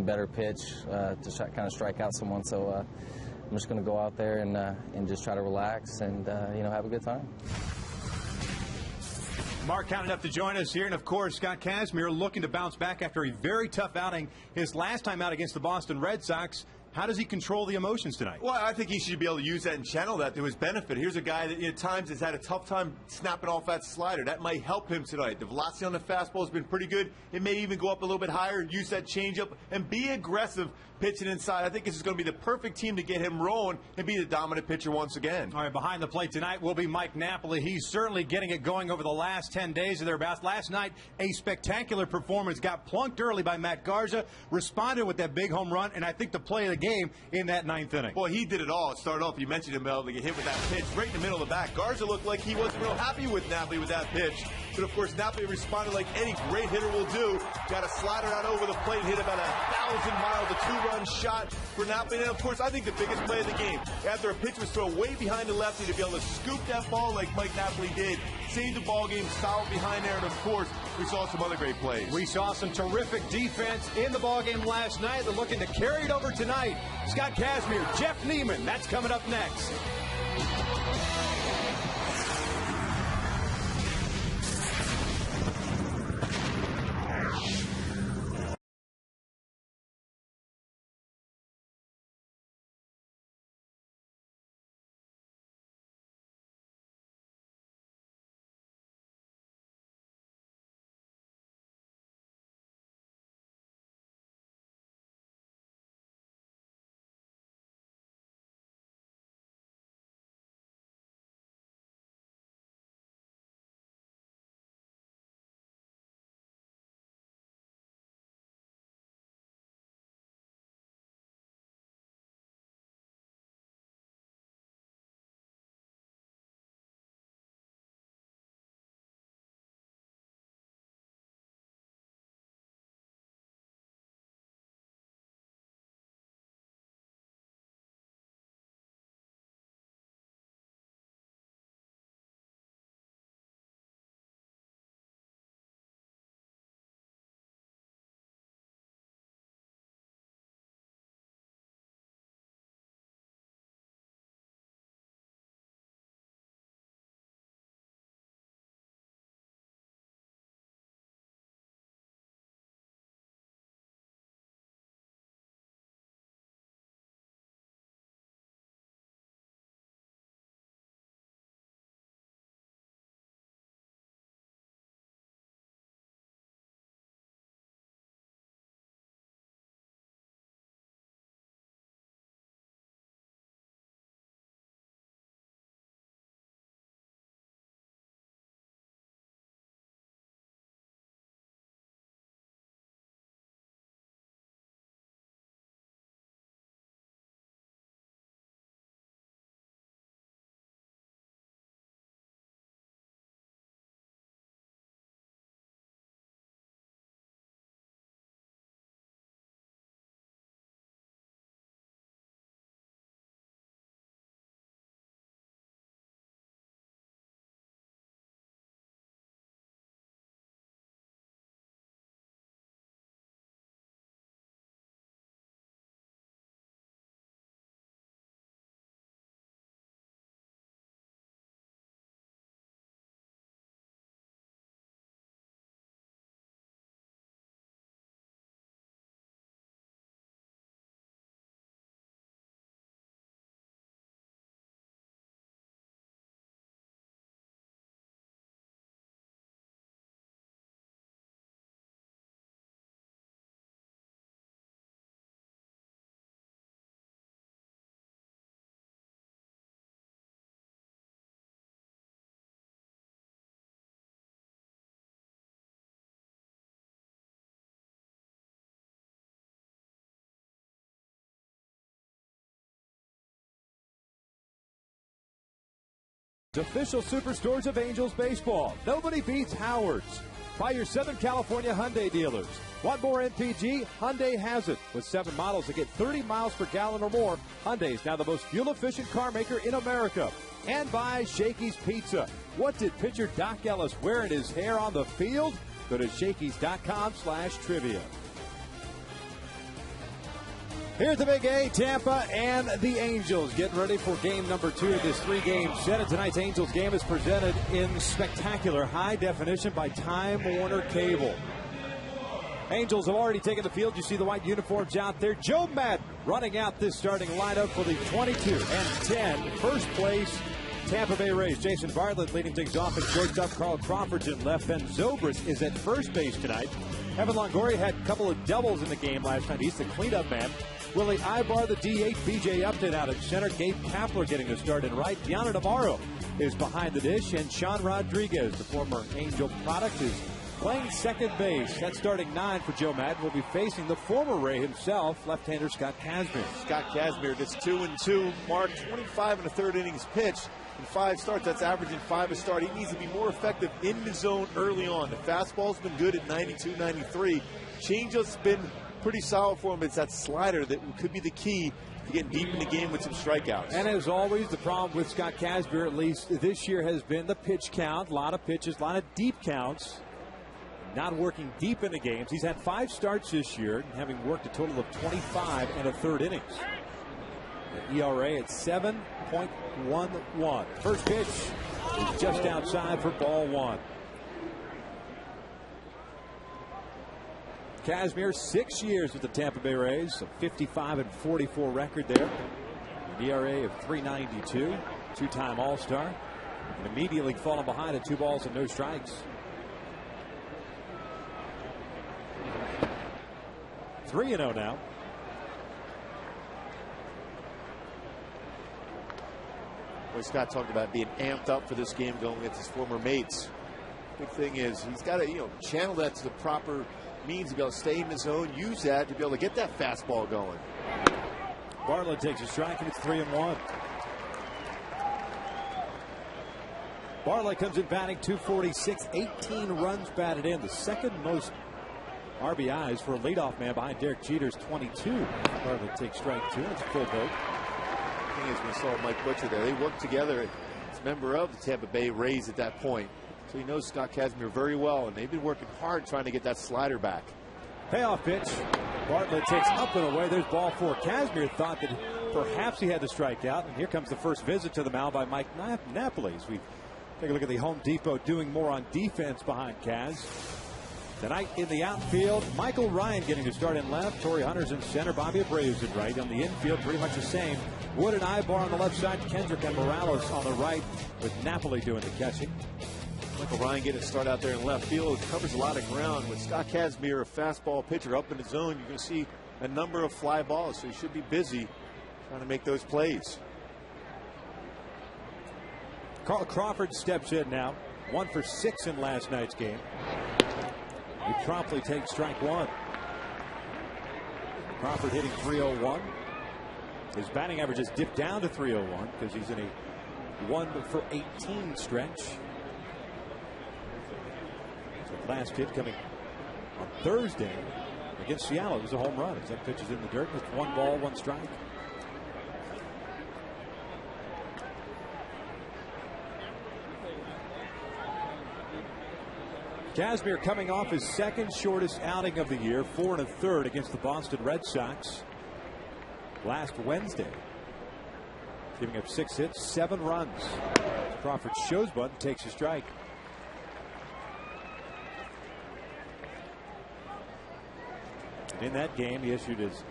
better pitch to kind of strike out someone. So I'm just going to go out there and just try to relax and have a good time. Mark kind enough to join us here, and of course Scott Kazmir looking to bounce back after a very tough outing his last time out against the Boston Red Sox. How does he control the emotions tonight? Well, I think he should be able to use that and channel that to his benefit. Here's a guy that at times has had a tough time snapping off that slider. That might help him tonight. The velocity on the fastball has been pretty good. It may even go up a little bit higher, use that changeup, and be aggressive pitching inside. I think this is going to be the perfect team to get him rolling and be the dominant pitcher once again. All right, behind the plate tonight will be Mike Napoli. He's certainly getting it going over the last 10 days of their bouts. Last night, a spectacular performance. Got plunked early by Matt Garza, responded with that big home run, and I think the play of the game in that ninth inning. Boy, he did it all. It started off, you mentioned him, to get hit with that pitch right in the middle of the bat. Garza looked like he wasn't real happy with Napoli with that pitch. But, of course, Napoli responded like any great hitter will do. Got a slider out over the plate, hit about 1,000 miles, a 2-run shot for Napoli. And, of course, I think the biggest play of the game, after a pitch was thrown way behind the lefty, to be able to scoop that ball like Mike Napoli did, save the ball game, solid behind there, and, of course, we saw some other great plays. We saw some terrific defense in the ball game last night. They're looking to carry it over tonight. Scott Kazmir, Jeff Neiman, that's coming up next. Official superstores of Angels baseball. Nobody beats Howard's. By your Southern California Hyundai dealers. Want more MPG? Hyundai has it. With 7 models that get 30 miles per gallon or more, Hyundai is now the most fuel-efficient car maker in America. And by Shakey's Pizza. What did pitcher Doc Ellis wear in his hair on the field? Go to Shakey's.com/trivia. Here's the Big A, Tampa and the Angels getting ready for game number 2 of this 3-game set. And tonight's Angels game is presented in spectacular high definition by Time Warner Cable. Angels have already taken the field. You see the white uniforms out there. Joe Madden running out this starting lineup for the 22-10 first place Tampa Bay Rays. Jason Bartlett leading things off at shortstop. Carl Crawford's in left. Ben Zobrist is at first base tonight. Evan Longoria had a couple of doubles in the game last night. He's the cleanup man. Willie Ibar, the DH. B.J. Upton out at center. Gabe Kapler getting the start in right. Deanna Navarro is behind the dish. And Sean Rodriguez, the former Angel product, is playing second base. That starting 9 for Joe Madden will be facing the former Ray himself, left-hander Scott Kazmir. Scott Kazmir gets 2-2. Mark 25 1/3 innings pitched in 5 starts. That's averaging 5 a start. He needs to be more effective in the zone early on. The fastball's been good at 92, 93. Changeup's been pretty solid for him. It's that slider that could be the key to getting deep in the game with some strikeouts. And as always, the problem with Scott Kazmir, at least this year, has been the pitch count. A lot of pitches, a lot of deep counts. Not working deep into games. He's had 5 starts this year, having worked a total of 25 1/3 innings. The ERA at 7.11. First pitch is just outside for ball 1. Kazmir, 6 years with the Tampa Bay Rays, a 55-44 record there. An ERA of 3.92, 2-time All-Star, and immediately falling behind at 2 balls and no strikes. 3-0 now. Well, Scott talked about being amped up for this game going against his former mates. Big thing is he's got to channel that to the proper means to be able to stay in the zone, use that to be able to get that fastball going. Bartlett takes a strike and it's 3-1. Bartlett comes in batting .246, 18 runs batted in, the second most RBIs for a leadoff man behind Derek Jeter's 22. Bartlett takes strike 2. It's a full vote. The thing is, we saw Mike Butcher there. They worked together as a member of the Tampa Bay Rays at that point. So he knows Scott Kazmir very well, and they've been working hard trying to get that slider back. Payoff pitch. Bartlett takes up and away. There's ball 4. Kazmir thought that perhaps he had to strike out, and here comes the first visit to the mound by Mike Napoli. As we take a look at the Home Depot doing more on defense behind Kaz. Tonight in the outfield, Michael Ryan getting to start in left. Torrey Hunter's in center. Bobby Abreu's in right. On the infield, pretty much the same. Wood and Ibar on the left side. Kendrick and Morales on the right, with Napoli doing the catching. Michael Ryan getting a start out there in left field. Covers a lot of ground. With Scott Kazmir, a fastball pitcher up in the zone, you're going to see a number of fly balls. So he should be busy trying to make those plays. Carl Crawford steps in now. 1 for 6 in last night's game. He promptly takes strike 1. Crawford hitting .301. His batting average has dipped down to .301 because he's in a 1 for 18 stretch. So last hit coming on Thursday against Seattle. It was a home run as that pitch is in the dirt. It's 1 ball, 1 strike. Kazmir coming off his second shortest outing of the year, 4 1/3 against the Boston Red Sox last Wednesday, giving up 6 hits, 7 runs. Crawford shows button, takes a strike. And in that game, he issued his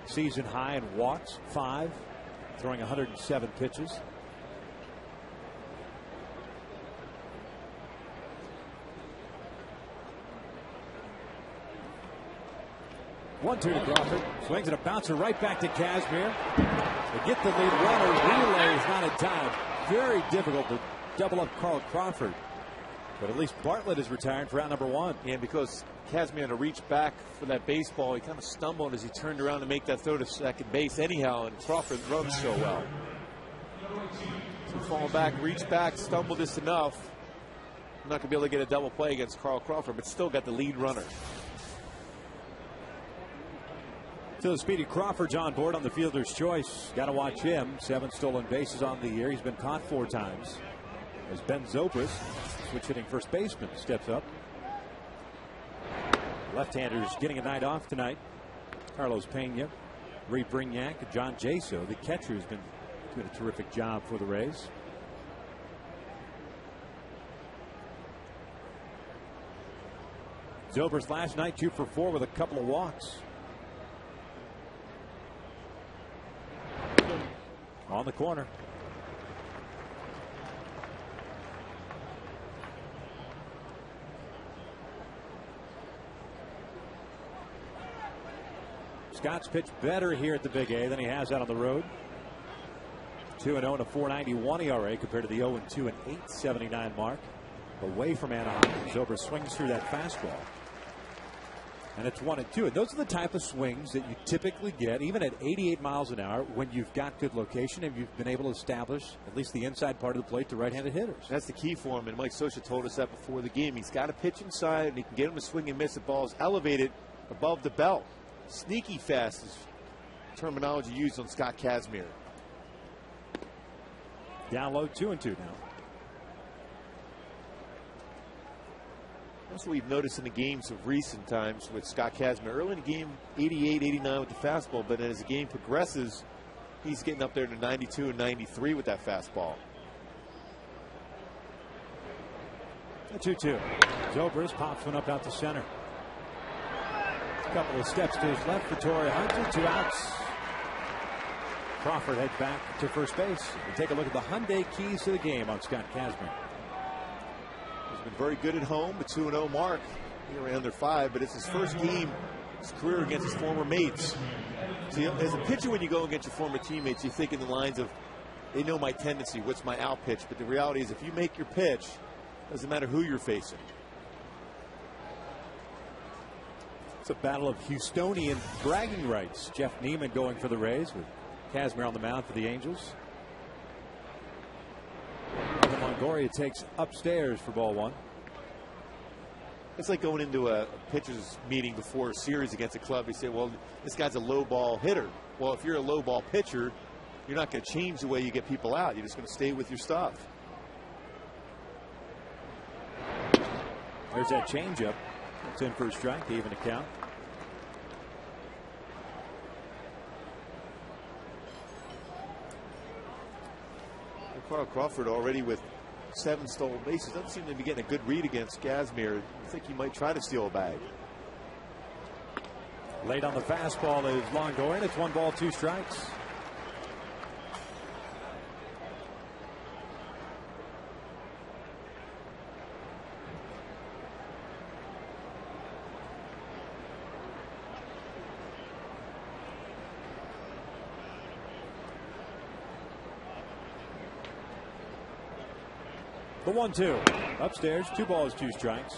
season high in walks, 5, throwing 107 pitches. One-two to Crawford. Swings and a bouncer right back to Kazmir. They get the lead runner. Relay is not in time. Very difficult to double up Carl Crawford. But at least Bartlett is retired for out number 1. And because Kazmir had to reach back for that baseball, he kind of stumbled as he turned around to make that throw to second base anyhow, and Crawford runs so well. So falling back, reach back, stumbled just enough. I'm not going to be able to get a double play against Carl Crawford, but still got the lead runner. So Speedy Crawford's on board on the fielder's choice. Got to watch him. 7 stolen bases on the year. He's been caught 4 times. As Ben Zobrist, switch hitting first baseman, steps up. Left-handers getting a night off tonight. Carlos Pena Reed Brignac and John Jaso, the catcher, has been doing a terrific job for the Rays. Zobrist last night 2 for 4 with a couple of walks. On the corner. Scott's pitched better here at the Big A than he has out on the road. 2-0 and a 4.91 ERA compared to the 0-2 and 8.79 mark. Away from Anaheim, Zobrist swings through that fastball. And it's 1-2. And those are the type of swings that you typically get, even at 88 miles an hour, when you've got good location and you've been able to establish at least the inside part of the plate to right-handed hitters. That's the key for him, and Mike Scioscia told us that before the game. He's got to pitch inside, and he can get him to swing and miss at balls elevated above the belt. Sneaky fast is terminology used on Scott Kazmir. Down low, 2-2 now. That's what we've noticed in the games of recent times with Scott Kazmir. Early in the game, 88, 89 with the fastball, but as the game progresses, he's getting up there to 92 and 93 with that fastball. 2-2. Zobrist pops one up out to center. A couple of steps to his left for Torrey Hunter. 2 outs. Crawford heads back to first base. We take a look at the Hyundai keys to the game on Scott Kazmir. He's been very good at home, a 2-0 mark here around under 5, but it's his first game of his career against his former mates. See, as a pitcher, when you go against your former teammates, you think in the lines of, they know my tendency, what's my out pitch, but the reality is if you make your pitch, it doesn't matter who you're facing. It's a battle of Houstonian bragging rights. Jeff Neiman going for the Rays with Kazmir on the mound for the Angels. Longoria takes upstairs for ball 1. It's like going into a pitcher's meeting before a series against a club. You say, well, this guy's a low ball hitter. Well, if you're a low ball pitcher, you're not going to change the way you get people out. You're just going to stay with your stuff. There's that changeup. It's in for a strike to even the count. Carl Crawford already with 7 stolen bases. Doesn't seem to be getting a good read against Kazmir. I think he might try to steal a bag. Late on the fastball is Longoria. It's 1 ball, 2 strikes. The 1-2 upstairs, 2 balls, 2 strikes.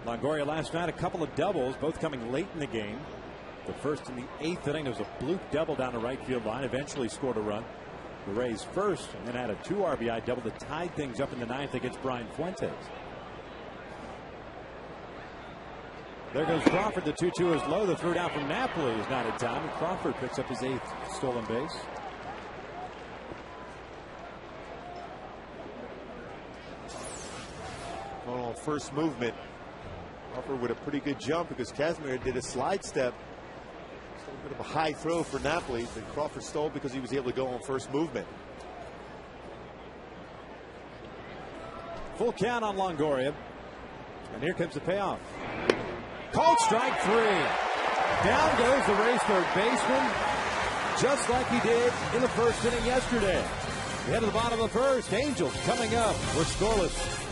Longoria last night, a couple of doubles, both coming late in the game. The first in the 8th inning, there was a bloop double down the right field line, eventually scored a run. The Rays first, and then had a 2 RBI double that tied things up in the 9th against Brian Fuentes. There goes Crawford. The 2-2 is low. The throw down from Napoli is not in time, and Crawford picks up his 8th stolen base. On first movement, Crawford with a pretty good jump because Kazmir did a slide step. It's a little bit of a high throw for Napoli, but Crawford stole because he was able to go on first movement. Full count on Longoria, and here comes the payoff. Called strike 3. Down goes the Rays third baseman, just like he did in the first inning yesterday. We head to the bottom of the first. Angels coming up. We're scoreless.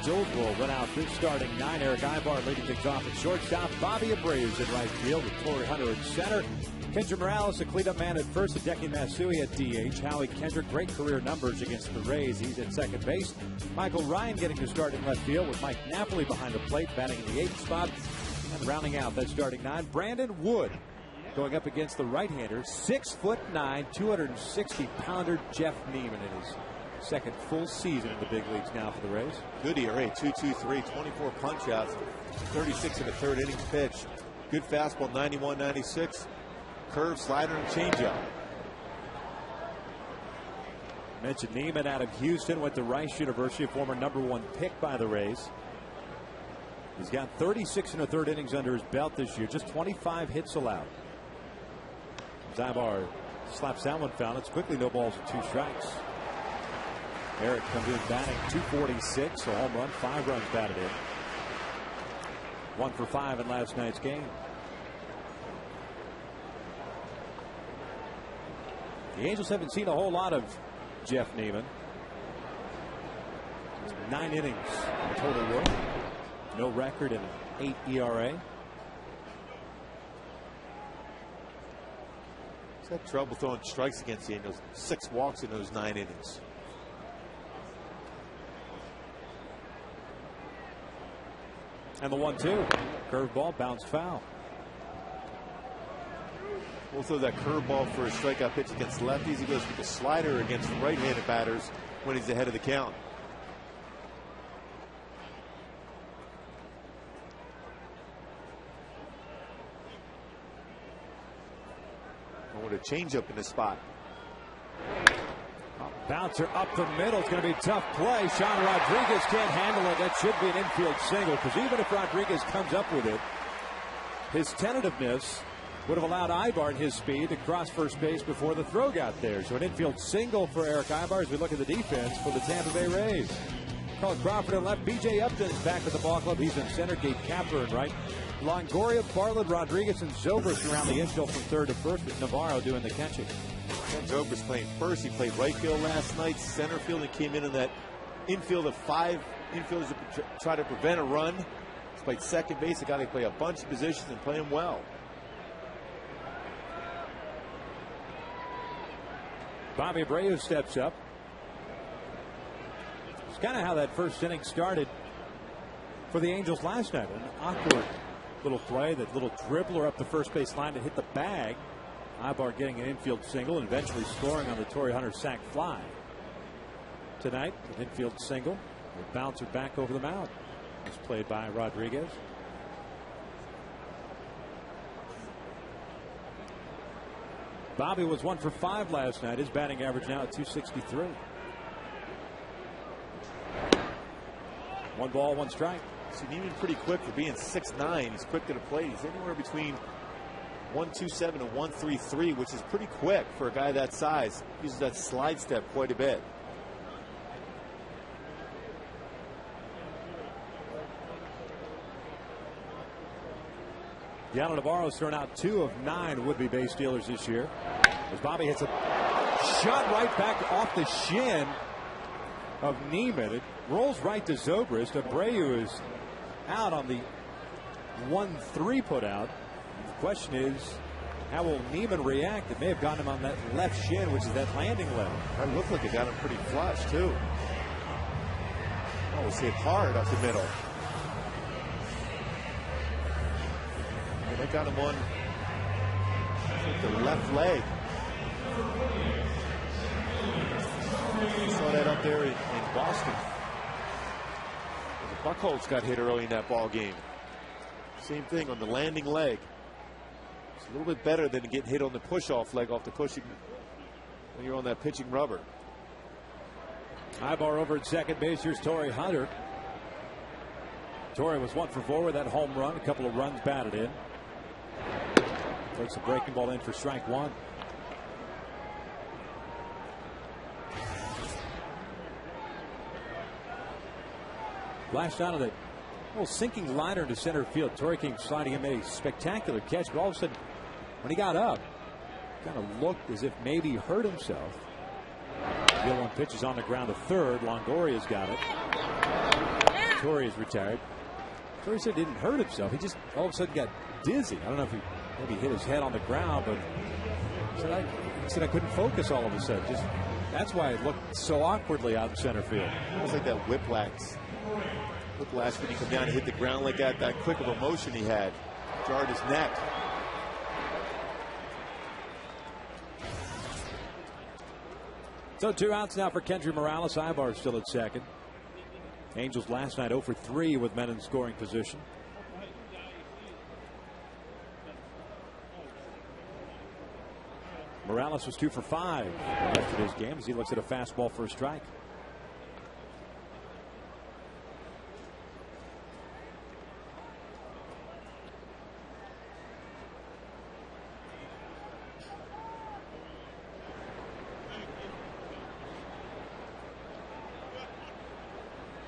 Angels will run out this starting 9. Eric Ibar leading things off at shortstop. Bobby Abreu's in right field with Torrey Hunter at center. Kendra Morales, a cleanup man at first. Hideki Matsui at DH. Howie Kendrick, great career numbers against the Rays. He's at second base. Michael Ryan getting to start in left field with Mike Napoli behind the plate, batting in the 8th spot. And rounding out that starting 9, Brandon Wood going up against the right-hander, 6'9", 260-pounder Jeff Neiman in his second full season in the big leagues now for the Rays. Good ERA, 2.23, 24 punch-outs, 36 in the third innings pitch. Good fastball, 91, 96. Curve, slider, and changeup. Mentioned Neiman out of Houston, went to Rice University, a former #1 pick by the Rays. He's got 36 in the third innings under his belt this year, just 25 hits allowed. Ibar slaps that one foul. It's quickly no balls and 2 strikes. Eric comes in batting 246, a home run, 5 runs batted in. 1 for 5 in last night's game. The Angels haven't seen a whole lot of Jeff Neiman. 9 innings in total work. No record and 8 ERA. He's had trouble throwing strikes against the Angels. 6 walks in those 9 innings. And the 1-2. Curveball, bounced foul. We'll throw that curveball for a strikeout pitch against lefties. He goes with the slider against right-handed batters when he's ahead of the count. With a changeup in the spot. Bouncer up the middle. It's going to be a tough play. Sean Rodriguez can't handle it. That should be an infield single, because even if Rodriguez comes up with it, his tentativeness would have allowed Ibar, his speed, to cross first base before the throw got there. So an infield single for Eric Ibar as we look at the defense for the Tampa Bay Rays. Carl Crawford in left. B.J. Upton's back at the ball club. He's in center. Gabe Kapler in right. Longoria, Bartlett, Rodriguez, and Zobrist around the infield from third to first, with Navarro doing the catching. Zobrist playing first. He played right field last night, center field, and came in that infield of 5 infielders to try to prevent a run. He's played second base. A guy that play a bunch of positions and play him well. Bobby Abreu steps up. It's kind of how that first inning started for the Angels last night. An awkward little play, that little dribbler up the first base line to hit the bag. Ibar getting an infield single and eventually scoring on the Torrey Hunter sac fly. Tonight, an infield single. A bouncer back over the mound. It's played by Rodriguez. Bobby was 1 for 5 last night. His batting average now at 263. 1 ball, 1 strike. So Neiman pretty quick for being 6'9". He's quick to the plate. He's anywhere between 127 and 133, which is pretty quick for a guy that size. Uses that slide step quite a bit. Yano Navarro's thrown out 2 of 9 would-be base stealers this year. As Bobby hits a shot right back off the shin of Neiman. It rolls right to Zobrist. Abreu is out on the 1-3 put out. The question is, how will Neiman react? It may have gotten him on that left shin, which is that landing leg. That looked like it got him pretty flush, too. Oh, it's hit hard up the middle. And they got him on the left leg. We saw that up there in Boston. The Buchholz got hit early in that ball game. Same thing on the landing leg. It's a little bit better than getting hit on the push-off leg off the pushing when you're on that pitching rubber. Ibar over at second base. Here's Torrey Hunter. Torrey was 1 for 4 with that home run. A couple of runs batted in. Takes a breaking ball in for strike 1. Flashed out of the little sinking liner to center field. Torrey came sliding in, made a spectacular catch, but all of a sudden, when he got up, kind of looked as if maybe he hurt himself. The 1 pitch is on the ground to third. Longoria's got it. Torrey is retired. Torrey said he didn't hurt himself. He just all of a sudden got dizzy. I don't know if he maybe hit his head on the ground, but he said I couldn't focus all of a sudden. That's why it looked so awkwardly out in center field. It was like that whiplash. Whiplash when you come down and hit the ground like that. That quick of a motion he had jarred his neck. So 2 outs now for Kendry Morales. Ibar still at second. Angels last night 0 for 3 with men in scoring position. Morales was 2 for 5 in yesterday's game as he looks at a fastball for a strike.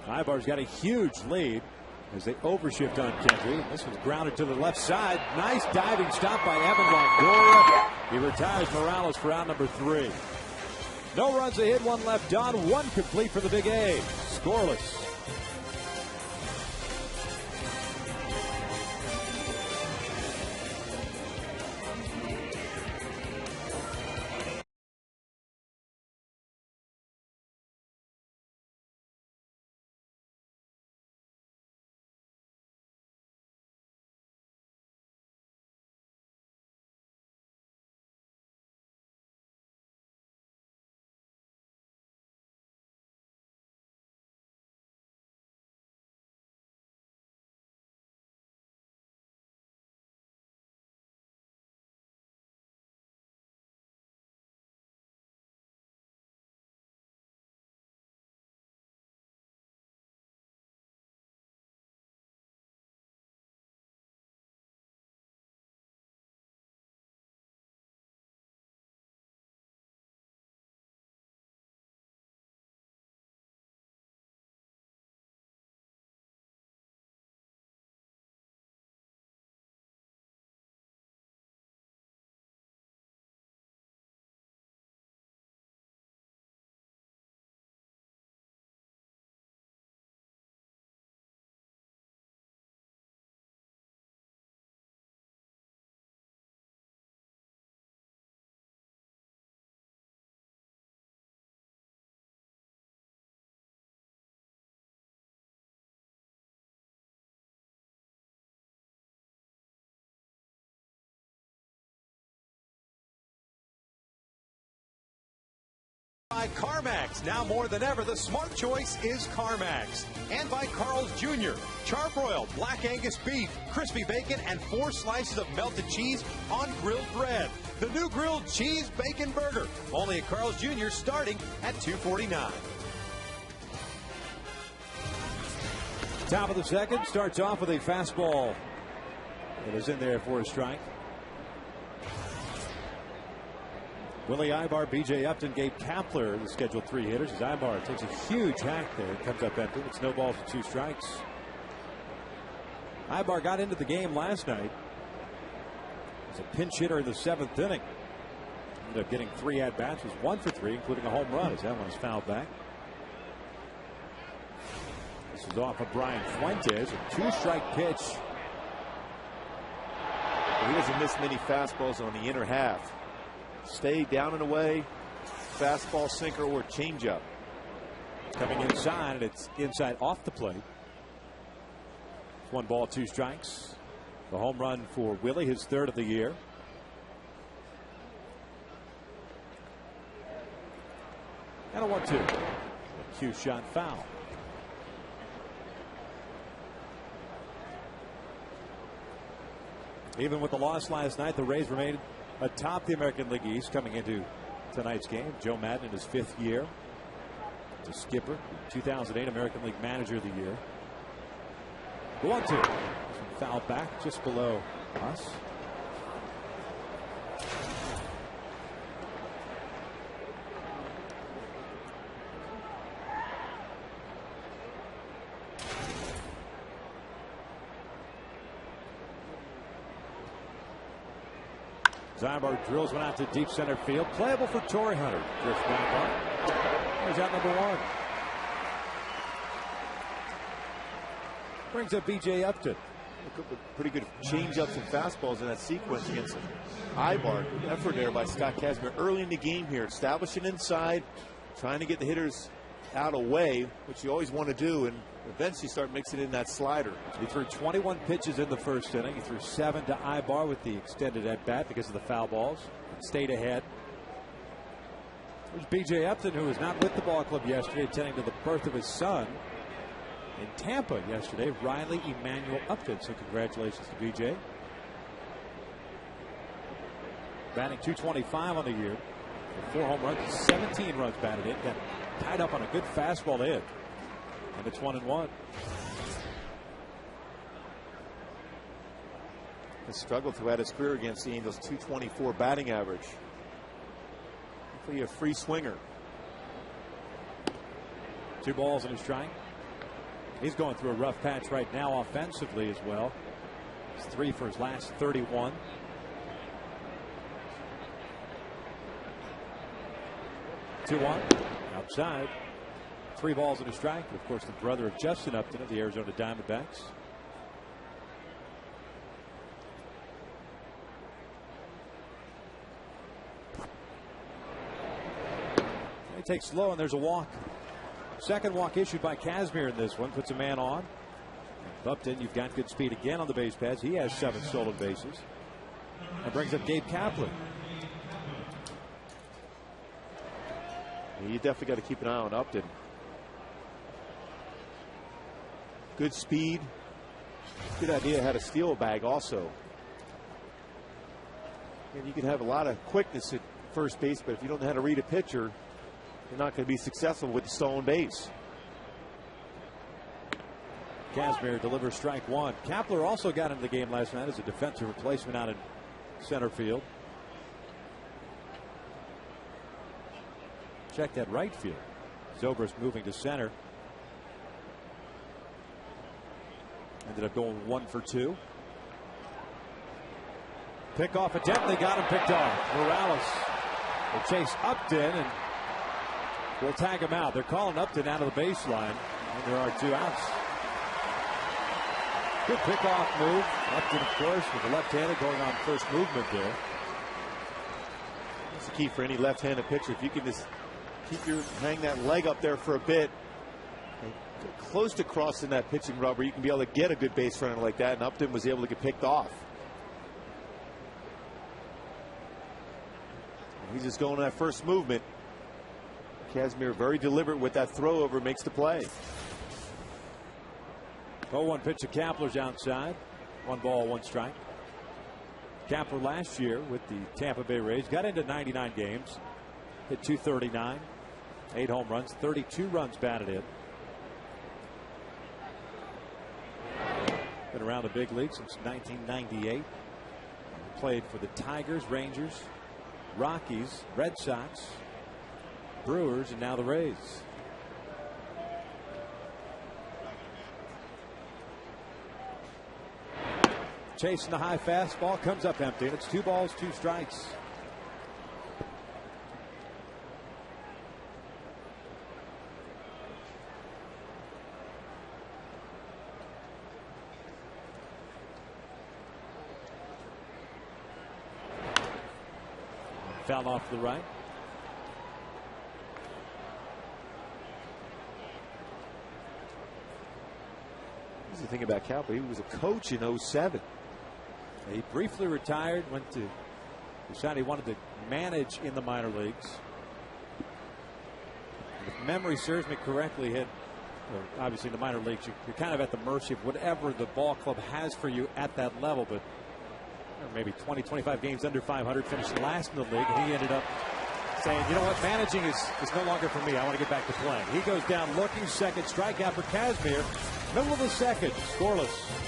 Ibar's got a huge lead as they overshift on Kendry. This was grounded to the left side. Nice diving stop by Evan Longoria. He retires Morales for out number 3. No runs ahead, 1 left on, 1 complete for the Big A. Scoreless. By CarMax. Now more than ever, the smart choice is CarMax. And by Carl's Jr. Charbroiled Black Angus beef, crispy bacon, and 4 slices of melted cheese on grilled bread. The new grilled cheese bacon burger. Only at Carl's Jr. starting at $2.49. Top of the second, starts off with a fastball. It is in there for a strike. Willie Ibar, B.J. Upton, Gabe Kapler, the scheduled 3 hitters. As Ibar takes a huge hack there, comes up empty. It's no balls and 2 strikes. Ibar got into the game last night as a pinch hitter in the 7th inning. Ended up getting 3 at-bats, was 1 for 3, including a home run as that one was fouled back. This is off of Brian Fuentes, a 2-strike pitch. He doesn't miss many fastballs on the inner half. Stay down and away, fastball, sinker, or changeup. Coming inside, and it's inside off the plate. 1 ball, 2 strikes. The home run for Willie, his 3rd of the year. And a 1-2. A cue shot foul. Even with the loss last night, the Rays remained atop the American League East coming into tonight's game. Joe Madden in his 5th year. The skipper, 2008 American League Manager of the Year. The 1-2. Fouled back just below us. Ibar drills one out to deep center field. Playable for Torrey Hunter. Drifts back on. There's out number 1. Brings up B.J. Upton. Pretty good change-ups and fastballs in that sequence against Ibar. Good effort there by Scott Kazmir early in the game here, establishing inside, trying to get the hitters out away, which you always want to do, and eventually start mixing in that slider. He threw 21 pitches in the first inning. He threw 7 to Ibar with the extended at bat because of the foul balls. Stayed ahead. There's B.J. Upton, who was not with the ball club yesterday, attending to the birth of his son in Tampa yesterday, Riley Emmanuel Upton. So congratulations to B.J. Batting .225 on the year. 4 home runs, 17 runs batted in. Got tied up on a good fastball to hit. And it's 1-1. Has struggled throughout his career against the Angels. .224 batting average. Hopefully a free swinger. 2 balls and a strike. He's going through a rough patch right now offensively as well. It's 3 for his last 31. Two-one outside. 3 balls and a strike. Of course, the brother of Justin Upton of the Arizona Diamondbacks. He takes low, and there's a walk. Second walk issued by Kazmir in this one. Puts a man on. Upton, you've got good speed again on the base paths. He has 7 stolen bases. That brings up Gabe Kaplan. You definitely got to keep an eye on Upton. Good speed. Good idea how to steal a bag also. And you can have a lot of quickness at first base, but if you don't know how to read a pitcher, you're not going to be successful with the stolen base. Kazmir delivers strike 1. Kapler also got into the game last night as a defensive replacement out in center field. Check that right field. Zobrist moving to center. Ended up going 1 for 2. Pickoff attempt. They got him picked off. Morales will chase Upton and will tag him out. They're calling Upton out of the baseline, and there are 2 outs. Good pickoff move. Upton, of course, with the left-handed going on first movement there. That's the key for any left-handed pitcher. If you can just hang that leg up there for a bit, and close to crossing that pitching rubber, you can be able to get a good base runner like that, and Upton was able to get picked off. He's just going to that first movement. Kazmir very deliberate with that throw over, makes the play. 0-1 pitch to Kapler's outside. 1 ball, 1 strike. Kapler last year with the Tampa Bay Rays got into 99 games, hit .239, 8 home runs, 32 runs batted in. Been around the big league since 1998. Played for the Tigers, Rangers, Rockies, Red Sox, Brewers, and now the Rays. Chasing the high fastball, comes up empty. It's 2 balls, 2 strikes. Foul off to the right. Here's the thing about Kapler. He was a coach in '07. He briefly retired, decided he wanted to manage in the minor leagues. If memory serves me correctly, obviously in the minor leagues, you're kind of at the mercy of whatever the ball club has for you at that level. But maybe 20, 25 games under 500, finished last in the league, and he ended up saying, you know what, managing is no longer for me. I want to get back to playing. He goes down looking, second strikeout for Kazmir. Middle of the second, scoreless.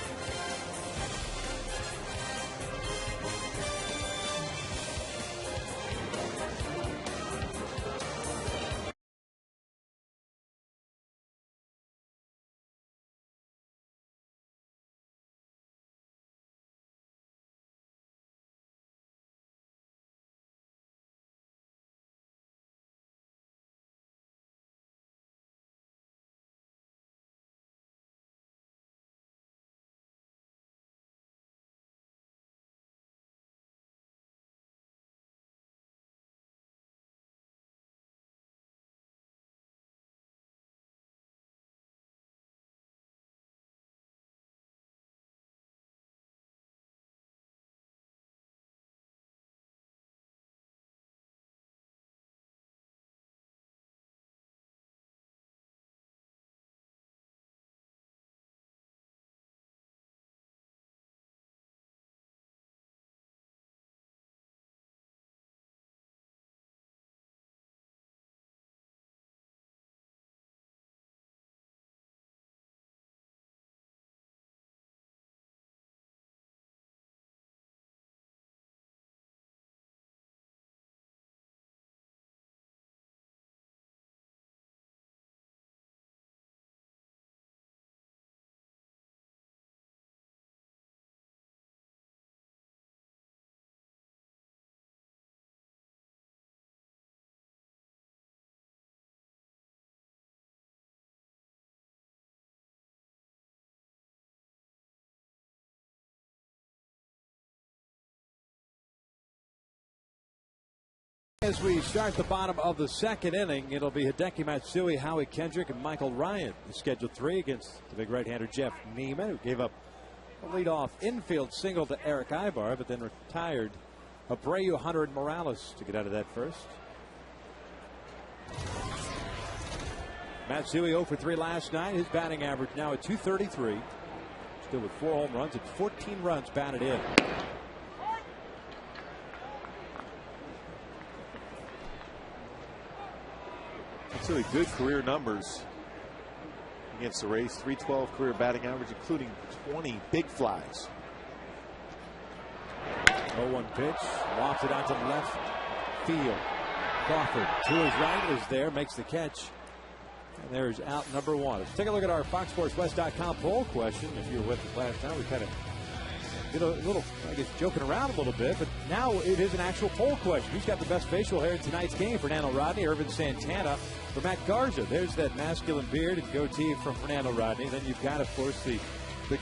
As we start the bottom of the second inning, it'll be Hideki Matsui, Howie Kendrick, and Michael Ryan. The scheduled 3 against the big right-hander Jeff Neiman, who gave up a leadoff infield single to Eric Ibar, but then retired Abreu, Hunter, and Morales to get out of that first. Matsui 0 for 3 last night. His batting average now at .233. Still with 4 home runs and 14 runs batted in. That's really good career numbers against the Rays. .312 career batting average, including 20 big flies. 0-1 pitch. Lofts it out to left field. Crawford to his right is there, makes the catch. And there's out number 1. Let's take a look at our FoxSportsWest.com poll question. If you were with us last time, we kind of did a little, I guess, joking around a little bit, but now it is an actual poll question. Who's got the best facial hair in tonight's game? Fernando Rodney, Irvin Santana, or Matt Garza? There's that masculine beard and goatee from Fernando Rodney. Then you've got, of course, the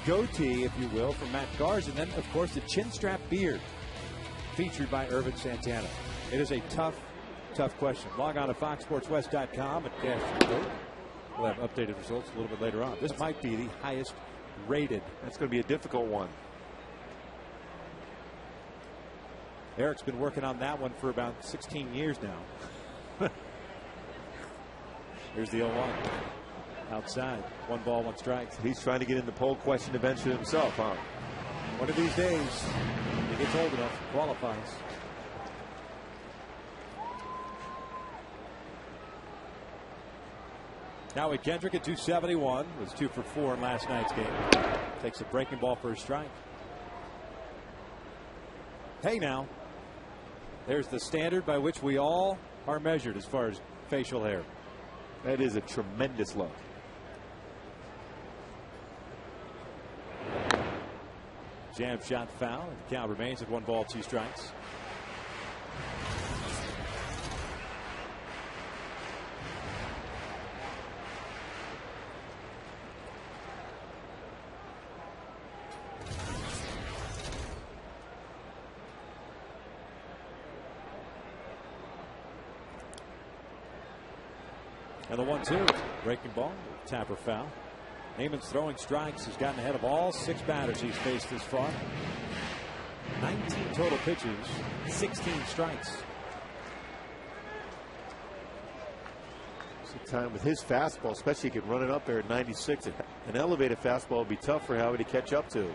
goatee, if you will, from Matt Garza. And then, of course, the chin strap beard featured by Irvin Santana. It is a tough question. Log on to FoxSportsWest.com and cast your vote. We'll have updated results a little bit later on. This might be the highest rated. That's going to be a difficult one. Eric's been working on that one for about 16 years now. Here's the 0-1. Outside. 1 ball, 1 strike. He's trying to get in the poll question eventually himself, huh? One of these days, he gets old enough, qualifies. Howie Kendrick at .271 was 2 for 4 in last night's game. Takes a breaking ball for a strike. Hey now, there's the standard by which we all are measured as far as facial hair. That is a tremendous look. Jam shot foul. The count remains at 1 ball, 2 strikes. And the 1-2, breaking ball, tapper foul. Neiman's throwing strikes has gotten ahead of all 6 batters he's faced this far. 19 total pitches, 16 strikes. Time with his fastball, especially he can run it up there at 96. An elevated fastball would be tough for Howie to catch up to.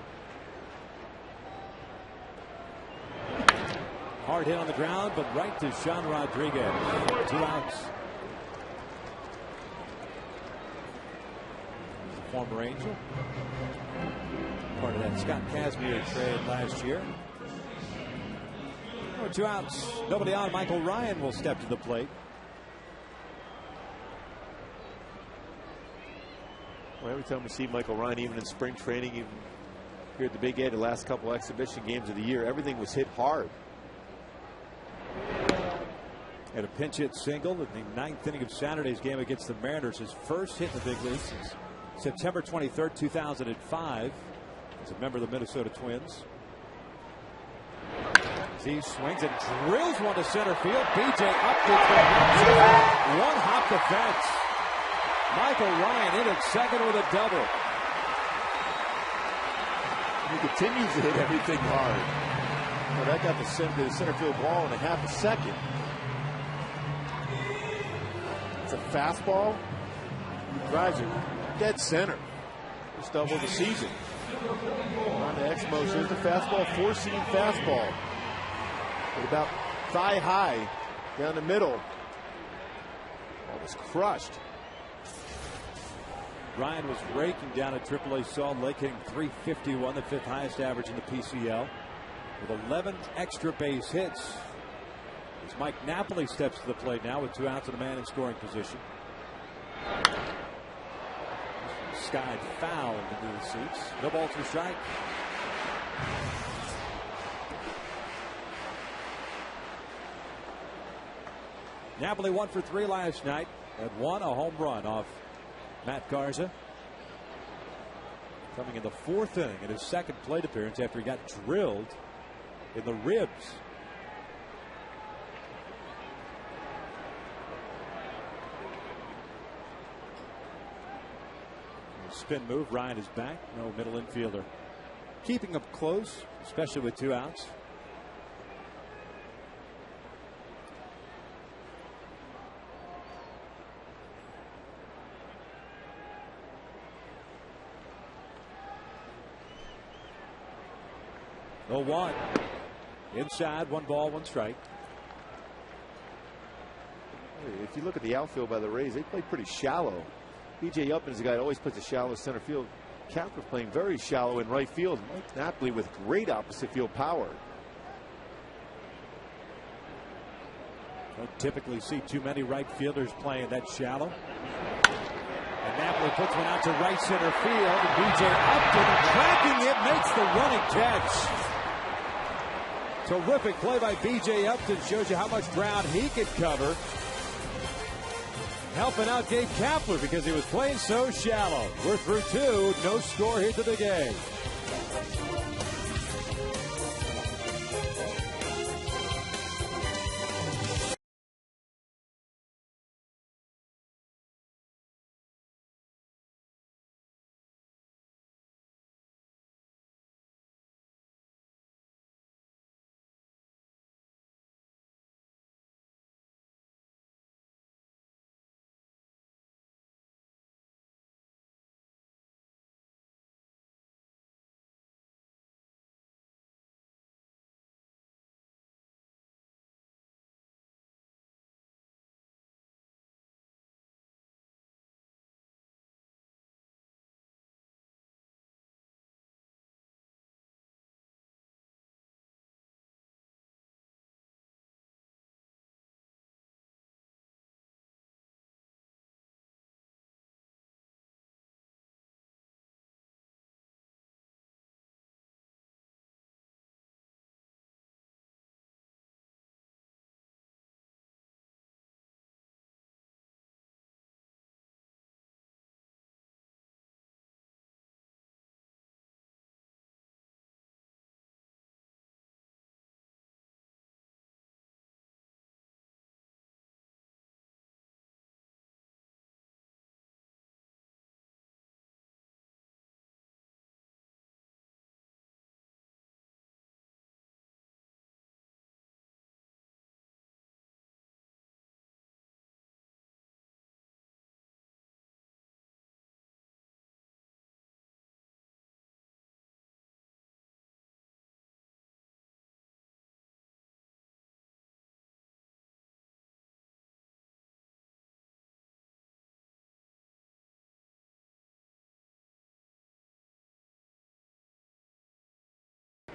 Hard hit on the ground, but right to Sean Rodriguez. 2 outs. Former Angel. Part of that Scott Kazmir trade last year. 2 outs. Nobody on. Michael Ryan will step to the plate. Well, every time we see Michael Ryan, even in spring training, even here at the Big A, the last couple exhibition games of the year, everything was hit hard. Had a pinch hit single in the 9th inning of Saturday's game against the Mariners. His first hit in the big leagues since September 23rd, 2005. As a member of the Minnesota Twins. As he swings and drills one to center field. BJ up to the 1 hop the fence. Michael Ryan in at second with a double. He continues to hit everything hard. Well, that got the center field ball in a half a second. It's a fastball. He drives it dead center. Just double the season. On the X-Mo shows the fastball, 4-seam fastball. At about thigh high down the middle. Ball was crushed. Ryan was raking down at AAA Salt Lake, hitting .351, the 5th highest average in the PCL, with 11 extra base hits. As Mike Napoli steps to the plate now with 2 outs and a man in scoring position. Skied foul into the seats. No ball, 2 strike. Napoli 1 for 3 last night. Had 1 a home run off Matt Garza. Coming in the 4th inning in his 2nd plate appearance after he got drilled in the ribs. spin move. Ryan is back. No middle infielder. Keeping them close, especially with 2 outs. No 1. Inside, 1 ball, 1 strike. If you look at the outfield by the Rays, they play pretty shallow. B.J. Upton is a guy that always plays the shallow center field. Kapler's playing very shallow in right field. Mike Napoli with great opposite field power. Don't typically see too many right fielders playing that shallow. And Napoli puts one out to right center field. And B.J. Upton tracking it makes the running catch. Terrific play by B.J. Upton. Shows you how much ground he can cover. Helping out Gabe Kapler because he was playing so shallow. We're through 2. No score here to the game.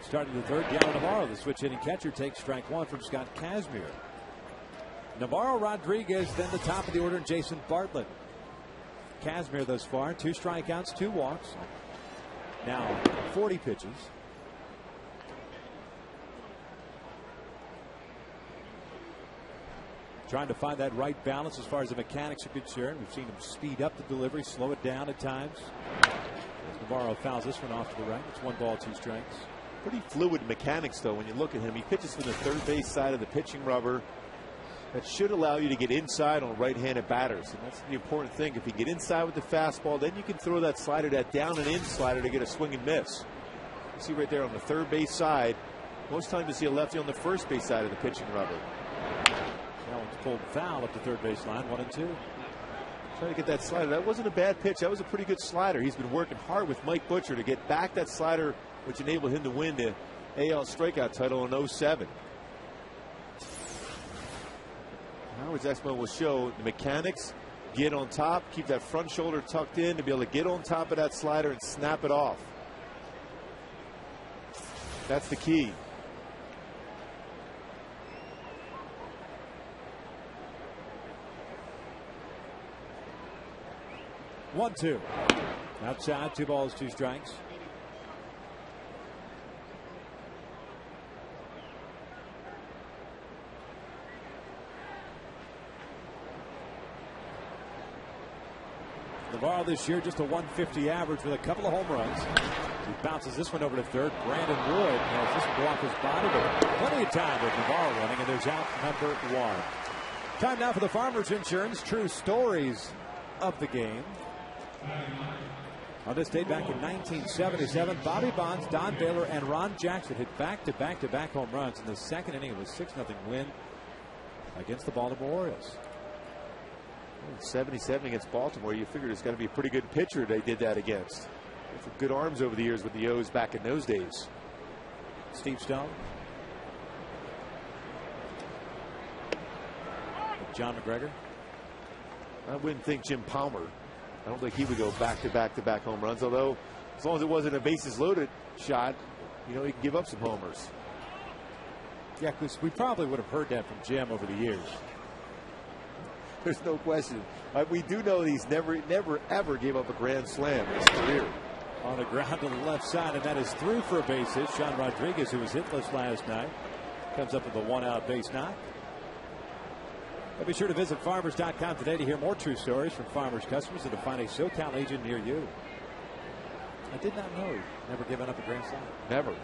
Starting the 3rd, Gallo Navarro, the switch hitting catcher, takes strike 1 from Scott Kazmir. Navarro, Rodriguez, then the top of the order, and Jason Bartlett. Kazmir thus far, 2 strikeouts, 2 walks. Now 40 pitches. Trying to find that right balance as far as the mechanics are concerned. We've seen him speed up the delivery, slow it down at times. As Navarro fouls this one off to the right. It's 1 ball, 2 strikes. Pretty fluid mechanics, though, when you look at him. He pitches from the third base side of the pitching rubber. That should allow you to get inside on right-handed batters. And that's the important thing. If you get inside with the fastball, then you can throw that slider, that down and in slider, to get a swing and miss. You see right there on the third base side. Most times you see a lefty on the first base side of the pitching rubber. That one's pulled foul up the third base line, 1-2. Trying to get that slider. That wasn't a bad pitch. That was a pretty good slider. He's been working hard with Mike Butcher to get back that slider, which enabled him to win the AL strikeout title in 07. Howard's Expo will show the mechanics, get on top, keep that front shoulder tucked in to be able to get on top of that slider and snap it off. That's the key. One, 2. Outside, 2 balls, 2 strikes. Navarro this year just a 150 average with a couple of home runs. He bounces this one over to third. Brandon Wood has this one go off his body, but plenty of time with Navarro running, and there's out number 1. Time now for the Farmers Insurance True Stories of the game. On this date back in 1977, Bobby Bonds, Don Baylor, and Ron Jackson hit back-to-back-to-back home runs in the second inning of a 6-0 win against the Baltimore Orioles. 77 against Baltimore. You figured it's going to be a pretty good pitcher they did that against. For good arms over the years with the O's back in those days. Steve Stone. John McGregor. I wouldn't think Jim Palmer. I don't think he would go back-to-back-to-back home runs, although as long as it wasn't a bases loaded shot, you know, he can give up some homers. Yeah, because we probably would have heard that from Jim over the years. There's no question. We do know he's never, ever gave up a grand slam in his career. On the ground to the left side, and that is through for a base hit. Sean Rodriguez, who was hitless last night, comes up with a one-out base knock. But be sure to visit farmers.com today to hear more true stories from Farmers customers and to find a SoCal agent near you. I did not know he'd never given up a grand slam. Never.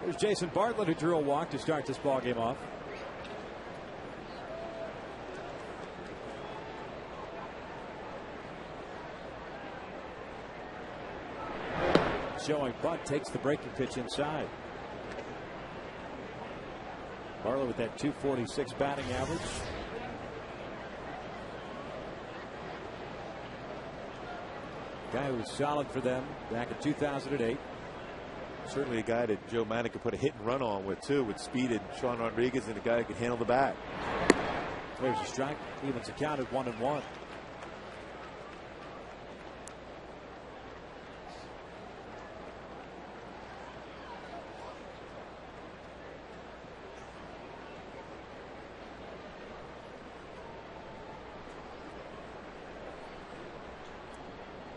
There's Jason Bartlett, who drew a walk to start this ball game off. Showing bunt, takes the breaking pitch inside. Bartlett with that .246 batting average. Guy who was solid for them back in 2008. Certainly a guy that Joe Madden could put a hit and run on with, too, with speed and Sean Rodriguez, and a guy who could handle the bat. There's a strike. Evens the count at 1-1.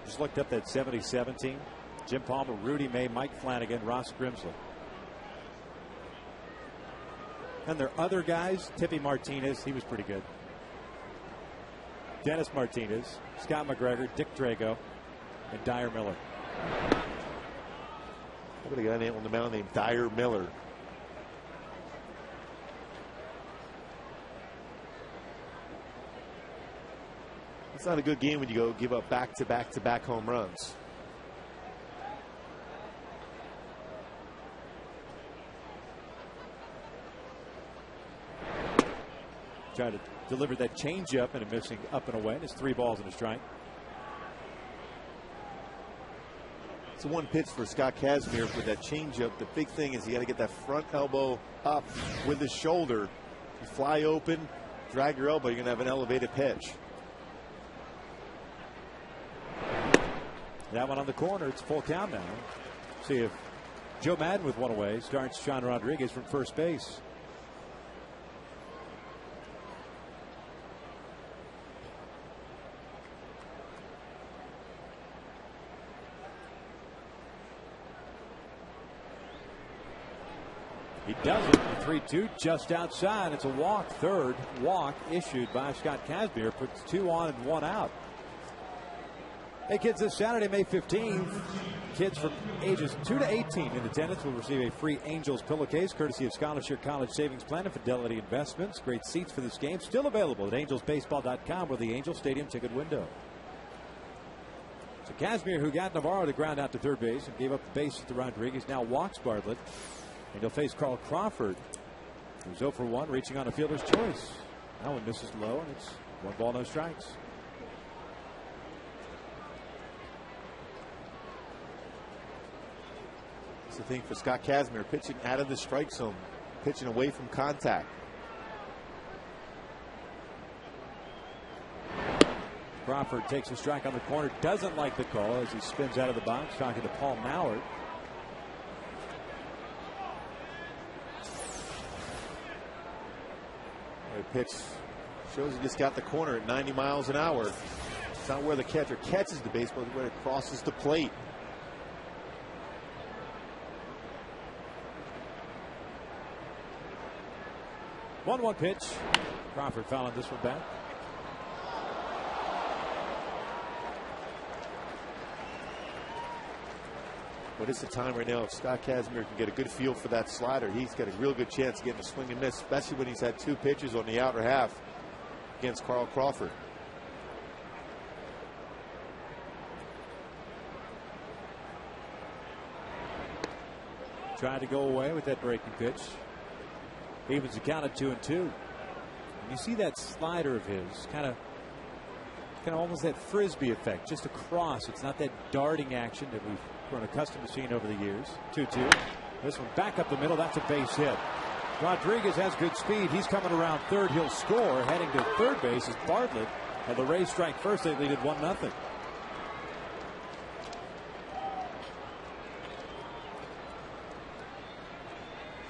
Just looked up that 70-17 team. Jim Palmer, Rudy May, Mike Flanagan, Ross Grimsley. And their other guys, Tippy Martinez, he was pretty good. Dennis Martinez, Scott McGregor, Dick Drago, and Dyer Miller. How about a guy on the mound named Dyer Miller? It's not a good game when you go give up back-to-back-to-back home runs. Tried to deliver that changeup and a missing up and away. And it's 3 balls and a strike. It's a one pitch for Scott Kazmir with that changeup. The big thing is you got to get that front elbow up with the shoulder. You fly open, drag your elbow, you're going to have an elevated pitch. That one on the corner. It's full count now. See if Joe Madden with one away starts Sean Rodriguez from first base. He does it. The 3-2 just outside. It's a walk. Third walk issued by Scott Kazmir. Puts 2 on and 1 out. Hey kids, this Saturday, May 15th, kids from ages 2 to 18 in attendance will receive a free Angels pillowcase courtesy of Scholarship College Savings Plan and Fidelity Investments. Great seats for this game still available at angelsbaseball.com or the Angels Stadium ticket window. So Kazmir, who got Navarro to ground out to third base and gave up the base to Rodriguez, now walks Bartlett. And he'll face Carl Crawford, who's 0 for 1, reaching on a fielder's choice. That one misses low, and it's 1 ball, no strikes. That's the thing for Scott Kazmir, pitching out of the strike zone, pitching away from contact. Crawford takes a strike on the corner, doesn't like the call as he spins out of the box, talking to Paul Mallard. Pitch shows he just got the corner at 90 miles an hour. It's not where the catcher catches the baseball, it's where it crosses the plate. One pitch. Crawford fouling this one back. But it's the time right now if Scott Kazmir can get a good feel for that slider, he's got a real good chance of getting a swing and miss, especially when he's had 2 pitches on the outer half against Carl Crawford. Tried to go away with that breaking pitch. Evens the count at 2-2. And you see that slider of his, kind of almost that frisbee effect, just across. It's not that darting action that we've grown accustomed to seeing over the years. 2-2. This one back up the middle. That's a base hit. Rodriguez has good speed. He's coming around third. He'll score. Heading to third base is Bartlett. And the Rays strike first. They lead at 1-0.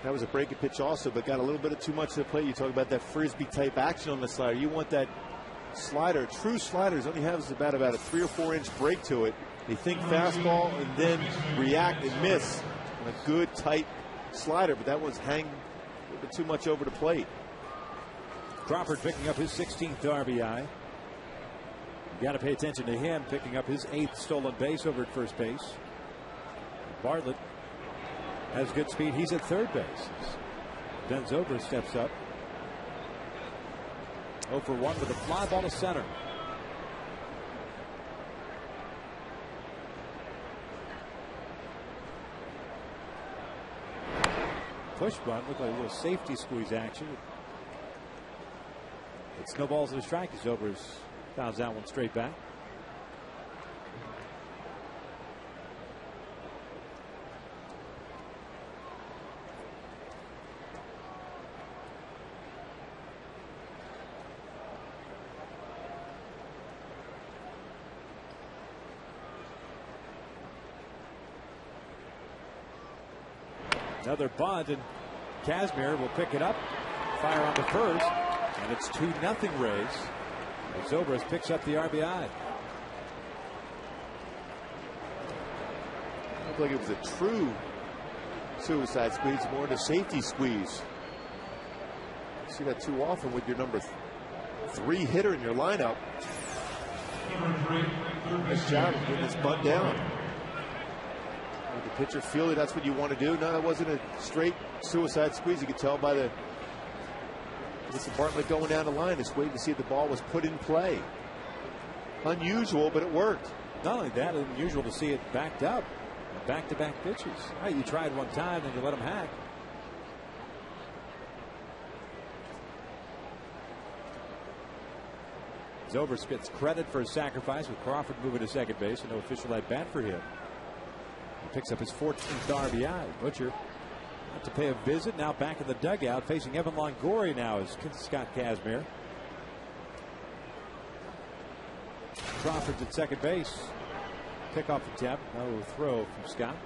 That was a breaking pitch also, but got a little bit of too much to the plate. You talk about that frisbee type action on the slider. You want that slider. True sliders only has about a 3 or 4 inch break to it. They think fastball and then react and miss on a good tight slider, but that was hanging a little bit too much over the plate. Crawford picking up his 16th RBI. You got to pay attention to him picking up his 8th stolen base over at first base. Bartlett has good speed. He's at third base. Denzover steps up. 0 for 1 with a fly ball to center. Push bunt looked like a little safety squeeze action. It snowballs to the strike as Overs fouls that one straight back. Another bunt, and Kazmir will pick it up, fire on the first, and it's 2-0 Rays. As Zobrist picks up the RBI. Looked like it was a true suicide squeeze, more than a safety squeeze. You see that too often with your number 3 hitter in your lineup. Nice job of getting this bunt down. The pitcher feel that's what you want to do. No, that wasn't a straight suicide squeeze. You could tell by the Bartlett going down the line. Just waiting to see if the ball was put in play. Unusual, but it worked. Not only that, unusual to see it backed up. Back-to-back pitches. Right, you tried one time, then you let him hack. Zobrist gets credit for his sacrifice with Crawford moving to second base, and no official at bat for him. He picks up his 14th RBI. Butcher had to pay a visit. Now back in the dugout facing Evan Longoria now is Scott Kazmir. Crawford's at second base. Pick off the tap. No throw from Scott.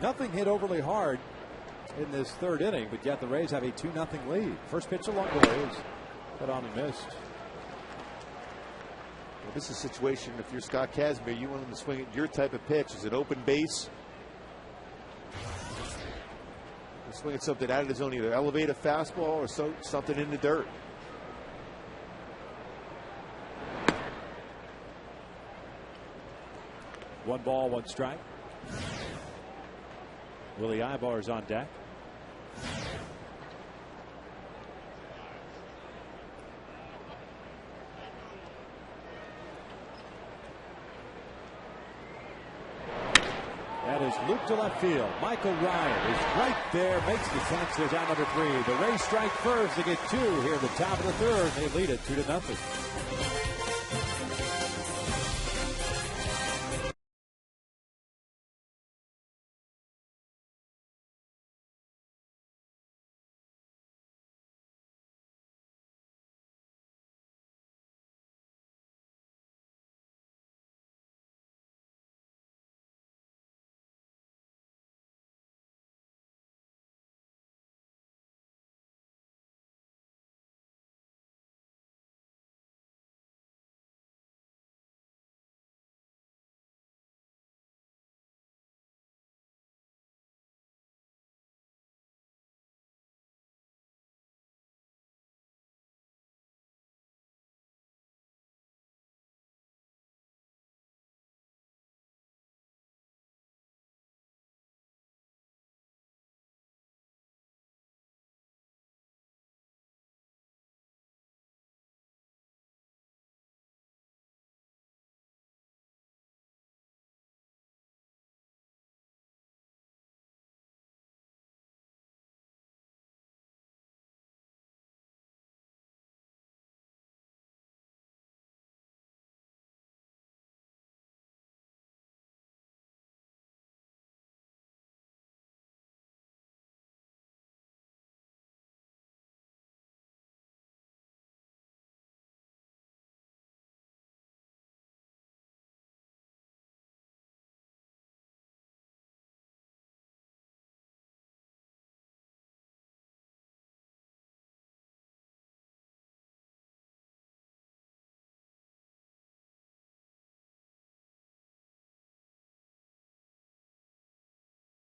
Nothing hit overly hard in this third inning, but yet the Rays have a 2-0 lead. First pitch to Longoria is put on and missed. Well, this is a situation, if you're Scott Kazmir, you want him to swing at your type of pitch. Is it open base? Swing at something out of the zone, either elevate a fastball or something in the dirt. One ball, one strike. Willie Ibar's on deck. That is looped to left field. Michael Ryan is right there, makes the catch. There's out number 3. The Rays strike first. They get 2 here at the top of the third. They lead it 2-0.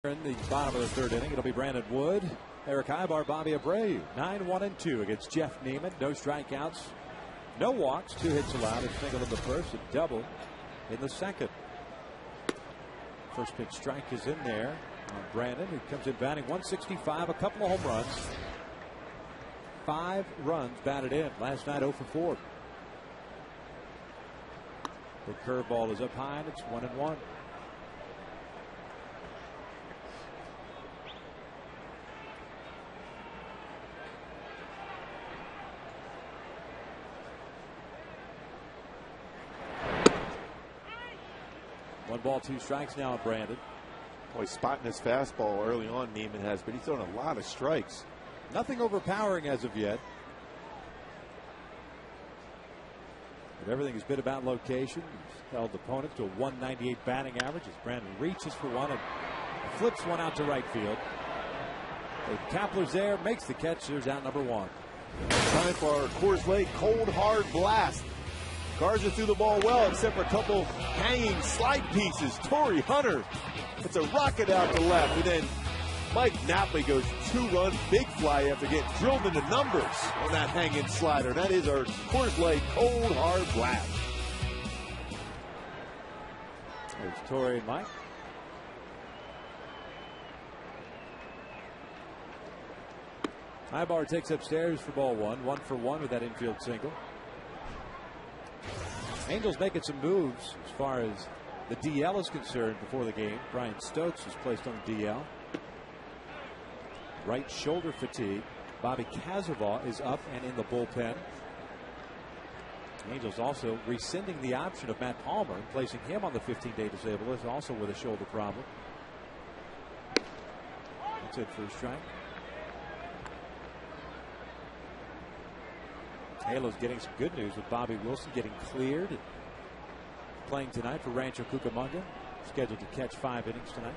In the bottom of the third inning, it'll be Brandon Wood, Eric Ibar, Bobby Abreu. 9-1-2 against Jeff Neiman. No strikeouts, no walks, 2 hits allowed, a single in the first, a double in the second. First pitch strike is in there on Brandon, who comes in batting 165, a couple of home runs. 5 runs batted in. Last night 0 for 4. The curveball is up high, and it's 1-1. One ball, 2 strikes now on Brandon. Boy, spotting his fastball early on, Neiman has, but he's thrown a lot of strikes. Nothing overpowering as of yet. But everything has been about location. He's held opponents to a 198 batting average as Brandon reaches for one and flips one out to right field. Kapler's there, makes the catch. There's out number 1. Time for our Coors Light cold hard blast. Garza threw the ball well, except for a couple hanging slide pieces. Torrey Hunter puts a rocket out to left, and then Mike Napoli goes 2-run big fly after getting drilled into numbers on that hanging slider. That is our Coors Light cold hard blast. There's Torrey and Mike. Ibar takes upstairs for ball 1. 1 for 1 with that infield single. Angels making some moves as far as the DL is concerned before the game. Brian Stokes was placed on the DL. Right shoulder fatigue. Bobby Kazava is up and in the bullpen. Angels also rescinding the option of Matt Palmer and placing him on the 15-day disabled list, also with a shoulder problem. That's it for a strike. Halo's getting some good news with Bobby Wilson getting cleared and playing tonight for Rancho Cucamonga. Scheduled to catch 5 innings tonight.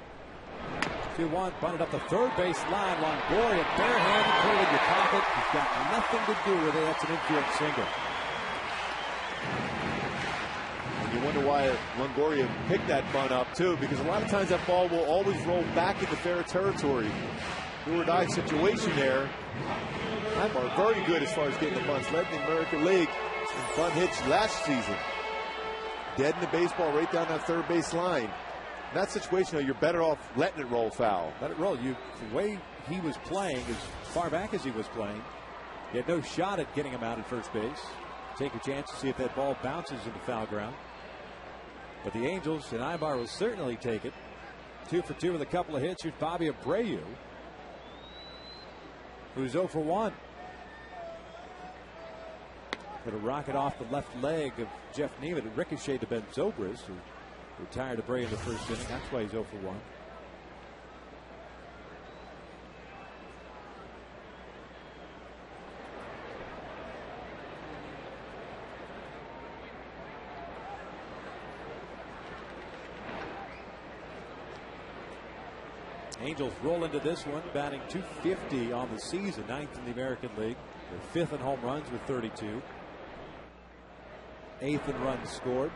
2-1, bunted up the third base line. Longoria barehanded, put it in your pocket. He's got nothing to do with it. That's an infield single. And you wonder why Longoria picked that bunt up too, because a lot of times that ball will always roll back into fair territory. Do or die situation there. Ibar very good as far as getting the bunts. Led in the American League in bunt hits last season. Dead in the baseball right down that third base line. In that situation, though, you're better off letting it roll foul. Let it roll. The way he was playing, as far back as he was playing, he had no shot at getting him out at first base. Take a chance to see if that ball bounces into foul ground. But the Angels and Ibar will certainly take it. 2 for 2 with a couple of hits. Here's Bobby Abreu, who's 0 for 1. Put a rocket off the left leg of Jeff Neiman. It ricocheted to Ben Zobrist, who retired Abreu in the first inning. That's why he's 0 for 1. Angels roll into this one, batting .250 on the season, 9th in the American League. They're 5th in home runs with 32. 8th in runs scored.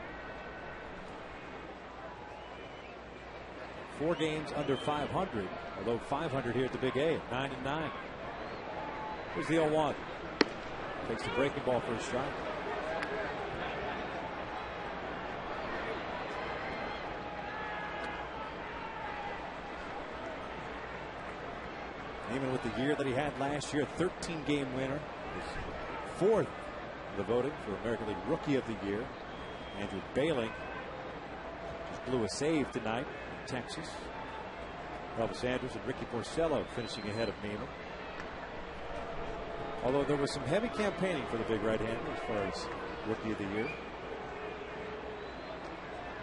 4 games under 500, although 500 here at the Big A at 9-9. Here's the 0-1. Takes the breaking ball for a strike. Neiman with the year that he had last year, 13-game winner. His 4th in the voting for American League Rookie of the Year. Andrew Bailing just blew a save tonight in Texas. Elvis Andrus and Ricky Porcello finishing ahead of Neiman. Although there was some heavy campaigning for the big right-hander as far as Rookie of the Year.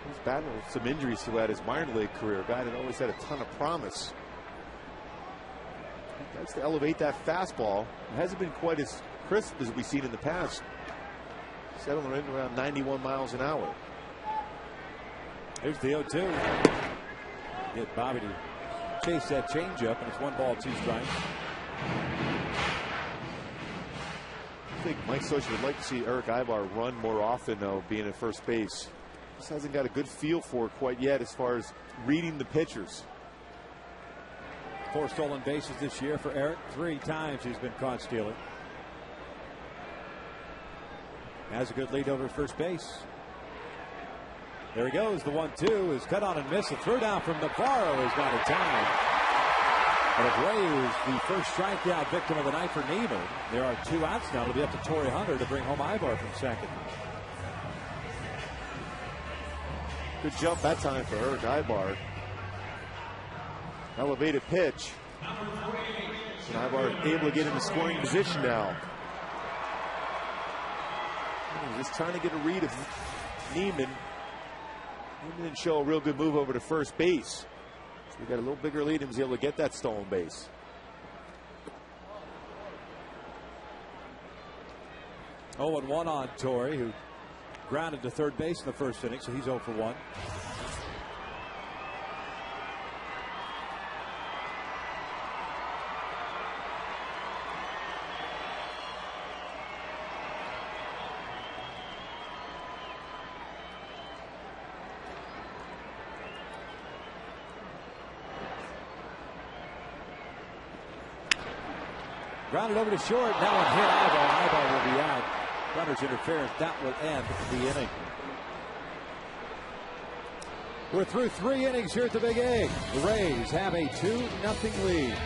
He's battled some injuries throughout his minor league career. A guy that always had a ton of promise. He tries to elevate that fastball. It hasn't been quite as crisp as we've seen in the past. Settling in around 91 miles an hour. Here's the 0-2. Get Bobby to chase that changeup, and it's 1 ball, 2 strikes. I think Mike Scioscia would like to see Eric Ibar run more often, though, being at first base. Just hasn't got a good feel for it quite yet as far as reading the pitchers. 4 stolen bases this year for Eric. 3 times he's been caught stealing. Has a good lead over first base. There he goes. The 1-2 is cut on and missed. The throw down from Navarro is not in time. And if Ray is the first strikeout victim of the night for Neiman, there are 2 outs now. It'll be up to Torrey Hunter to bring home Ibar from second. Good jump that time for Eric Ibar. Elevated pitch. And Ibar able to get into scoring position now. Just trying to get a read of Neiman. Neiman didn't show a real good move over to first base. So we got a little bigger lead and was able to get that stolen base. Oh, and 1 on Torrey, who grounded to third base in the first inning, so he's 0 for 1. Grounded over to short. Now one hit Ibar. Ibar will be out. Runner's interference. That will end the inning. We're through 3 innings here at the Big A. The Rays have a 2-0 lead.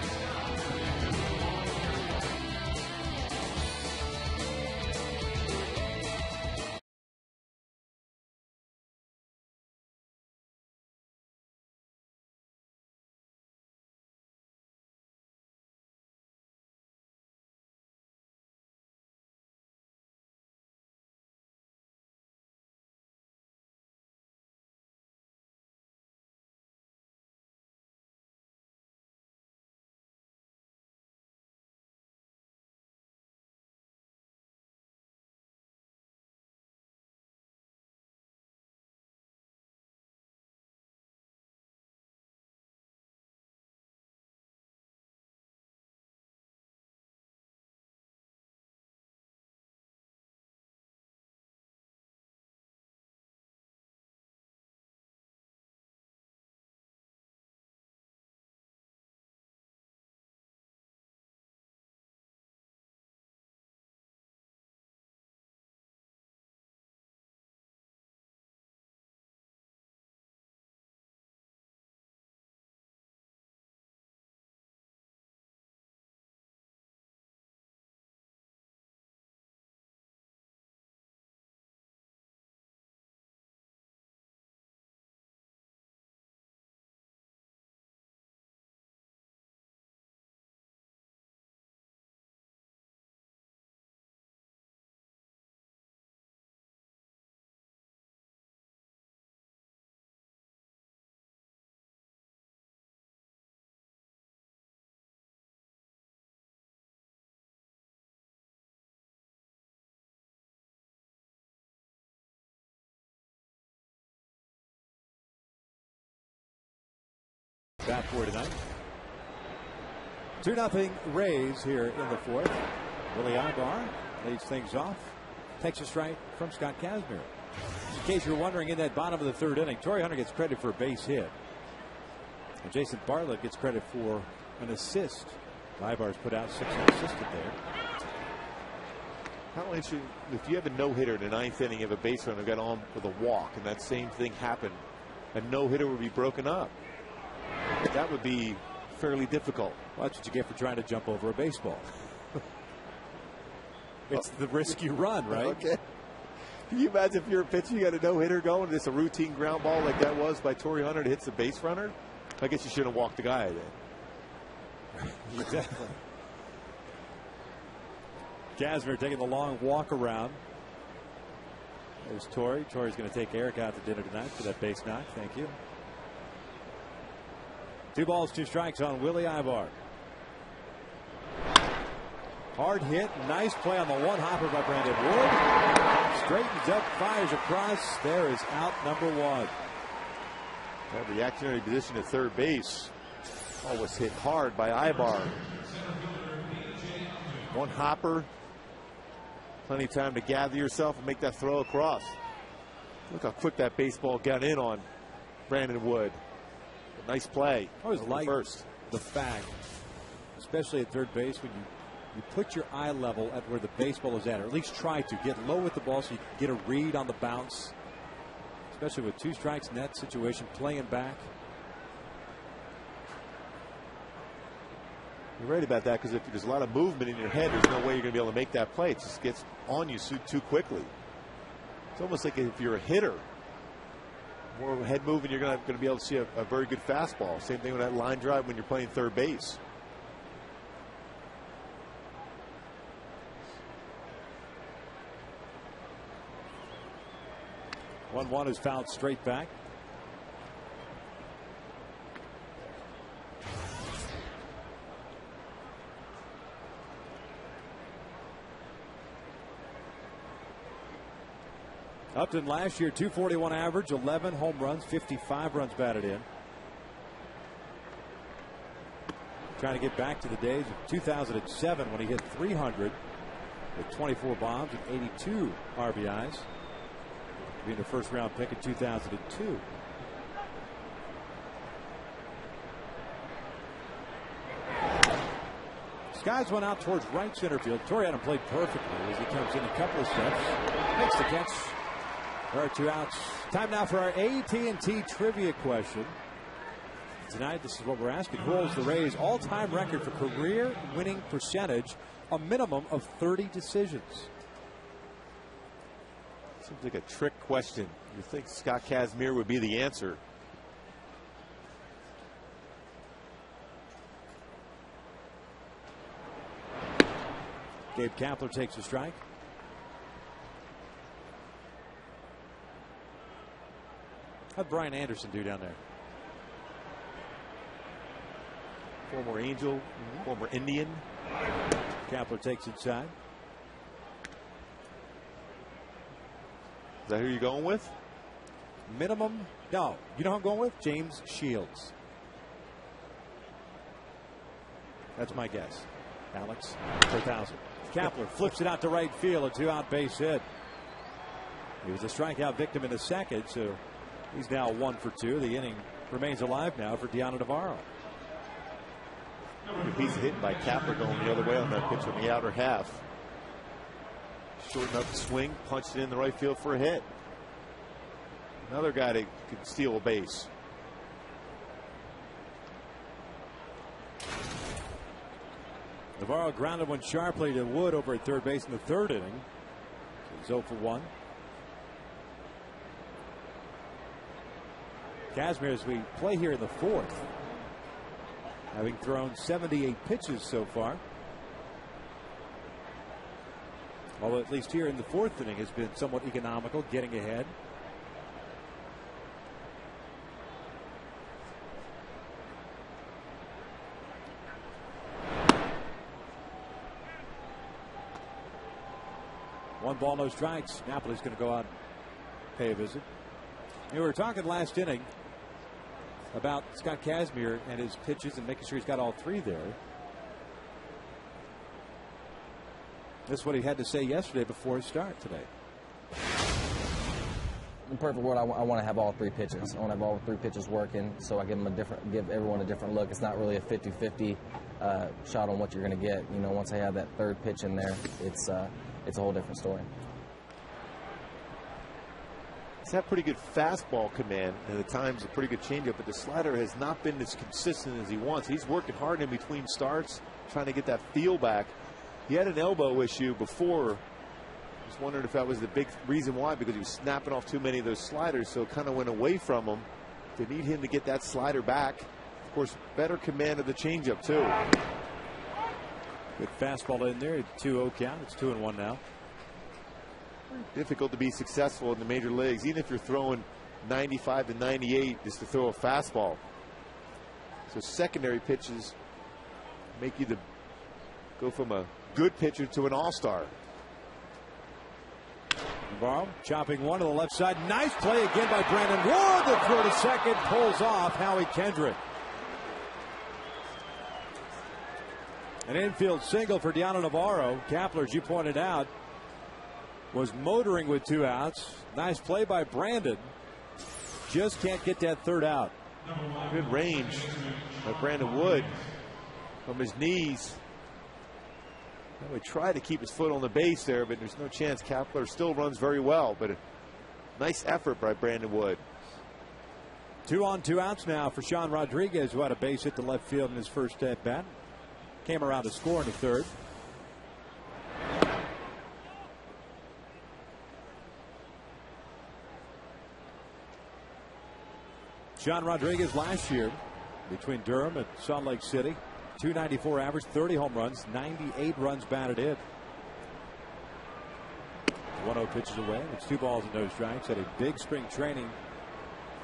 Bat for tonight. 2-0 Rays here in the 4th. Willie Ibar leads things off. Takes a strike from Scott Kazmir. In case you're wondering, in that bottom of the 3rd inning, Torrey Hunter gets credit for a base hit. And Jason Bartlett gets credit for an assist. Ibar's put out 6 unassisted there. How much if you have a no-hitter in the 9th inning, you have a base runner got on with a walk, and that same thing happened, a no-hitter would be broken up. That would be fairly difficult. Well, that's what you get for trying to jump over a baseball. It's the risk you run, right? Okay. Can you imagine if you're a pitcher, you got a no-hitter going, and it's a routine ground ball like that was by Torrey Hunter that hits the base runner? I guess you shouldn't have walked the guy then. Exactly. Kazmir taking the long walk around. There's Torrey. Torrey's going to take Eric out to dinner tonight for that base knock. Thank you. 2 balls, 2 strikes on Willie Ibar. Hard hit. Nice play on the 1 hopper by Brandon Wood. Straightens up, fires across. There is out number 1. That reactionary position at third base. Always hit hard by Ibar. 1 hopper. Plenty of time to gather yourself and make that throw across. Look how quick that baseball got in on Brandon Wood. Nice play. I always like first. the fact, especially at third base, when you put your eye level at where the baseball is at, or at least try to get low with the ball so you can get a read on the bounce, especially with 2 strikes in that situation, playing back. You're right about that, because if there's a lot of movement in your head, there's no way you're going to be able to make that play. It just gets on you too quickly. It's almost like if you're a hitter, more head movement, you're going to be able to see a very good fastball. Same thing with that line drive when you're playing third base. One is fouled straight back. Upton last year, 241 average, 11 home runs, 55 runs batted in. Trying to get back to the days of 2007 when he hit 300 with 24 bombs and 82 RBIs. Being the first round pick in 2002. Skies went out towards right center field. Toriano played perfectly as he comes in a couple of steps. Makes the catch. There are 2 outs. Time now for our AT&T trivia question. Tonight, this is what we're asking. Who holds the Rays' all-time record for career winning percentage, a minimum of 30 decisions? Seems like a trick question. You think Scott Kazmir would be the answer. Gabe Kapler takes a strike. How'd Brian Anderson do down there? Former Angel, former Indian. Kapler takes inside. Is that who you're going with? Minimum? No. You know who I'm going with? James Shields. That's my guess. Alex, 4,000. Kapler flips it out to right field. A 2-out base hit. He was a strikeout victim in the second, so he's now 1 for 2. The inning remains alive now for Deanna Navarro. Good piece of hitting by Kapler going the other way on that pitch on the outer half. Shorten up the swing, punched it in the right field for a hit. Another guy that could steal a base. Navarro grounded one sharply to Wood over at third base in the third inning. So he's 0 for 1. Kazmir, as we play here in the fourth, having thrown 78 pitches so far. Although at least here in the fourth inning has been somewhat economical, getting ahead. One ball, no strikes. Napoli's going to go out and pay a visit. We were talking last inning about Scott Kazmir and his pitches and making sure he's got all 3 there. This is what he had to say yesterday before his start today. In perfect world, I want to have all 3 pitches. I want to have all 3 pitches working, so I give everyone a different look. It's not really a 50-50 shot on what you're going to get. You know, once I have that 3rd pitch in there, it's a whole different story. He's had pretty good fastball command, and at times a pretty good changeup, but the slider has not been as consistent as he wants. He's working hard in between starts, trying to get that feel back. He had an elbow issue before. Just wondering if that was the big reason why, because he was snapping off too many of those sliders, so it kind of went away from him. They need him to get that slider back. Of course, better command of the changeup, too. Good fastball in there. 2-0 count. It's 2-1 now. Difficult to be successful in the major leagues, even if you're throwing 95 to 98, just to throw a fastball. So secondary pitches make you go from a good pitcher to an all-star. Navarro chopping one to the left side. Nice play again by Brandon Wood. The throw to second pulls off Howie Kendrick. An infield single for Deanna Navarro. Kapler, as you pointed out, was motoring with 2 outs. Nice play by Brandon. Just can't get that 3rd out. Good range by Brandon Wood from his knees. And we try to keep his foot on the base there, but there's no chance. Kapler still runs very well, but a nice effort by Brandon Wood. 2 on, 2 outs now for Sean Rodriguez, who had a base hit to left field in his first at bat. Came around to score in the third. Sean Rodriguez last year between Durham and Salt Lake City, 294 average, 30 home runs, 98 runs batted in. 1-0 pitches away. It's 2 balls and no strikes. Had a big spring training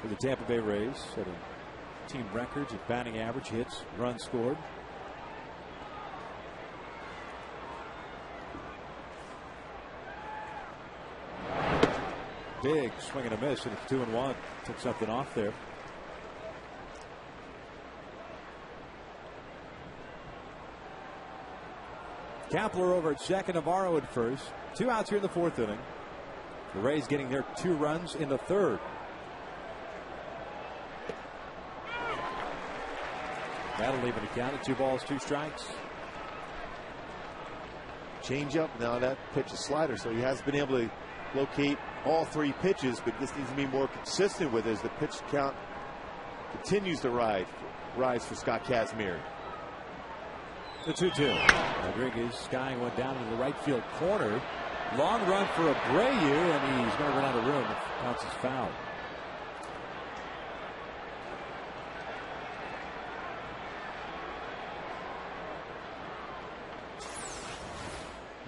for the Tampa Bay Rays. Set a team records at batting average, hits, runs scored. Big swing and a miss, and it's 2-1. Took something off there. Kapler over at second, Navarro at first. 2 outs here in the 4th inning. The Rays getting their 2 runs in the 3rd. That'll even account at 2 balls, 2 strikes. Change up, now that pitch is slider, so he has been able to locate all 3 pitches, but this needs to be more consistent with as the pitch count continues to rise for Scott Kazmir. The 2-2. Rodriguez skying one down into the right field corner. Long run for Abreu, and he's going to run out of room. It counts as foul.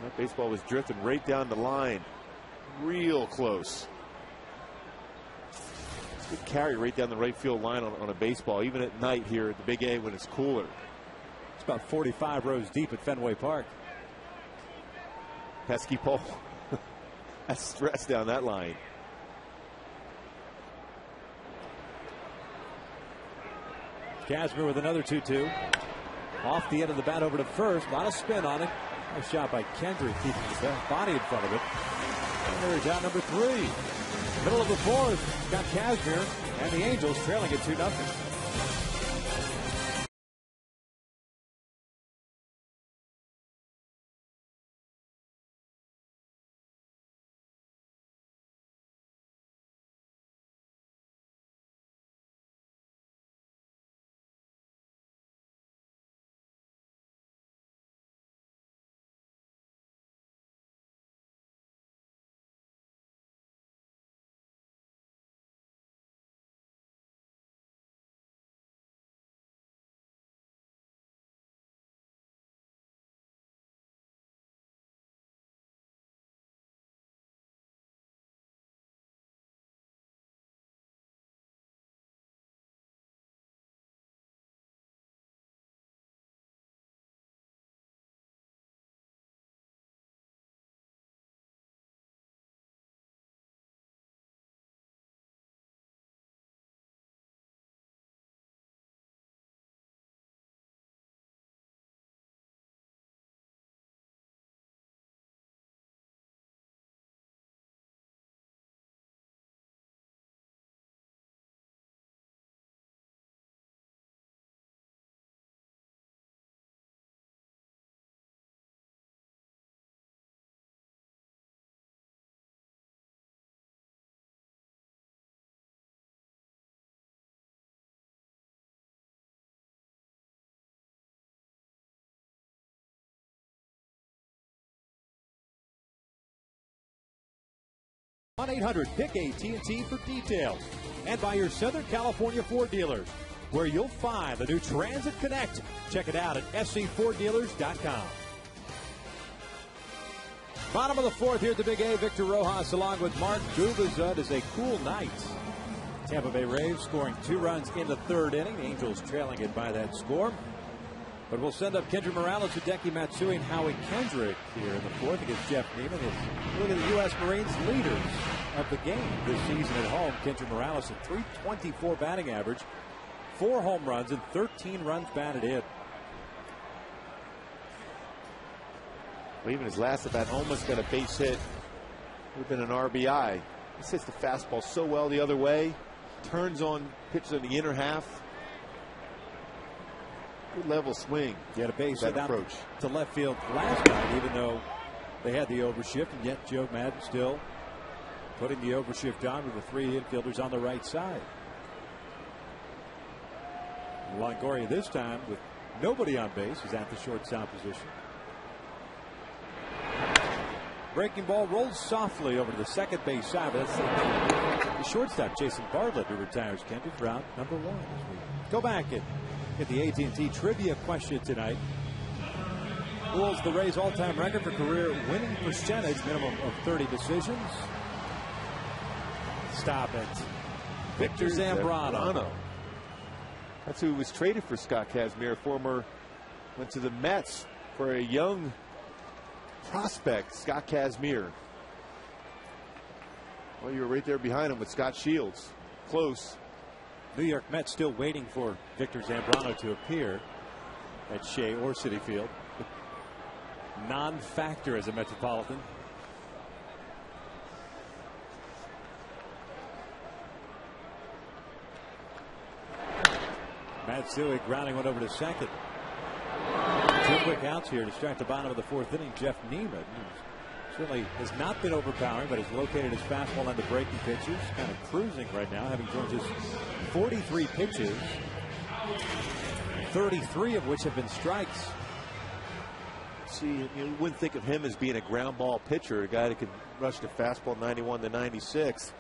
That baseball was drifting right down the line. Real close. It's a good carry right down the right field line on a baseball, even at night here at the Big A when it's cooler. It's about 45 rows deep at Fenway Park. Pesky pole. That's stress down that line. Kazmir with another 2-2. Off the end of the bat over to first. A lot of spin on it. Nice shot by Kendrick, keeping the body in front of it. And there's out number 3. Middle of the 4th. Got Kazmir and the Angels trailing at 2-0. On 800-PICK AT&T for details. And by your Southern California Ford dealers, where you'll find the new Transit Connect. Check it out at scforddealers.com. Bottom of the 4th here at the Big A. Victor Rojas along with Mark Gubazud is a cool night. Tampa Bay Rays scoring 2 runs in the 3rd inning. The Angels trailing it by that score. But we'll send up Kendrick Morales, Hideki Matsui, and Howie Kendrick here in the 4th against Jeff Neiman. Look at the U.S. Marines leaders of the game this season at home. Kendrick Morales at .324 batting average, 4 home runs and 13 runs batted in. Well, even his last at bat almost got a base hit. Would have been an RBI. He hits the fastball so well the other way. turns on pitches in the inner half. Good level swing. He had a base hit out approach to left field last night, even though they had the overshift, and yet Joe Madden still putting the overshift on with the 3 infielders on the right side. Longoria this time with nobody on base is at the shortstop position. Breaking ball rolls softly over to the second base side. That's the shortstop, Jason Bartlett, who retires Kendrick round number 1. As we go back and get the AT&T trivia question tonight. Who holds the Rays' all-time record for career winning percentage, minimum of 30 decisions? Stop it. Victor Zambrano. That's who was traded for Scott Kazmir. Went to the Mets for a young prospect, Scott Kazmir. Well, you were right there behind him with Scott Shields. Close. New York Mets still waiting for Victor Zambrano to appear at Shea or Citi Field. Non-factor as a Metropolitan. Matsui grounding one over to second. 2 quick outs here to start the bottom of the 4th inning. Jeff Neiman certainly has not been overpowering, but has located his fastball on the breaking pitches. Kind of cruising right now, having thrown just 43 pitches, 33 of which have been strikes. See, you wouldn't think of him as being a ground ball pitcher, a guy that could rush the fastball 91 to 96.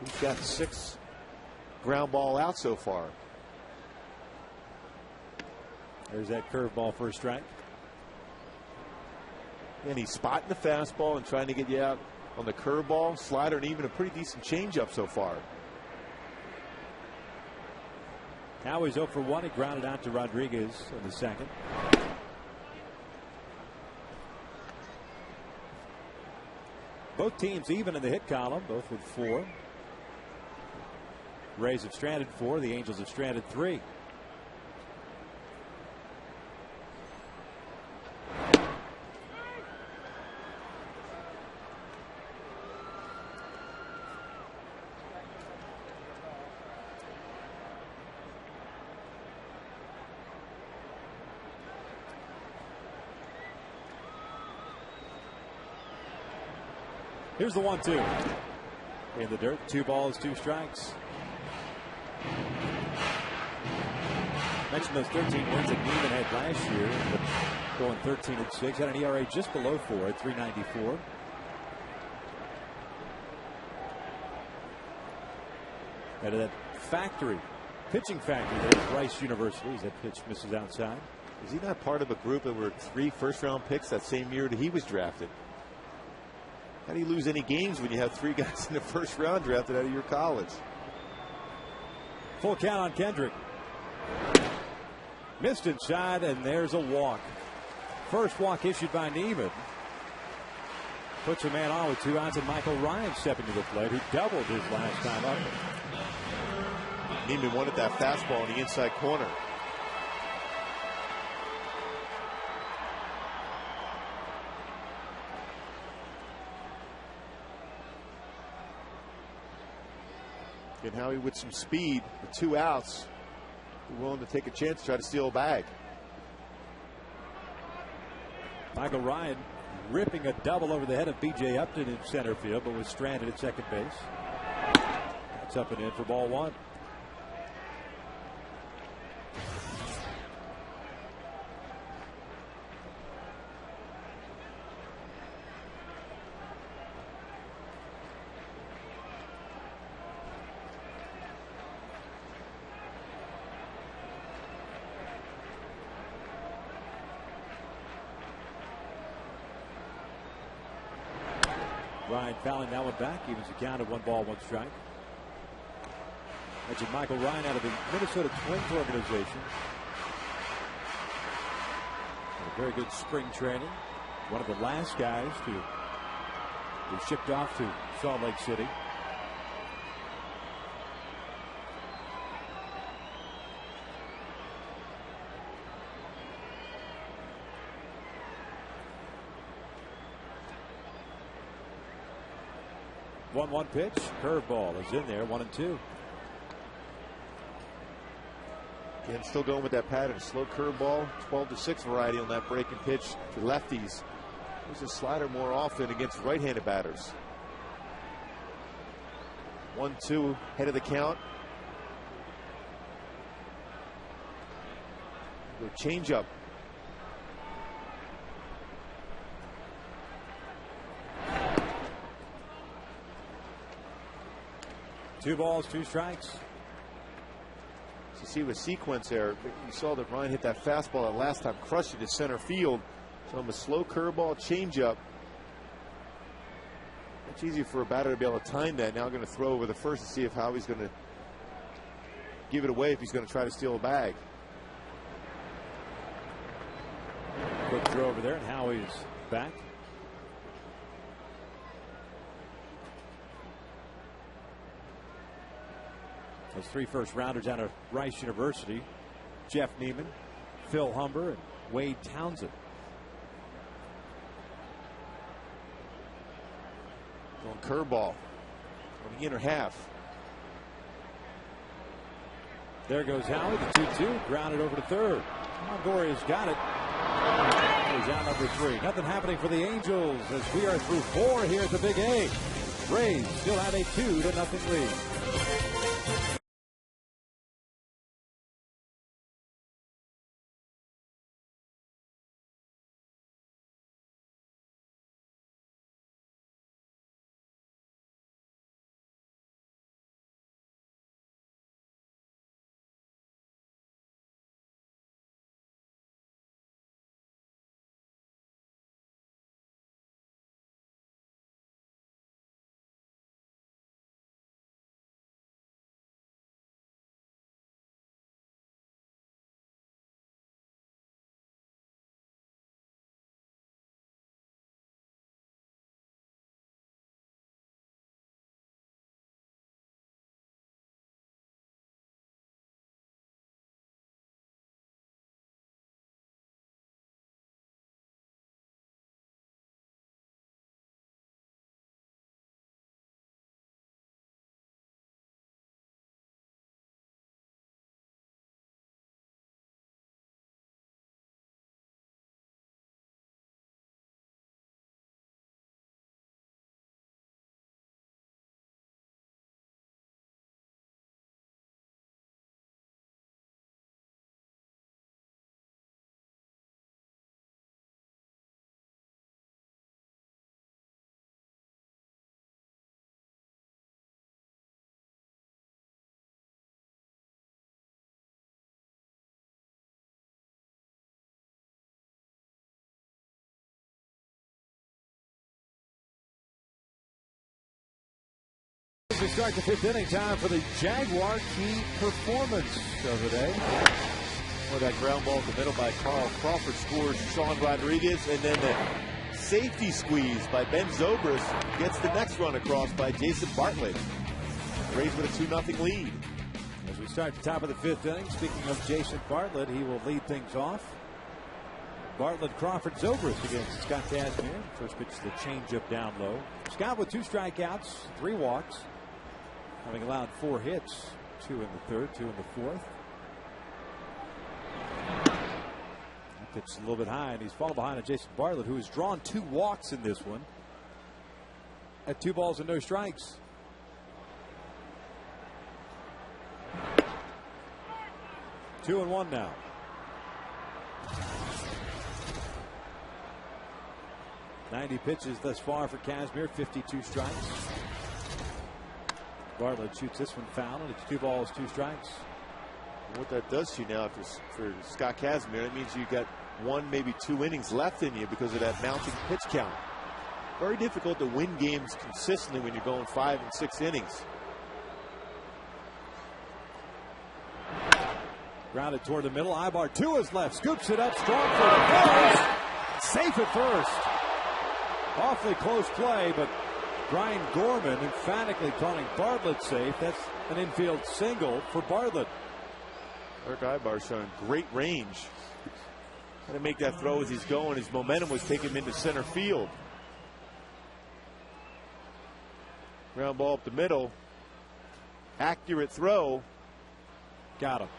He's got 6 ground ball out so far. There's that curveball for a strike. And he's spotting the fastball and trying to get you out on the curveball, slider, and even a pretty decent changeup so far. Now he's 0 for 1. He grounded out to Rodriguez in the second. Both teams even in the hit column, both with 4. Rays have stranded 4. The Angels have stranded 3. Here's the 1-2. In the dirt. 2 balls, 2 strikes. Mentioned those 13 wins that Neiman had last year, but going 13-6. Had an ERA just below 4 at 3.94. Out of that factory, pitching factory there at Rice University, as that pitch misses outside. Is he not part of a group that were 3 first-round picks that same year that he was drafted? How do you lose any games when you have 3 guys in the first round drafted out of your college? Full count on Kendrick. Missed inside, and there's a walk. First walk issued by Neiman. Puts a man on with 2 outs, and Michael Ryan stepping to the plate, who doubled his last time up. Neiman wanted that fastball in the inside corner. And Howie with some speed with 2 outs, willing to take a chance to try to steal a bag. Michael Ryan ripping a double over the head of B.J. Upton in center field, but was stranded at second base. That's up and in for ball 1. Ryan fouling that one back, evens the count of 1 ball, 1 strike. Mentioned Michael Ryan out of the Minnesota Twins organization. A very good spring training. One of the last guys to be shipped off to Salt Lake City. One pitch, curveball is in there, 1-2. And still going with that pattern. Slow curveball, 12-6 variety on that breaking pitch to lefties. There's a slider more often against right-handed batters. 1-2, head of the count. The changeup. Two balls, two strikes. You see the sequence there. You saw that Ryan hit that fastball that last time, crushed it to center field. So I'm a slow curveball, changeup. Much easier for a batter to be able to time that. Now I'm going to throw over the first to see if how he's going to give it away if he's going to try to steal a bag. Quick throw over there, and Howie's back. Those three first rounders out of Rice University: Jeff Neiman, Phil Humber, and Wade Townsend. Going curveball on the inner half. There goes Howie, the 2-2, grounded over to third. Longoria's got it. He's out number 3. Nothing happening for the Angels as we are through 4 here at the Big A. Rays still have a 2-0 lead. As we start the 5th inning, time for the Jaguar key performance of the day. Well, that ground ball in the middle by Carl Crawford scores Sean Rodriguez, and then the safety squeeze by Ben Zobrist gets the next run across by Jason Bartlett. Rays with a 2-0 lead. As we start the top of the 5th inning, speaking of Jason Bartlett, he will lead things off. Bartlett, Crawford, Zobrist against Scott Kazmir. First pitch is the changeup down low. Scott with 2 strikeouts, 3 walks, having allowed 4 hits, 2 in the 3rd, 2 in the 4th. That pitch is a little bit high, and he's fallen behind on Jason Bartlett, who has drawn 2 walks in this one at 2 balls and no strikes. Two and one now. .90 pitches thus far for Kazmir, 52 strikes. Bartlett shoots this one foul, and it's 2 balls, 2 strikes. And what that does to you now for Scott Kazmir, it means you got 1, maybe 2 innings left in you because of that mounting pitch count. Very difficult to win games consistently when you're going 5 and 6 innings. Grounded toward the middle. Ibar to his left, scoops it up, strong for the first. Safe at first. Awfully close play, but Brian Gorman emphatically calling Bartlett safe. That's an infield single for Bartlett. Eric Ibar showing great range. Had to make that throw as he's going. His momentum was taking him into center field. Ground ball up the middle. Accurate throw. Got him.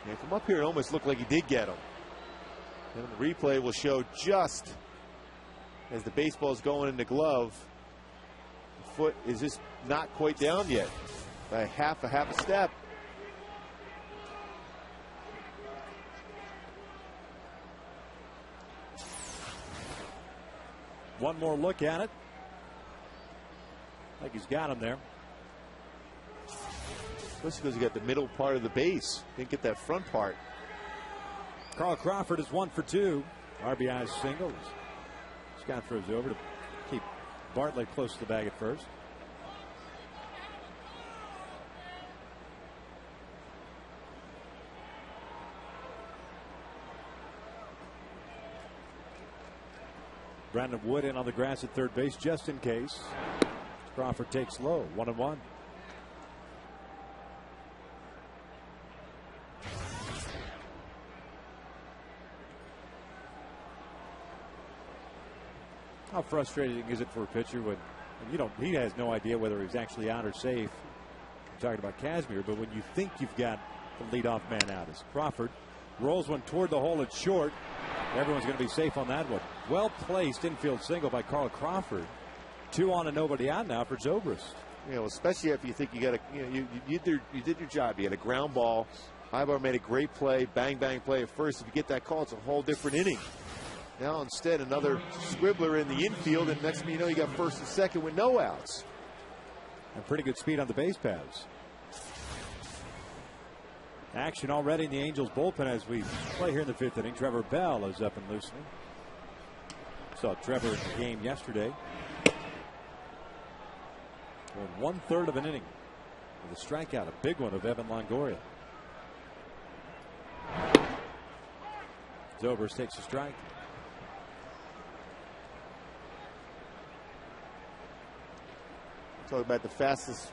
Yeah, from up here, it almost looked like he did get him. And the replay will show just as the baseball is going in the glove, the foot is just not quite down yet by a half a step. One more look at it. I think he's got him there. Especially because he got the middle part of the base. Didn't get that front part. Carl Crawford is 1 for 2. RBI singles. Scott throws over to keep Bartlett close to the bag at first. Brandon Wood in on the grass at third base just in case. Crawford takes low, 1-1. How frustrating is it for a pitcher when he has no idea whether he's actually out or safe? I'm talking about Kazmir, but when you think you've got the leadoff man out, as Crawford rolls one toward the hole at short, everyone's going to be safe on that one. Well placed infield single by Carl Crawford. 2 on and nobody out now for Zobrist. Especially if you think you got a, you did your job. You had a ground ball. Ibar made a great play, bang play at first. If you get that call, it's a whole different inning. Now instead, another scribbler in the infield, and next thing you know, you got first and second with no outs. And pretty good speed on the base paths. Action already in the Angels bullpen as we play here in the 5th inning. Trevor Bell is up and loosening. Saw Trevor in the game yesterday. Well, 1/3 of an inning with a strikeout, a big one of Evan Longoria. Zobrist takes a strike. Talking about the fastest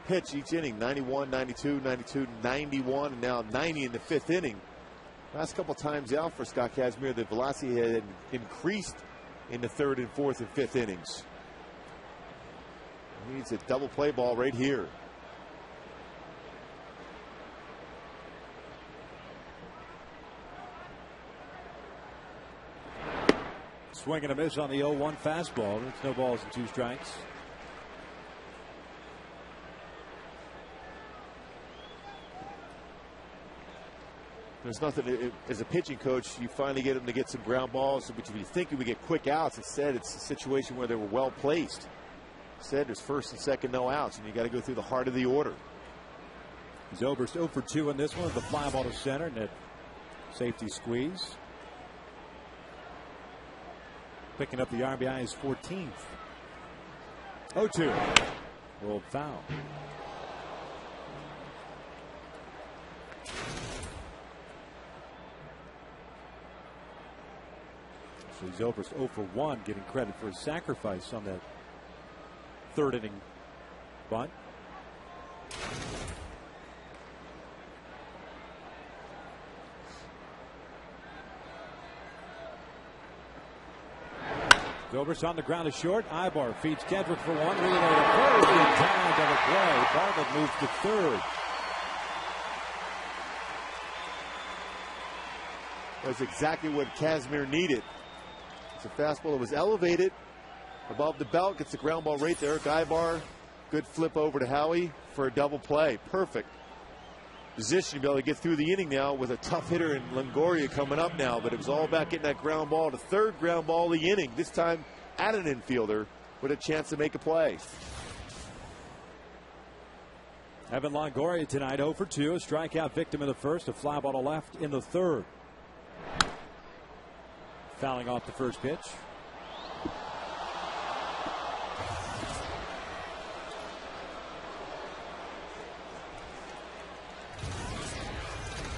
pitch each inning, 91, 92, 92, 91, and now 90 in the 5th inning. Last couple times out for Scott Kazmir, the velocity had increased in the 3rd and 4th and 5th innings. He needs a double play ball right here. Swing and a miss on the 0-1 fastball. It's no balls and 2 strikes. There's nothing, as a pitching coach, you finally get him to get some ground balls, but if you think he would get quick outs, instead it's a situation where they were well placed. Instead, there's first and second, no outs, and you got to go through the heart of the order. Zobrist 0 for 2 in this one. The fly ball to center, and that safety squeeze. Picking up the RBI is 14th. 0-2. Rolled foul. So Zobrist 0 for 1, getting credit for his sacrifice on that 3rd inning bunt. Zobrist on the ground is short. Ibar feeds Kedrick for 1. Relay to first in time to the play. Bartlett moves to 3rd. That's exactly what Kazmir needed. It's a fastball that was elevated above the belt, gets the ground ball right there. Ibar, good flip over to Howie for a double play. Perfect position to be able to get through the inning now with a tough hitter in Longoria coming up now, but it was all about getting that ground ball, the 3rd ground ball of the inning, this time at an infielder with a chance to make a play. Evan Longoria tonight 0 for 2, a strikeout victim in the 1st, a fly ball to left in the 3rd. Fouling off the first pitch.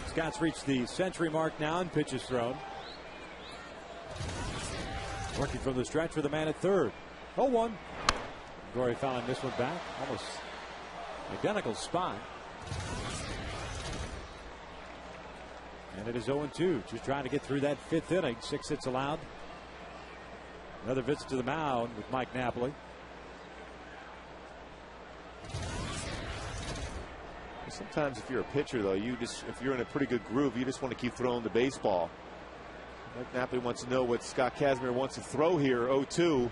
Scott's reached the century mark now and pitches thrown. Working from the stretch for the man at 3rd. 0-1. Gory fouling this one back. Almost identical spot. And it is 0-2. Just trying to get through that 5th inning. 6 hits allowed. Another visit to the mound with Mike Napoli. Sometimes if you're a pitcher, though, if you're in a pretty good groove, you just want to keep throwing the baseball. Mike Napoli wants to know what Scott Kazmir wants to throw here. 0-2.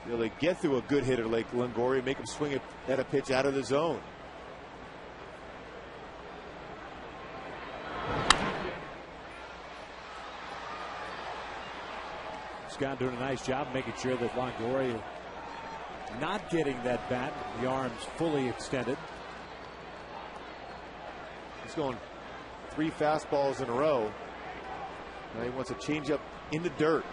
Will they get through a good hitter like Longoria, make him swing at a pitch out of the zone? Scott doing a nice job making sure that Longoria not getting that bat, the arms fully extended. He's going 3 fastballs in a row. Now he wants a changeup in the dirt.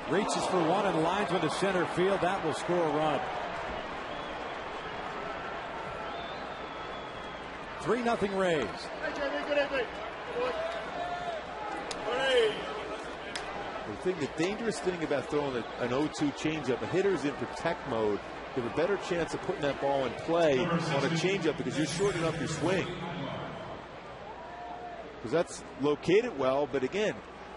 Reaches for one and lines one to center field. That will score a run. 3-0 Rays. The dangerous thing about throwing an 0-2 changeup, a hitter's in protect mode. You have a better chance of putting that ball in play on a changeup because you're shortening up your swing. Because that's located well, but again,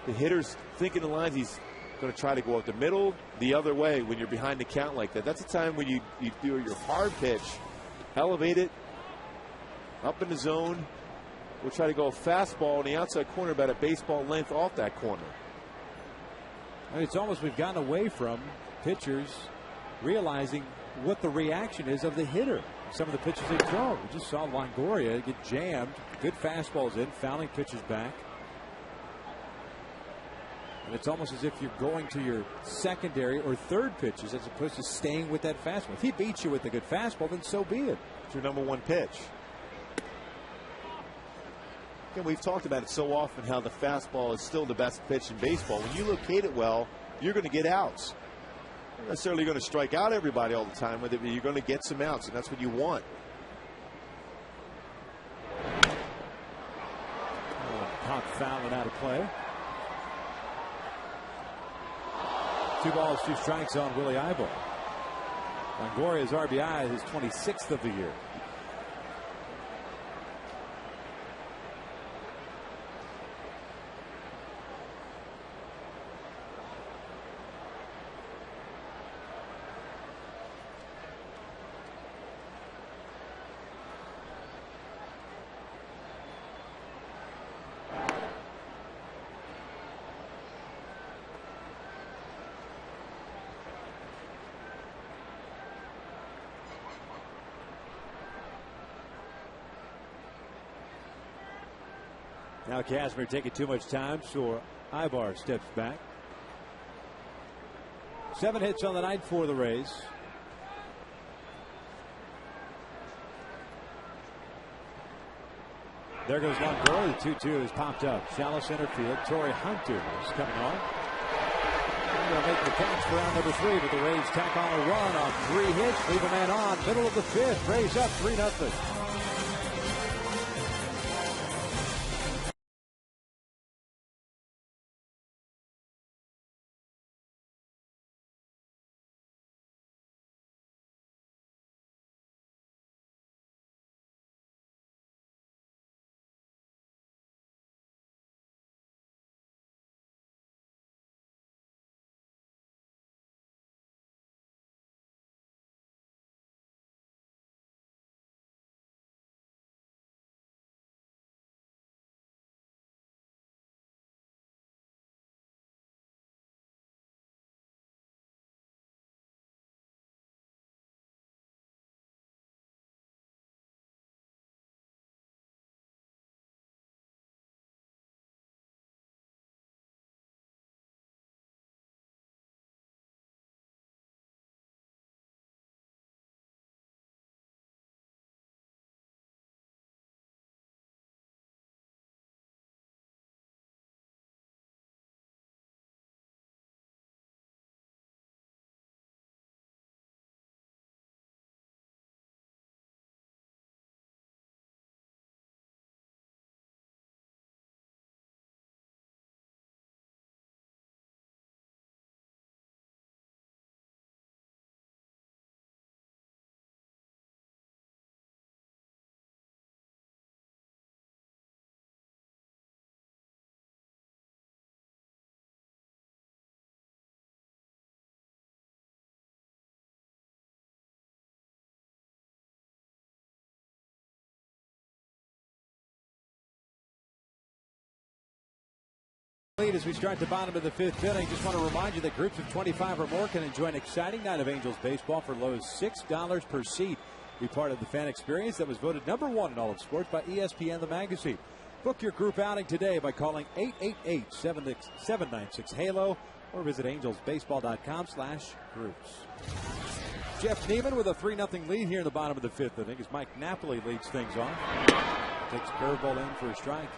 the hitter's thinking the lines. He's going to try to go up the middle, the other way when you're behind the count like that. That's a time when you do your hard pitch, elevate it up in the zone. We'll try to go a fastball in the outside corner about a baseball length off that corner. I mean, it's almost we've gotten away from pitchers realizing what the reaction is of the hitter. Some of the pitches they throw. We just saw Longoria get jammed. Good fastballs in, fouling pitches back. And it's almost as if you're going to your secondary or third pitches as opposed to staying with that fastball. If he beats you with a good fastball, then so be it. It's your number 1 pitch. Again, we've talked about it so often how the fastball is still the best pitch in baseball. When you locate it well, you're going to get outs. You're not necessarily going to strike out everybody all the time with it, but you're going to get some outs, and that's what you want. Pop foul and out of play. 2 balls, 2 strikes on Willie Ibo. Longoria's RBI, his 26th of the year. Now Kazmir taking too much time, so Ibar steps back. 7 hits on the night for the Rays. There goes Longoria. The 2-2 is popped up. Shallow center field. Torrey Hunter is coming on. Going to make the catch for round number 3, but the Rays tack on a run on 3 hits. Leave a man on. Middle of the 5th. Rays up 3-0. Lead as we start the bottom of the 5th inning. Just want to remind you that groups of 25 or more can enjoy an exciting night of Angels baseball for low as $6 per seat. Be part of the fan experience that was voted #1 in all of sports by ESPN the magazine. Book your group outing today by calling 888-796-HALO or visit angelsbaseball.com/groups. Jeff Neiman with a 3-0 lead here in the bottom of the 5th inning as Mike Napoli leads things off. Takes curveball in for a strike.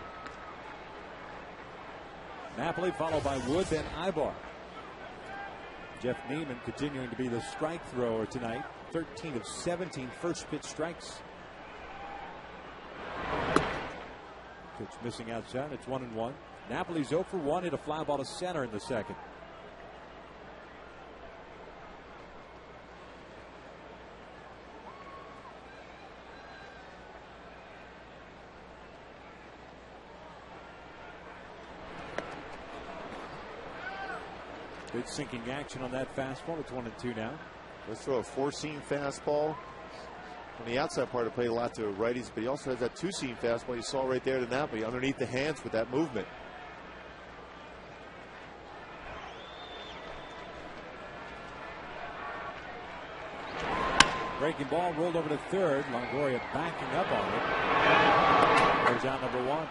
Napoli followed by Wood, then Ibar. Jeff Neiman continuing to be the strike thrower tonight. 13 of 17 first pitch strikes. Pitch missing outside. It's 1-1. Napoli's 0 for 1. Hit a fly ball to center in the second. Good sinking action on that fastball. It's 1-2 now. Let's throw a 4-seam fastball on the outside part of the plate, a lot to righties, but he also has that 2-seam fastball you saw right there to Napoli underneath the hands with that movement. Breaking ball rolled over to third. Longoria backing up on it. There's out #1.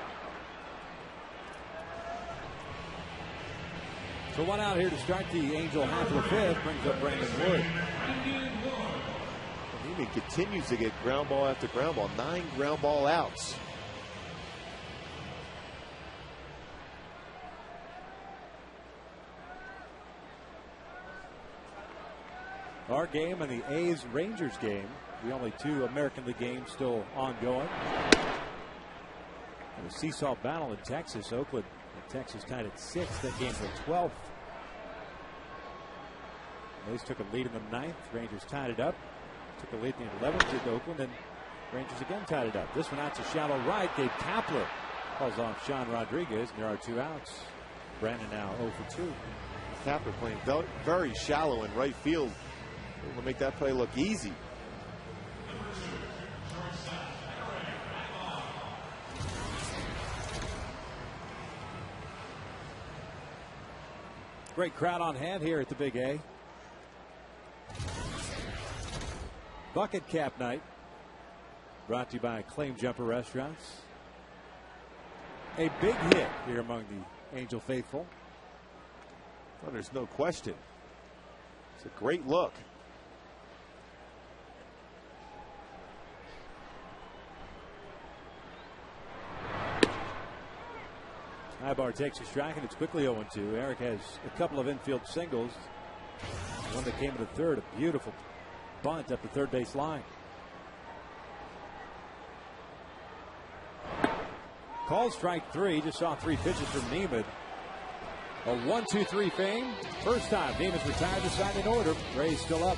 So 1 out here to start the Angel half of the 5th. Brings up Brandon Wood. He continues to get ground ball after ground ball. 9 ground ball outs. Our game and the A's-Rangers game. The only 2 American League games still ongoing. And a seesaw battle in Texas. Oakland and Texas tied at 6. That game's the 12th. A's took a lead in the 9th. Rangers tied it up. Took a lead in the 11th at Oakland, and Rangers again tied it up. This one out to shallow right. Gabe Kapler calls off Sean Rodriguez, and there are 2 outs. Brandon now 0 for 2. Kapler playing very shallow in right field. Able to make that play look easy. Great crowd on hand here at the Big A. Bucket Cap Night, brought to you by Claim Jumper Restaurants. A big hit here among the Angel faithful. Well, there's no question. It's a great look. Ibar takes a strike, and it's quickly 0-2. Eric has a couple of infield singles. One that came to third, a beautiful bunt up the third base line. Called strike 3. Just saw 3 pitches from Neiman. A 1-2-3 fame. First time Neiman's retired the side in order. Rays still up.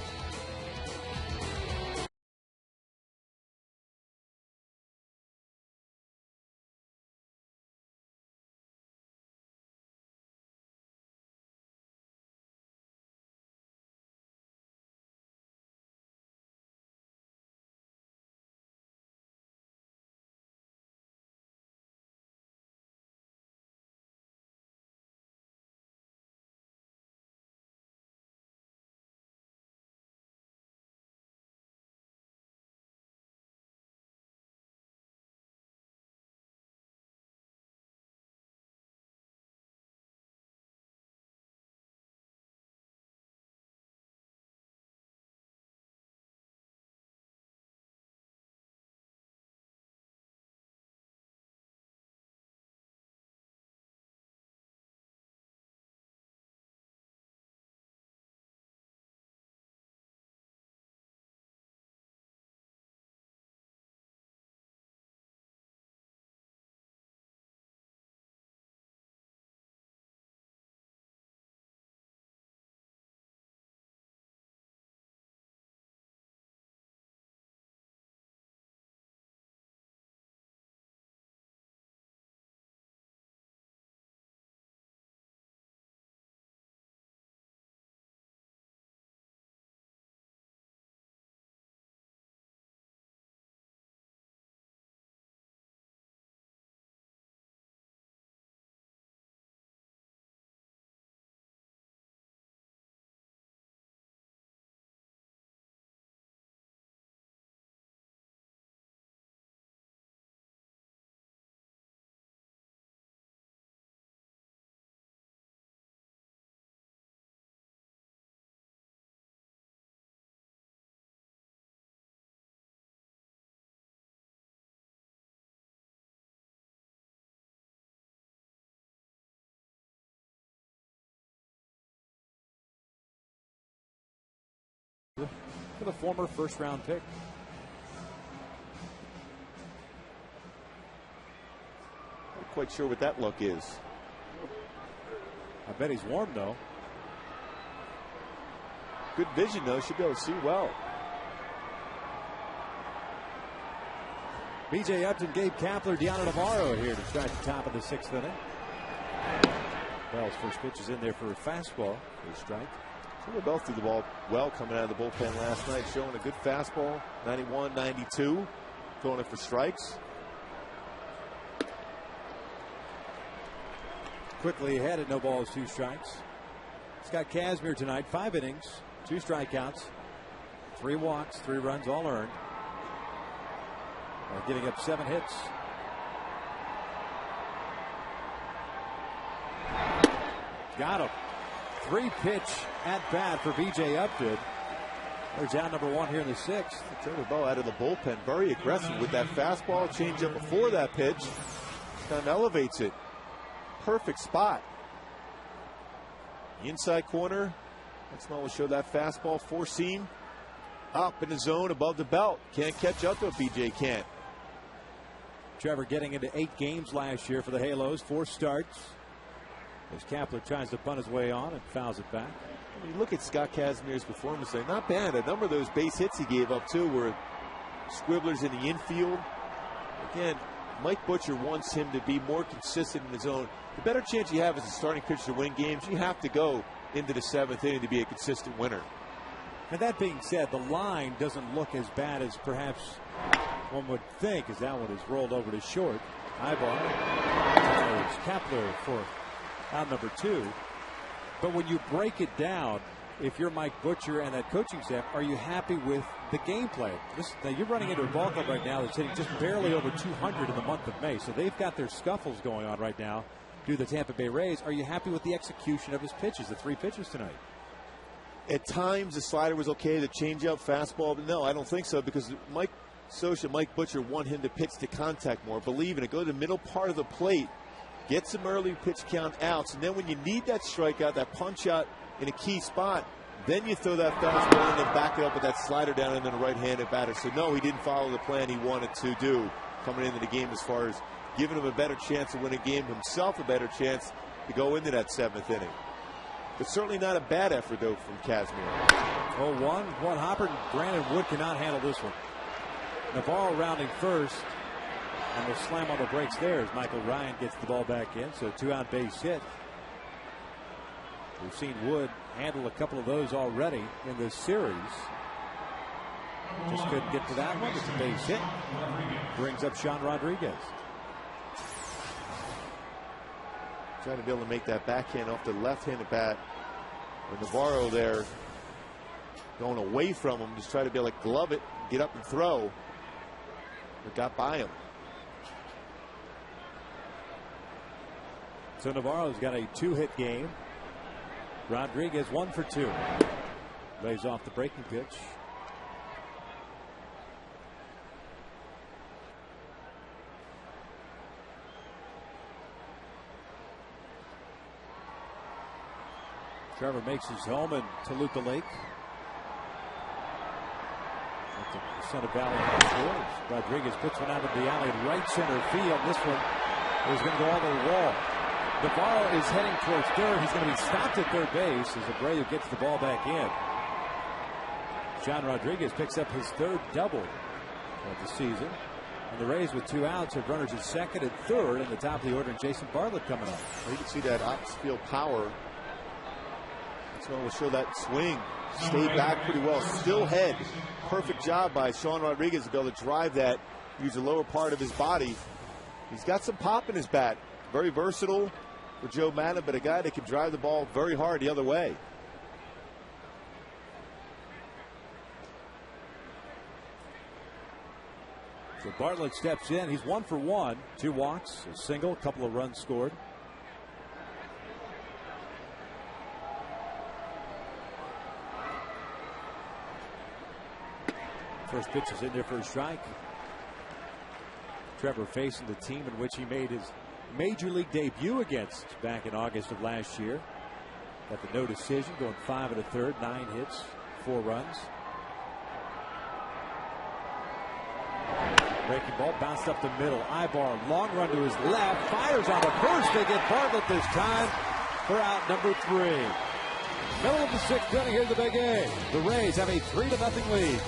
for the former first-round pick. Not quite sure what that look is. I bet he's warm, though. Good vision, though. Should be able to see well. B.J. Upton, Gabe Kapler, Deanna Navarro here to start the top of the 6th inning. Bell's first pitch is in there for a fastball for a strike. Trevor Bell threw the ball well coming out of the bullpen last night, showing a good fastball, 91, 92, throwing it for strikes. Quickly ahead at no balls, 2 strikes. Scott Kazmir tonight, 5 innings, 2 strikeouts, 3 walks, 3 runs, all earned. Giving up 7 hits. Got him. 3-pitch at bat for B.J. Upton. They're down number 1 here in the 6th. Trevor Bell out of the bullpen, very aggressive with that fastball changeup before that pitch. Kind of elevates it. Perfect spot. Inside corner. Next one will show that fastball, 4-seam. Up in the zone above the belt. Can't catch up to it, B.J. can't. Trevor getting into 8 games last year for the Halos, 4 starts. As Kapler tries to bunt his way on and fouls it back. When you look at Scott Kazmir's performance there, not bad. A number of those base hits he gave up too were squibblers in the infield. Again, Mike Butcher wants him to be more consistent in his own. The better chance you have as a starting pitcher to win games, you have to go into the 7th inning to be a consistent winner. And that being said, the line doesn't look as bad as perhaps one would think, as that one is rolled over to short. Ibar. Kapler for out number 2. But when you break it down, if you're Mike Butcher and that coaching staff, are you happy with the gameplay? Now you're running into a ball club right now that's hitting just barely over 200 in the month of May. So they've got their scuffles going on right now due to the Tampa Bay Rays. Are you happy with the execution of his pitches, the 3 pitches tonight? At times the slider was okay, the changeup, fastball, but no, I don't think so, because Mike Butcher want him to pitch to contact more, believe in it, go to the middle part of the plate, get some early pitch count outs, and then when you need that strikeout, that punch out in a key spot, then you throw that fastball and then back it up with that slider down into the right-handed batter. So no, he didn't follow the plan he wanted to do coming into the game as far as giving him a better chance to win a game, himself a better chance to go into that 7th inning. But certainly not a bad effort, though, from Kazmir. 0-1. One hopper. Brandon Wood cannot handle this one. Navarro rounding first. And the slam on the brakes there as Michael Ryan gets the ball back in. So 2-out base hit. We've seen Wood handle a couple of those already in this series. Just couldn't get to that one. It's a base hit. Brings up Sean Rodriguez. Trying to be able to make that backhand off the left-handed bat. With Navarro there going away from him, just try to be able to glove it, get up and throw. But got by him. So Navarro's got a 2-hit game. Rodriguez 1 for 2. Lays off the breaking pitch. Trevor makes his home in Toluca Lake. At the center valley scores. Rodriguez puts one out of the alley in right center field. This one is going to go all over the wall. Navarro is heading towards third. He's going to be stopped at third base as Abreu gets the ball back in. John Rodriguez picks up his 3rd double of the season. And the Rays with 2 outs have runners at 2nd and 3rd in the top of the order, and Jason Bartlett coming up. Well, you can see that off-field power. This one will show that swing. Stayed back pretty well. Still head. Perfect job by Sean Rodriguez to be able to drive that. Use the lower part of his body. He's got some pop in his bat. Very versatile for Joe Maddon, but a guy that can drive the ball very hard the other way. So Bartlett steps in. He's 1 for 1. 2 walks, a single, a couple of runs scored. First pitch is in there for a strike. Trevor facing the team in which he made his major league debut against back in August of last year. Got the no decision, going 5 1/3, 9 hits, 4 runs. Breaking ball bounced up the middle. Ibar, long run to his left. Fires on the first. They get Bartlett this time for out number 3. Middle of the 6th inning. Here's the Big A. The Rays have a 3-0 lead.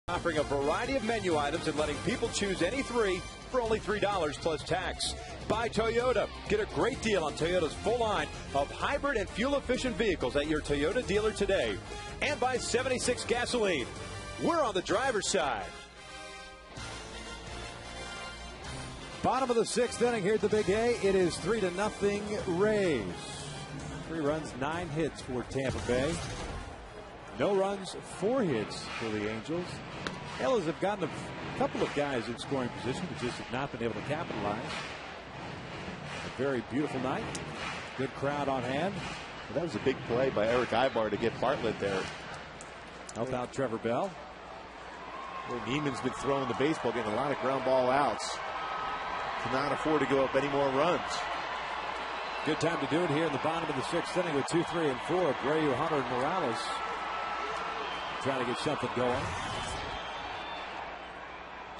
Offering a variety of menu items and letting people choose any 3 for only $3 plus tax. By Toyota. Get a great deal on Toyota's full line of hybrid and fuel-efficient vehicles at your Toyota dealer today. And by 76 Gasoline. We're on the driver's side. Bottom of the 6th inning here at the Big A. It is 3-0 Rays. 3 runs, 9 hits for Tampa Bay. No runs, 4 hits for the Angels. Halos have gotten a couple of guys in scoring position, but just have not been able to capitalize. A very beautiful night. Good crowd on hand. Well, that was a big play by Eric Ibar to get Bartlett there. Help out Trevor Bell. Well, Neiman's been throwing the baseball, getting a lot of ground ball outs. Cannot afford to go up any more runs. Good time to do it here in the bottom of the 6th inning with 2, 3, and 4. Abreu, Hunter, and Morales trying to get something going.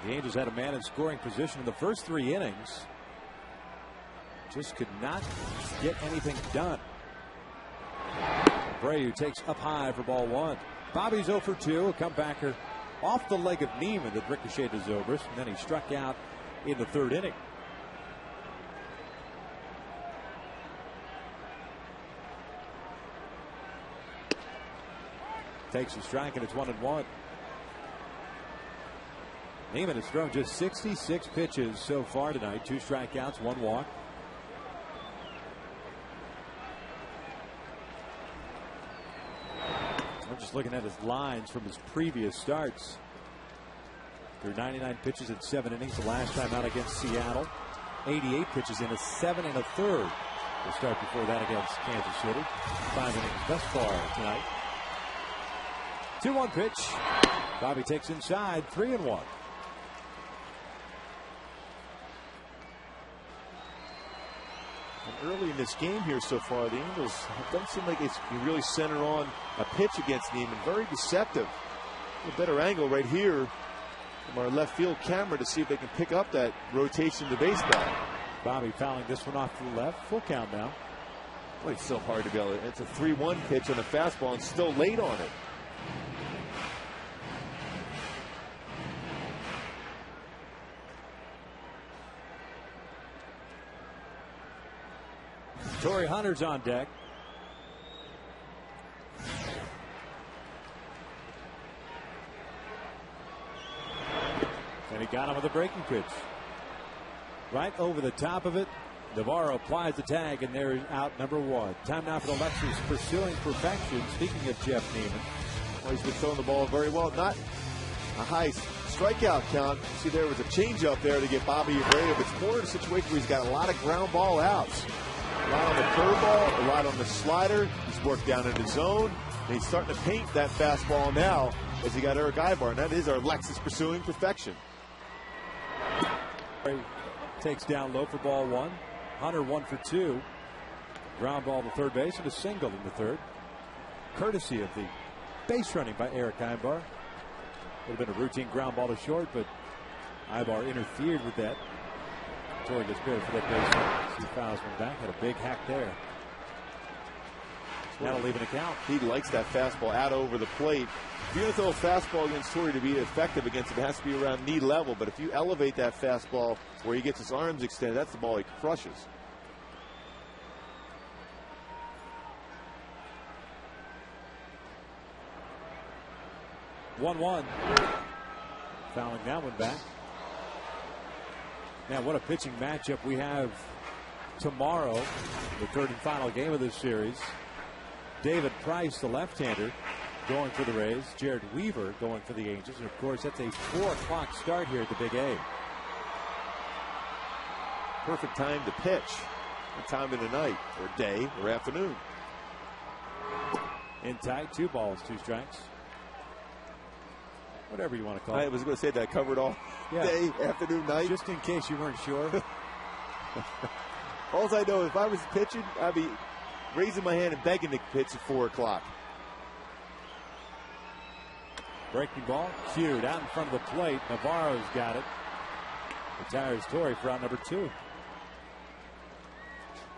The Angels had a man in scoring position in the first 3 innings. Just could not get anything done. Abreu takes up high for ball 1. Bobby's 0 for 2. A comebacker off the leg of Neiman that ricocheted to Zobrist, and then he struck out in the 3rd inning. Takes a strike, and it's 1-1. Neiman has thrown just 66 pitches so far tonight. 2 strikeouts, 1 walk. I'm just looking at his lines from his previous starts. Through 99 pitches in 7 innings. The last time out against Seattle. 88 pitches in a 7 1/3. The start before that against Kansas City. 5 innings thus far tonight. 2-1 pitch. Bobby takes inside. 3-1. And early in this game here so far, the Angels don't seem like it's really center on a pitch against Neiman. Very deceptive. A better angle right here from our left field camera to see if they can pick up that rotation to baseball. Bobby fouling this one off to the left. Full count now. Boy, it's so hard to be able to. It's a 3-1 pitch on a fastball and still late on it. Torrey Hunter's on deck. And he got him with a breaking pitch. Right over the top of it. Navarro applies the tag, and there's out number 1. Time now for the Lexus pursuing perfection. Speaking of Jeff Neiman. Well, he's been throwing the ball very well. Not a high strikeout count. See, there was a changeup there to get Bobby Abreu. It's more in a situation where he's got a lot of ground ball outs. lot on the curveball, a lot on the slider. He's worked down in his zone. And he's starting to paint that fastball now as he got Eric Ibar. And that is our Lexus pursuing perfection. Takes down low for ball one. Hunter 1 for 2. Ground ball to third base and a single in the third. Courtesy of the base running by Eric Ibar. Would have been a routine ground ball to short, but Ibar interfered with that. Torrey gets cleared for that base run. He fouls one back. Had a big hack there. That'll leave an account. He likes that fastball out over the plate. If you're going to throw a fastball against Torrey to be effective against him, it has to be around knee level. But if you elevate that fastball where he gets his arms extended, that's the ball he crushes. One. Fouling that one back. Now, what a pitching matchup we have tomorrow, the third and final game of this series. David Price, the left-hander, going for the Rays. Jared Weaver going for the Angels. And, of course, that's a 4 o'clock start here at the Big A. Perfect time to pitch. What time of the night or day or afternoon. In tight, 2 balls, 2 strikes. Whatever you want to call it. I was going to say that covered all day, afternoon, night. Just in case you weren't sure. All I know, if I was pitching, I'd be raising my hand and begging to pitch at 4 o'clock. Breaking ball, cued out in front of the plate. Navarro's got it. Retires Torrey for out number 2.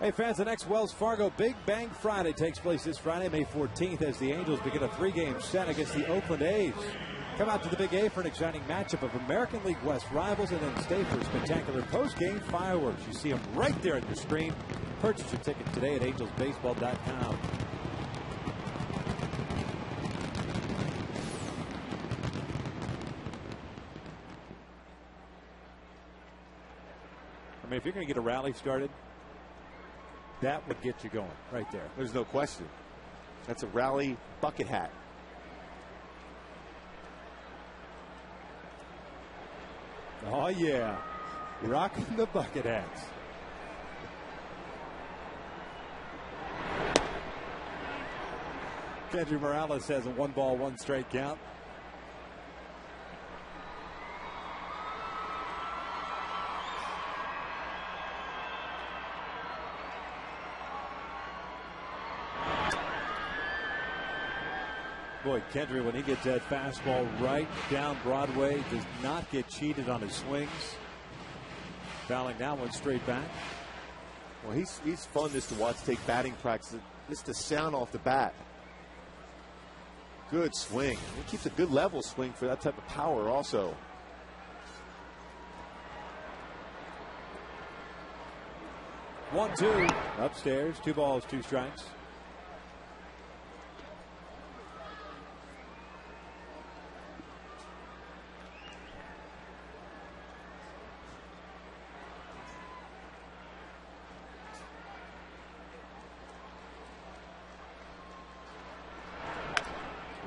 Hey fans, the next Wells Fargo Big Bang Friday takes place this Friday, May 14th, as the Angels begin a 3-game set against the Oakland A's. Come out to the Big A for an exciting matchup of American League West rivals, and then stay for spectacular post-game fireworks. You see them right there at the screen. Purchase your ticket today at angelsbaseball.com. I mean, if you're going to get a rally started, that would get you going right there. There's no question. That's a rally bucket hat. Oh, yeah. Rocking the bucket hats. Kendry Morales has a 1-ball, 1-strike count. Boy, Kendry, when he gets that fastball right down Broadway, does not get cheated on his swings. Fouling that one straight back. Well, he's fun just to watch take batting practice. Just the sound off the bat. Good swing. He keeps a good level swing for that type of power also. One, 2. Upstairs, 2 balls, 2 strikes.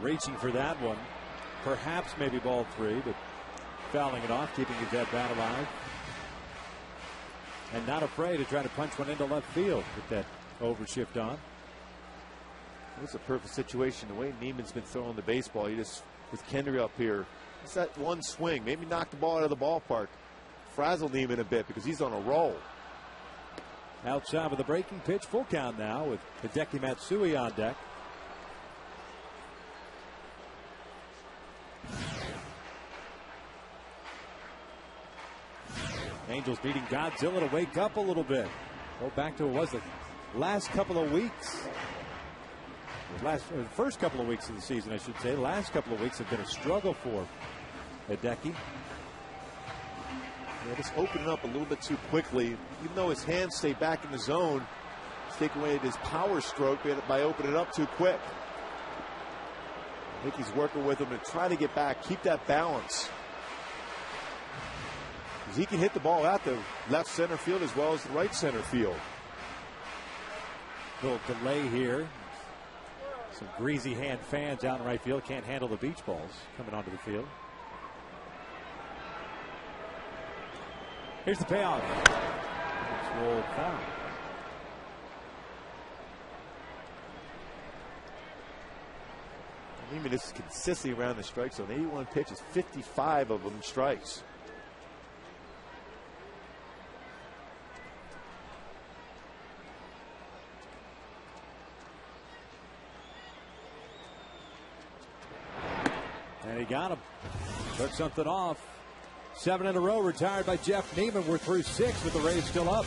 Reaching for that one. Perhaps maybe ball 3, but fouling it off, keeping his at bat alive. And not afraid to try to punch one into left field with that overshift on. It's a perfect situation. The way Neiman's been throwing the baseball, you just, with Kendry up here, it's that one swing. Maybe knock the ball out of the ballpark. Frazzle Neiman a bit because he's on a roll. Outside with the breaking pitch, full count now with Hideki Matsui on deck. Angels needing Godzilla to wake up a little bit. Go back to what was the last couple of weeks. The first couple of weeks of the season, I should say. Last couple of weeks have been a struggle for Hideki. Yeah, just opening up a little bit too quickly. Even though his hands stay back in the zone, he's taking away his power stroke by opening it up too quick. I think he's working with him to try to get back, keep that balance. Because he can hit the ball at the left center field as well as the right center field. Little delay here. Some greasy hand fans out in right field can't handle the beach balls coming onto the field. Here's the payoff. It's rolled foul. Even this is consistently around the strike zone. 81 pitches, 55 of them strikes. And he got him. Took something off. 7 in a row retired by Jeff Neiman. We're through 6 with the Rays still up.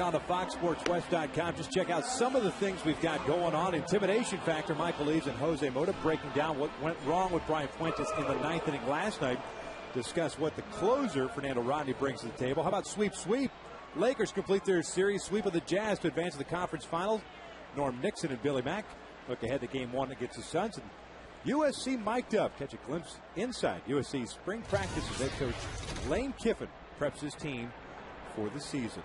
On to FoxSportsWest.com. Just check out some of the things we've got going on. Intimidation factor, Mike believes, and Jose Mota breaking down what went wrong with Brian Fuentes in the 9th inning last night. Discuss what the closer, Fernando Rodney, brings to the table. How about sweep? Lakers complete their series sweep of the Jazz to advance to the conference finals. Norm Nixon and Billy Mack look ahead to Game 1 against the Suns. And USC mic'd up. Catch a glimpse inside USC's spring practices. Head coach Lane Kiffin preps his team for the season.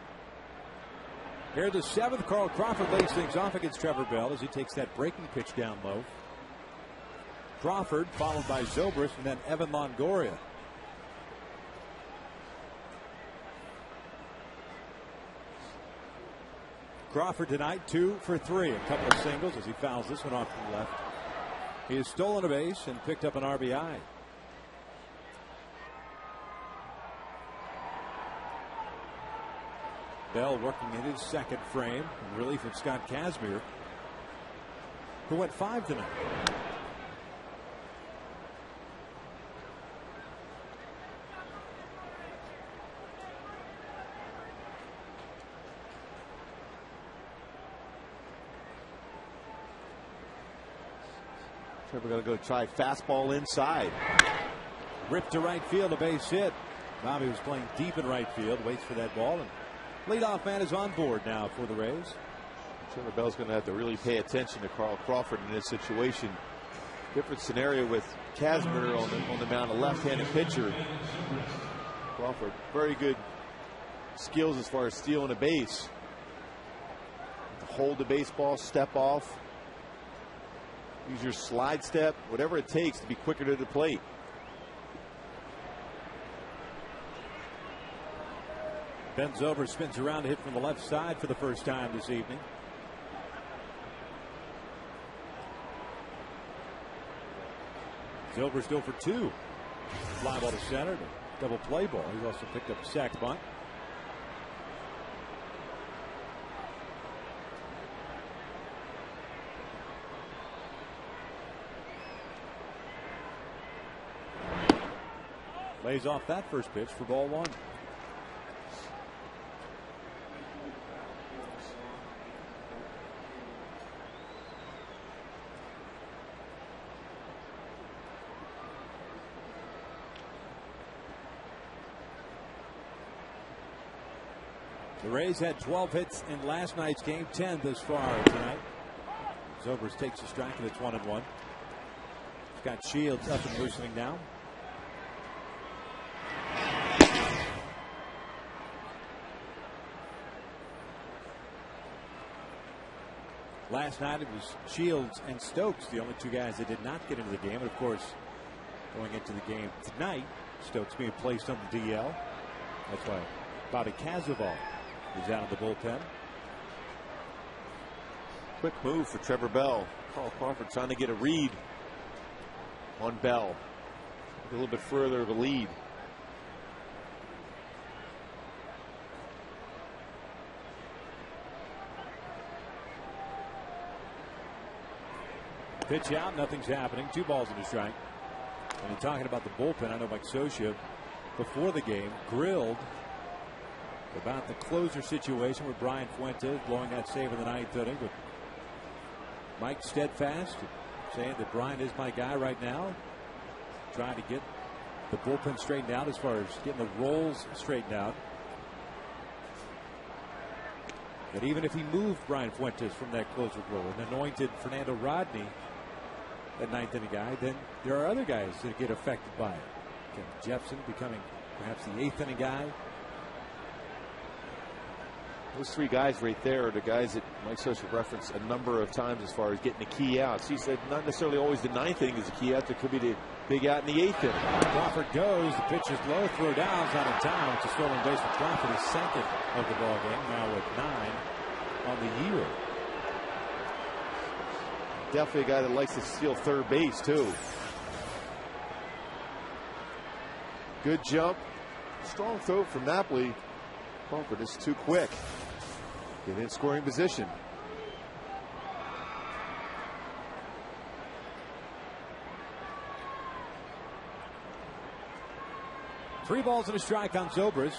Here the 7th, Carl Crawford lays things off against Trevor Bell as he takes that breaking pitch down low. Crawford followed by Zobrist and then Evan Longoria. Crawford tonight 2 for 3. A couple of singles as he fouls this one off to the left. He has stolen a base and picked up an RBI. Bell working in his second frame in relief of Scott Kazmir, who went 5 tonight. Trevor going to go try fastball inside. Ripped to right field, a base hit. Bobby was playing deep in right field, waits for that ball, and leadoff man is on board now for the Rays. Trevor Bell's going to have to really pay attention to Carl Crawford in this situation. Different scenario with Kazmir on the mound, a left-handed pitcher. Crawford, very good skills as far as stealing a base. Hold the baseball, step off, use your slide step, whatever it takes to be quicker to the plate. Ben Zobrist spins around to hit from the left side for the first time this evening. Zobrist still for 2. Fly ball to center, double play ball. He's also picked up a sac bunt. Lays off that first pitch for ball 1. The Rays had 12 hits in last night's game, 10 this far tonight. Zobrist takes a strike, and it's 1-1. Scott Shields up and loosening now. Last night it was Shields and Stokes, the only two guys that did not get into the game. And of course, going into the game tonight, Stokes being placed on the DL. That's why Bobby Cazaval is out of the bullpen. Quick move for Trevor Bell. Carl Crawford trying to get a read on Bell. A little bit further of a lead. Pitch out, nothing's happening. 2 balls and a strike. And you're talking about the bullpen. I know Mike Scioscia before the game grilled about the closer situation with Brian Fuentes blowing that save in the 9th inning. But Mike steadfast, saying that Brian is my guy right now, trying to get the bullpen straightened out as far as getting the roles straightened out. That even if he moved Brian Fuentes from that closer role and anointed Fernando Rodney, that 9th inning guy, then there are other guys that get affected by it. Kevin Jepson becoming perhaps the 8th inning guy. Those 3 guys right there are the guys that Mike Scioscia referenced a number of times as far as getting the key outs. He said not necessarily always the 9th inning is the key out. There could be the big out in the 8th inning. Crawford goes. The pitch is low. Throw down. It's out of town. It's a stolen base for Crawford. His 2nd of the ball game. Now with 9 on the year. Definitely a guy that likes to steal third base too. Good jump. Strong throw from Napoli. Crawford is too quick. Get in scoring position. Three balls and a strike on Zobrist.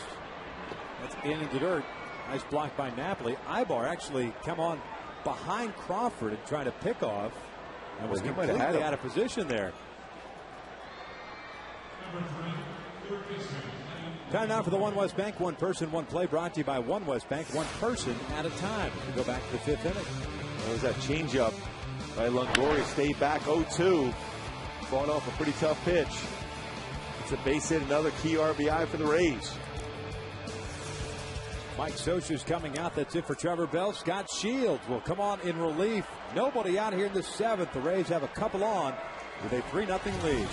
That's in the dirt. Nice block by Napoli. Ibar actually come on behind Crawford and trying to pick off. And was completely out of position there. Time now for the One West Bank One Person One Play, brought to you by One West Bank, one person at a time. We go back to the 5th inning. There's that changeup by Longoria. Stayed back 0-2. Fought off a pretty tough pitch. It's a base hit, another key RBI for the Rays. Mike Scioscia's coming out. That's it for Trevor Bell. Scott Shields will come on in relief. Nobody out here in the 7th. The Rays have a couple on with a 3-0 lead.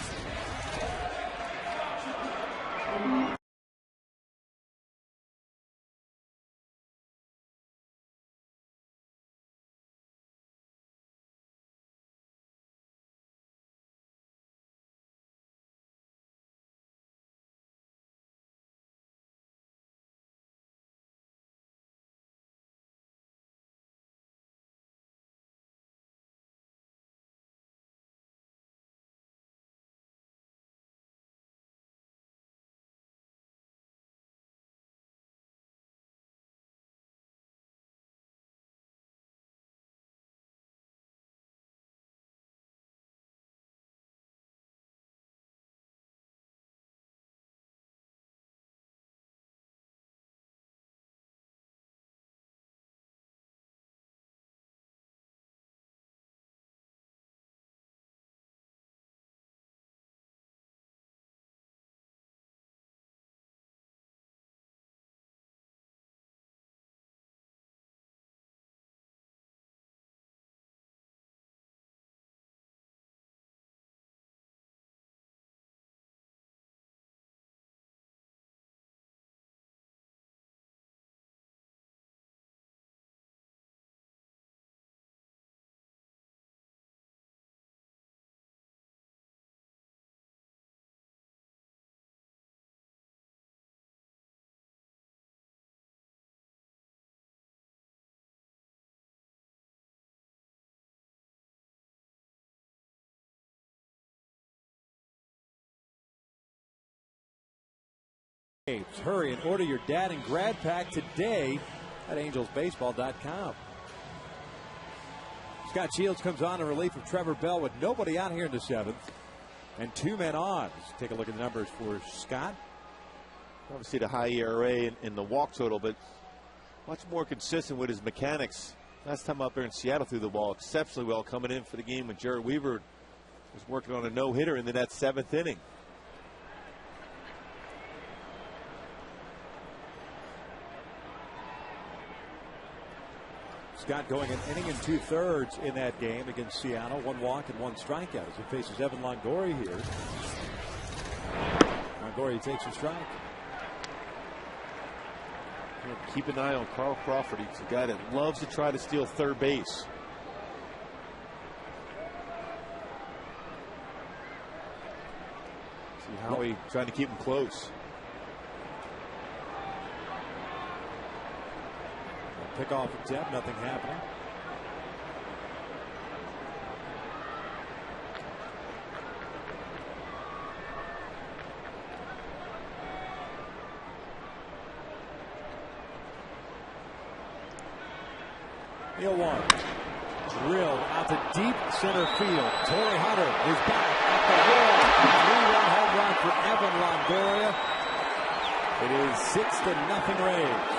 Hurry and order your dad and grad pack today at angelsbaseball.com. Scott Shields comes on in relief of Trevor Bell with nobody out here in the 7th and 2 men on. Let's take a look at the numbers for Scott. Obviously the high ERA and the walk total, but much more consistent with his mechanics. Last time up there in Seattle, threw the ball exceptionally well, coming in for the game when Jared Weaver was working on a no-hitter in that 7th inning. Scott going an inning and 2/3 in that game against Seattle. 1 walk and 1 strikeout as he faces Evan Longoria here. Longoria takes a strike. Keep an eye on Carl Crawford. He's a guy that loves to try to steal third base. See Howie trying to keep him close. Pick off attempt, nothing happening. He'll one. Drilled out to deep center field. Torrey Hunter is back at the wall. 3-run home run for Evan Longoria. It is 6-0 Rays.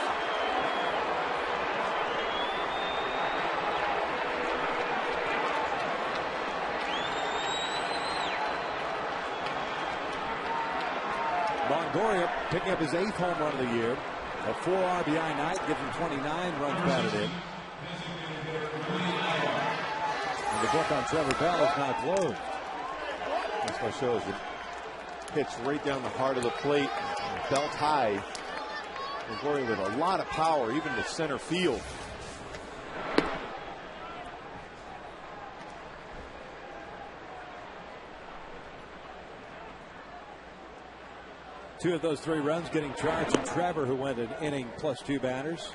Longoria picking up his 8th home run of the year. A 4 RBI night, gives him 29 runs batted in. And the book on Trevor Bell is now closed. That's what shows it. Pitch right down the heart of the plate, belt high. Longoria with a lot of power, even to center field. Two of those 3 runs getting charged to Trevor, who went an inning plus 2 batters.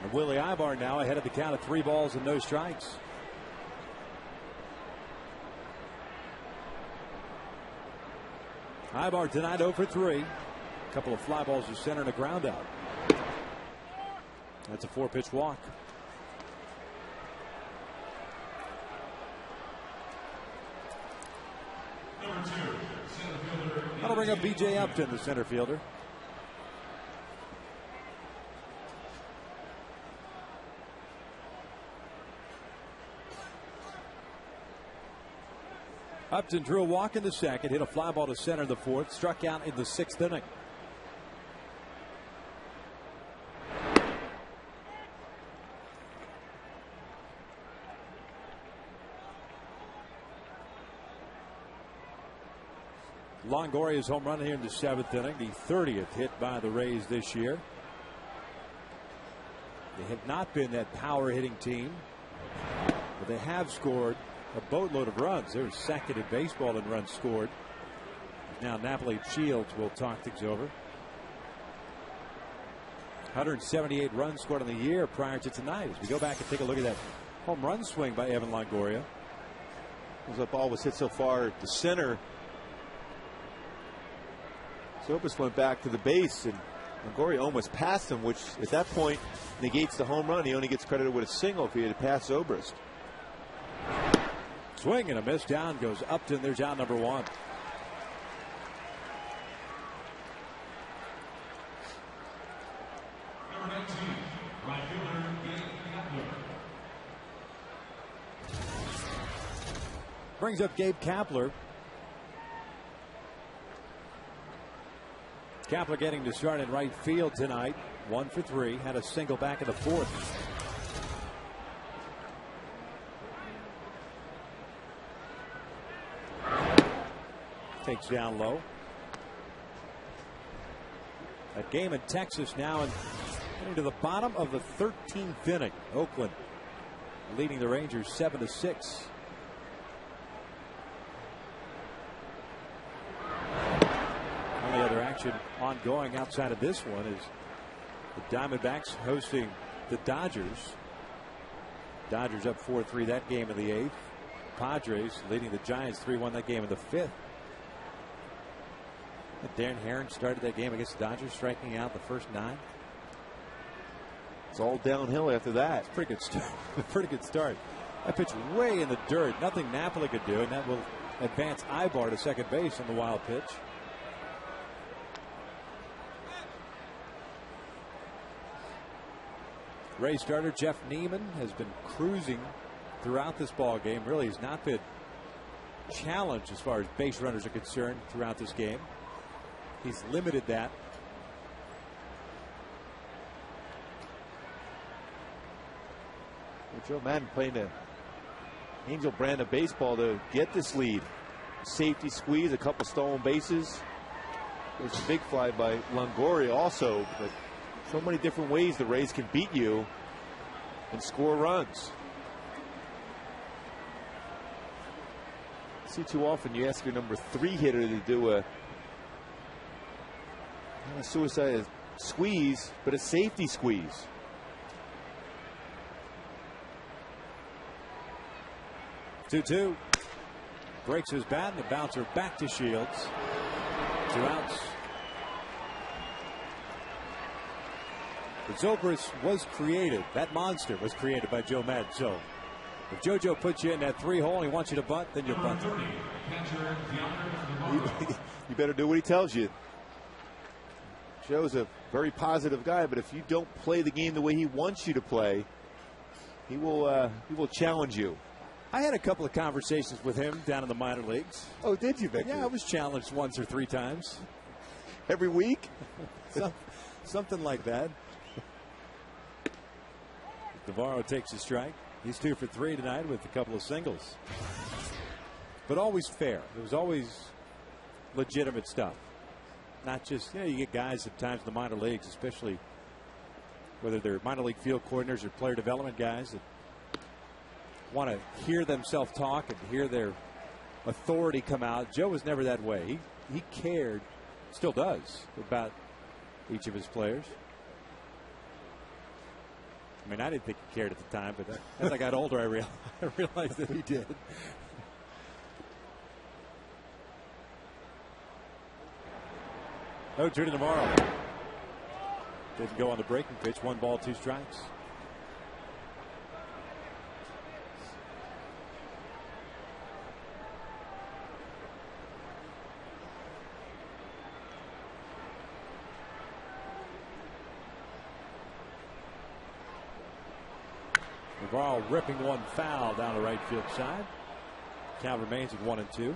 And Willie Ibar now ahead of the count of 3 balls and no strikes. Ibar tonight 0 for 3. A couple of fly balls to center and a ground out. That's a 4-pitch walk. That'll bring up B.J. Upton, the center fielder. Upton drew a walk in the 2nd, hit a fly ball to center in the 4th, struck out in the 6th inning. Longoria's home run here in the 7th inning, the 30th hit by the Rays this year. They have not been that power hitting team, but they have scored a boatload of runs. They're 2nd in baseball in runs scored. Now Napoli Shields will talk things over. 178 runs scored in the year prior to tonight. As we go back and take a look at that home run swing by Evan Longoria. That ball was hit so far to center. Zobrist went back to the base, and Longoria almost passed him, which at that point negates the home run. He only gets credited with a single if he had passed Zobrist. Swing and a miss. Down goes Upton. There's out number 1. Number 19, right fielder, Gabe Kapler. Brings up Gabe Kapler. Kapler getting to start in right field tonight. 1 for 3. Had a single back in the 4th. Takes down low. That game in Texas now and getting to the bottom of the 13th inning. Oakland leading the Rangers 7-6. Only other action ongoing outside of this one is the Diamondbacks hosting the Dodgers. Dodgers up 4-3 that game in the 8th. Padres leading the Giants 3-1 that game in the 5th. Darren Herron started that game against the Dodgers, striking out the first 9. It's all downhill after that. Pretty good start. Pretty good start. That pitch way in the dirt. Nothing Napoli could do, and that will advance Ibar to second base on the wild pitch. Rays starter Jeff Neiman has been cruising throughout this ball game. Really has not been challenged as far as base runners are concerned throughout this game. He's limited that. Joe Madden playing the Angel brand of baseball to get this lead. Safety squeeze, a couple stolen bases. There's a big fly by Longoria also, but so many different ways the Rays can beat you and score runs. See, too often you ask your number 3 hitter to do a not a suicide squeeze, but a safety squeeze. Two. Breaks his bat, and the bouncer back to Shields. 2 outs. The Zobrist was created. That monster was created by Joe Madden. So if JoJo puts you in that 3-hole and he wants you to bunt, then you bunt. You better do what he tells you. Joe's a very positive guy, but if you don't play the game the way he wants you to play, he will challenge you. I had a couple of conversations with him down in the minor leagues. Oh, did you, Victor? Yeah, I was challenged once or 3 times. Every week? Something like that. Navarro takes a strike. He's 2 for 3 tonight with a couple of singles. But always fair. It was always legitimate stuff. Not just, you get guys at times in the minor leagues, especially whether they're minor league field coordinators or player development guys, that want to hear themselves talk and hear their authority come out. Joe was never that way. He cared, still does, about each of his players. I mean, I didn't think he cared at the time, but as I got older, I realized that he did. 0-2 to Navarro. Didn't go on the breaking pitch. 1 ball, 2 strikes. Navarro ripping 1 foul down the right field side. Count remains at 1-2.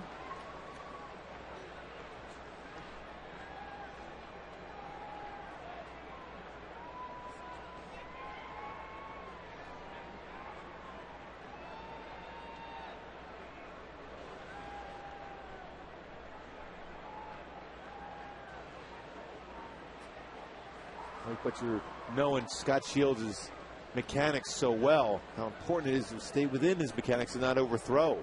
But you're knowing Scott Shields' mechanics so well, how important it is to stay within his mechanics and not overthrow.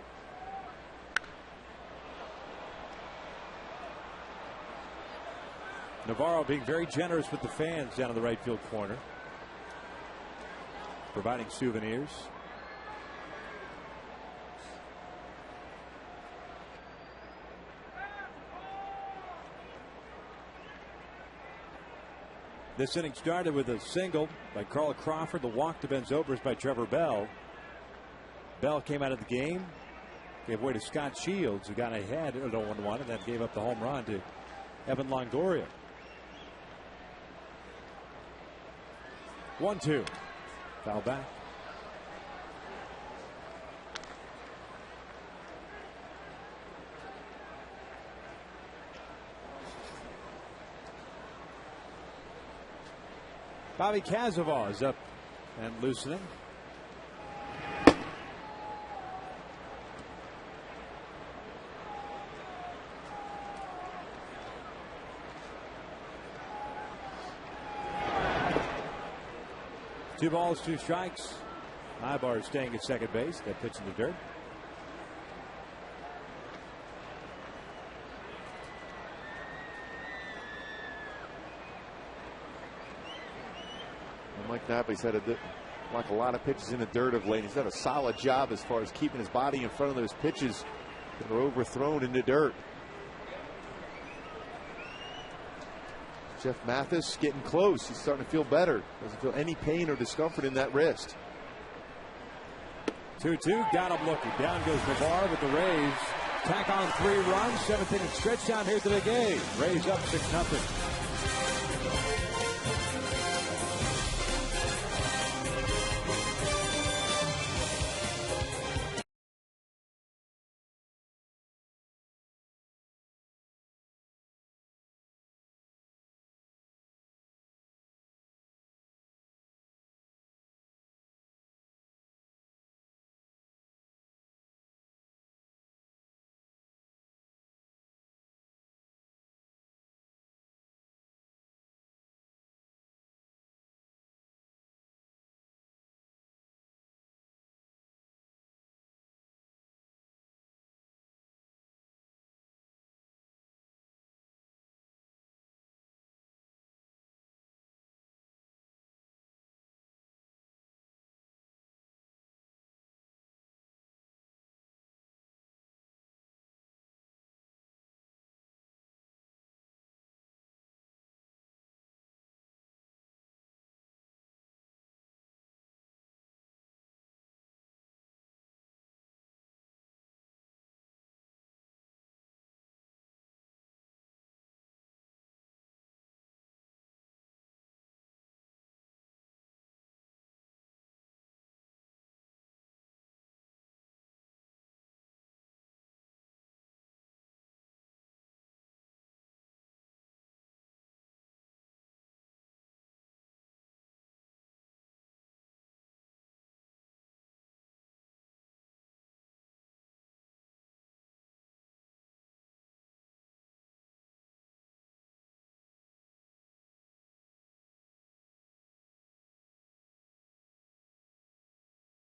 Navarro being very generous with the fans down in the right field corner, providing souvenirs. This inning started with a single by Carl Crawford, the walk to Ben Zobrist by Trevor Bell. Bell came out of the game, gave way to Scott Shields, who got ahead at 0-1, and then gave up the home run to Evan Longoria. 1-2. Foul back. Bobby Cazaval is up and loosening. Two balls, 2 strikes. Ibar is staying at second base. That pitch in the dirt. Mike Napoli's had a lot of pitches in the dirt of late. He's done a solid job as far as keeping his body in front of those pitches that are overthrown in the dirt. Jeff Mathis getting close. He's starting to feel better. Doesn't feel any pain or discomfort in that wrist. 2-2, got him looking. Down goes Navarre with the Rays. Tack on 3 runs, 7th inning stretch down here to the game. Rays up 6-0.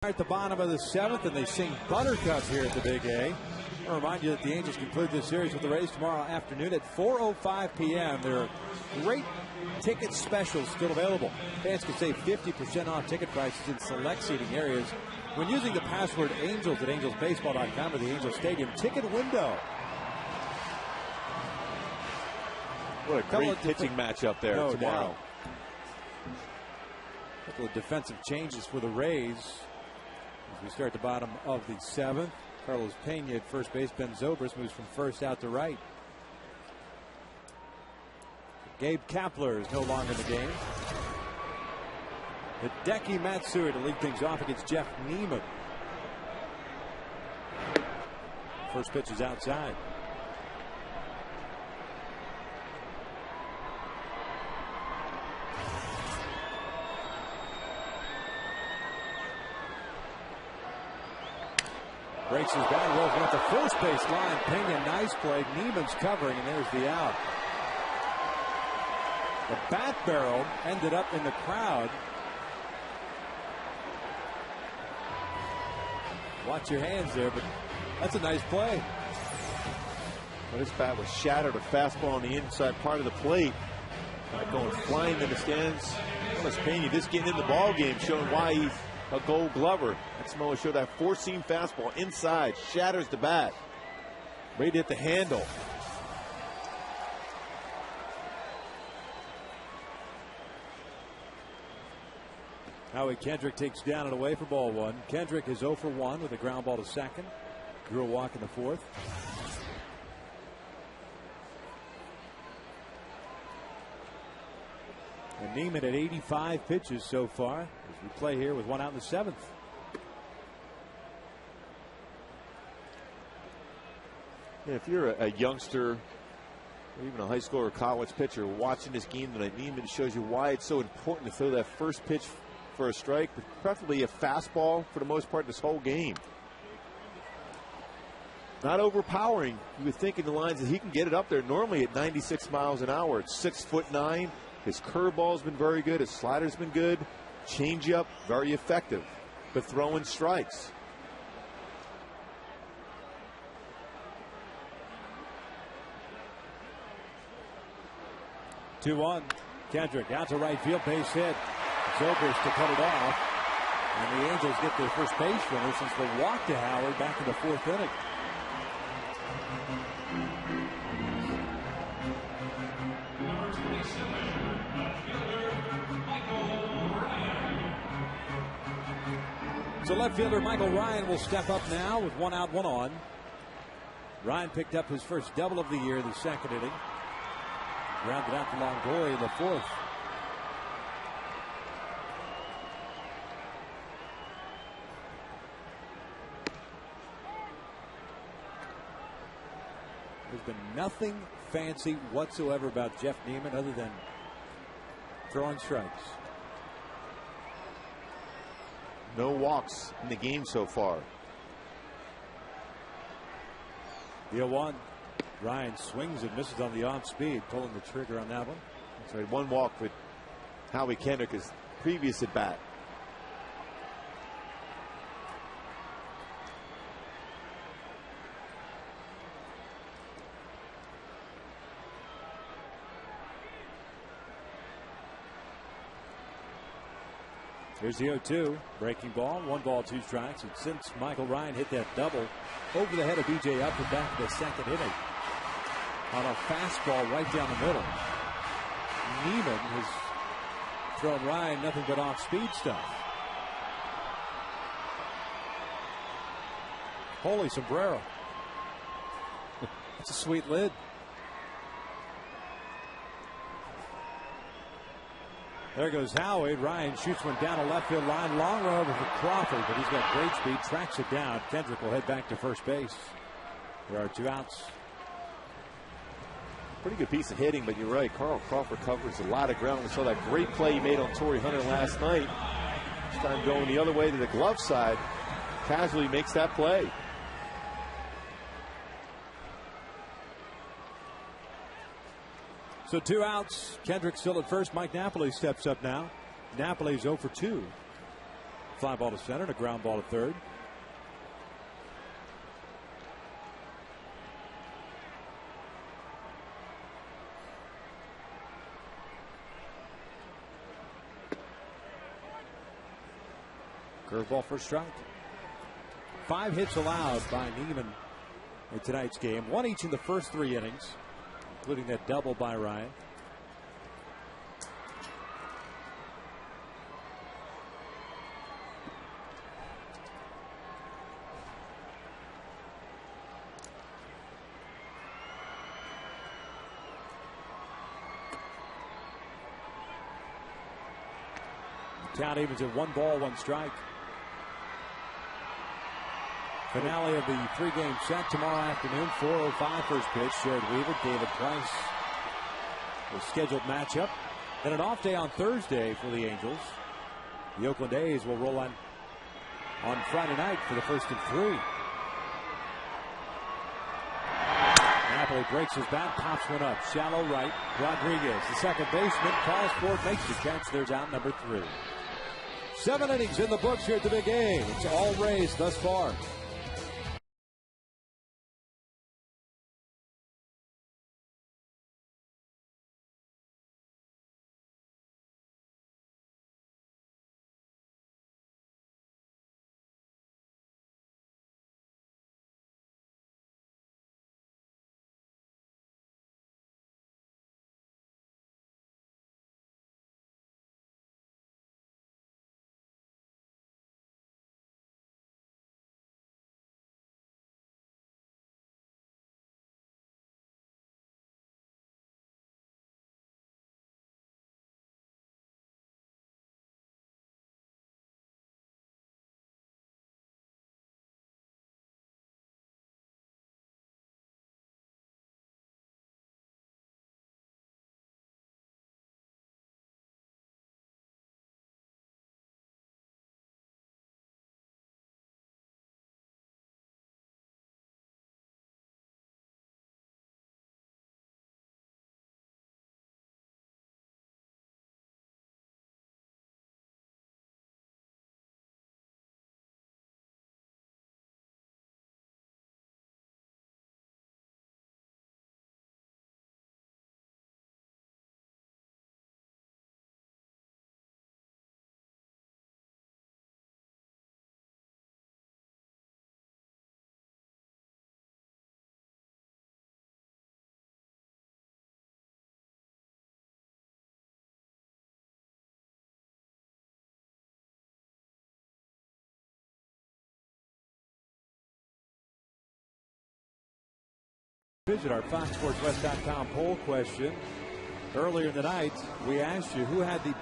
At the bottom of the 7th, and they sing Buttercup here at the Big A. I'll remind you that the Angels conclude this series with the Rays tomorrow afternoon at 4:05 p.m. There are great ticket specials still available. Fans can save 50% off ticket prices in select seating areas when using the password ANGELS at angelsbaseball.com or the Angels Stadium ticket window. What a great pitching matchup there tomorrow. A couple of defensive changes for the Rays. As we start the bottom of the 7th, Carlos Pena at first base. Ben Zobrist moves from first out to right. Gabe Kapler is no longer in the game. Hideki Matsui to lead things off against Jeff Neiman. First pitch is outside. Breaks his bat, rolls at the first base line. Pena, nice play. Neiman's covering, and there's the out. The bat barrel ended up in the crowd. Watch your hands there, but that's a nice play. Well, this bat was shattered. A fastball on the inside part of the plate. Going flying in the stands. Carlos Pena just getting in the ball game, showing why he's a Gold Glover. And Samoa showed that 4-seam fastball inside, shatters the bat. Ready to hit the handle. Howie Kendrick takes down and away for ball 1. Kendrick is 0 for 1 with a ground ball to second. Drew a walk in the 4th. And Neiman at 85 pitches so far as we play here with 1 out in the 7th. Yeah, if you're a youngster or even a high school or college pitcher watching this game tonight, Neiman shows you why it's so important to throw that first pitch for a strike, but preferably a fastball for the most part this whole game. Not overpowering. You would think in the lines that he can get it up there normally at 96 miles an hour. It's 6'9". His curveball's been very good. His slider's been good. Changeup, very effective. But throwing strikes. Two-one. Kendrick out to right field, base hit. Zobrist to cut it off. And the Angels get their first base runner since the walk to Howard back in the 4th inning. Number 27, outfielder Michael Ryan. So left fielder Michael Ryan will step up now with 1 out, 1 on. Ryan picked up his first double of the year in the second inning. Grounded out to Longoria in the fourth. There's been nothing fancy whatsoever about Jeff Neiman other than throwing strikes. No walks in the game so far. The 0-1. Ryan swings and misses on the off speed, pulling the trigger on that one. So he had 1 walk with Howie Kendrick, his previous at bat. Here's the 0-2. Breaking ball. 1 ball, 2 strikes. And since Michael Ryan hit that double over the head of B.J. Upton back to the second inning on a fastball right down the middle, Neiman has thrown Ryan nothing but off-speed stuff. Holy sombrero. That's a sweet lid. There goes Howie. Ryan shoots one down a left field line. Long run over for Crawford, but he's got great speed. Tracks it down. Kendrick will head back to first base. There are 2 outs. Pretty good piece of hitting, but you're right. Carl Crawford covers a lot of ground. We saw that great play he made on Torrey Hunter last night. This time going the other way to the glove side. Casually makes that play. So 2 outs. Kendrick still at first. Mike Napoli steps up now. Napoli's 0 for 2. Fly ball to center and a ground ball to third. Curveball for a strike. 5 hits allowed by Neiman in tonight's game. 1 each in the first 3 innings, including that double by Ryan. Count evens at 1 ball, 1 strike. Finale of the 3-game set tomorrow afternoon, 4:05 first pitch. Jared Weaver, David Price, the scheduled matchup. Then an off day on Thursday for the Angels. The Oakland A's will roll on Friday night for the first of 3. Napoli breaks his bat, pops one up. Shallow right. Rodriguez, the second baseman, calls for it, makes the catch. There's out number 3. 7 innings in the books here at the Big A. It's all Rays thus far. revisit our FoxSportsWest.com poll question. Earlier in the night, we asked you who had the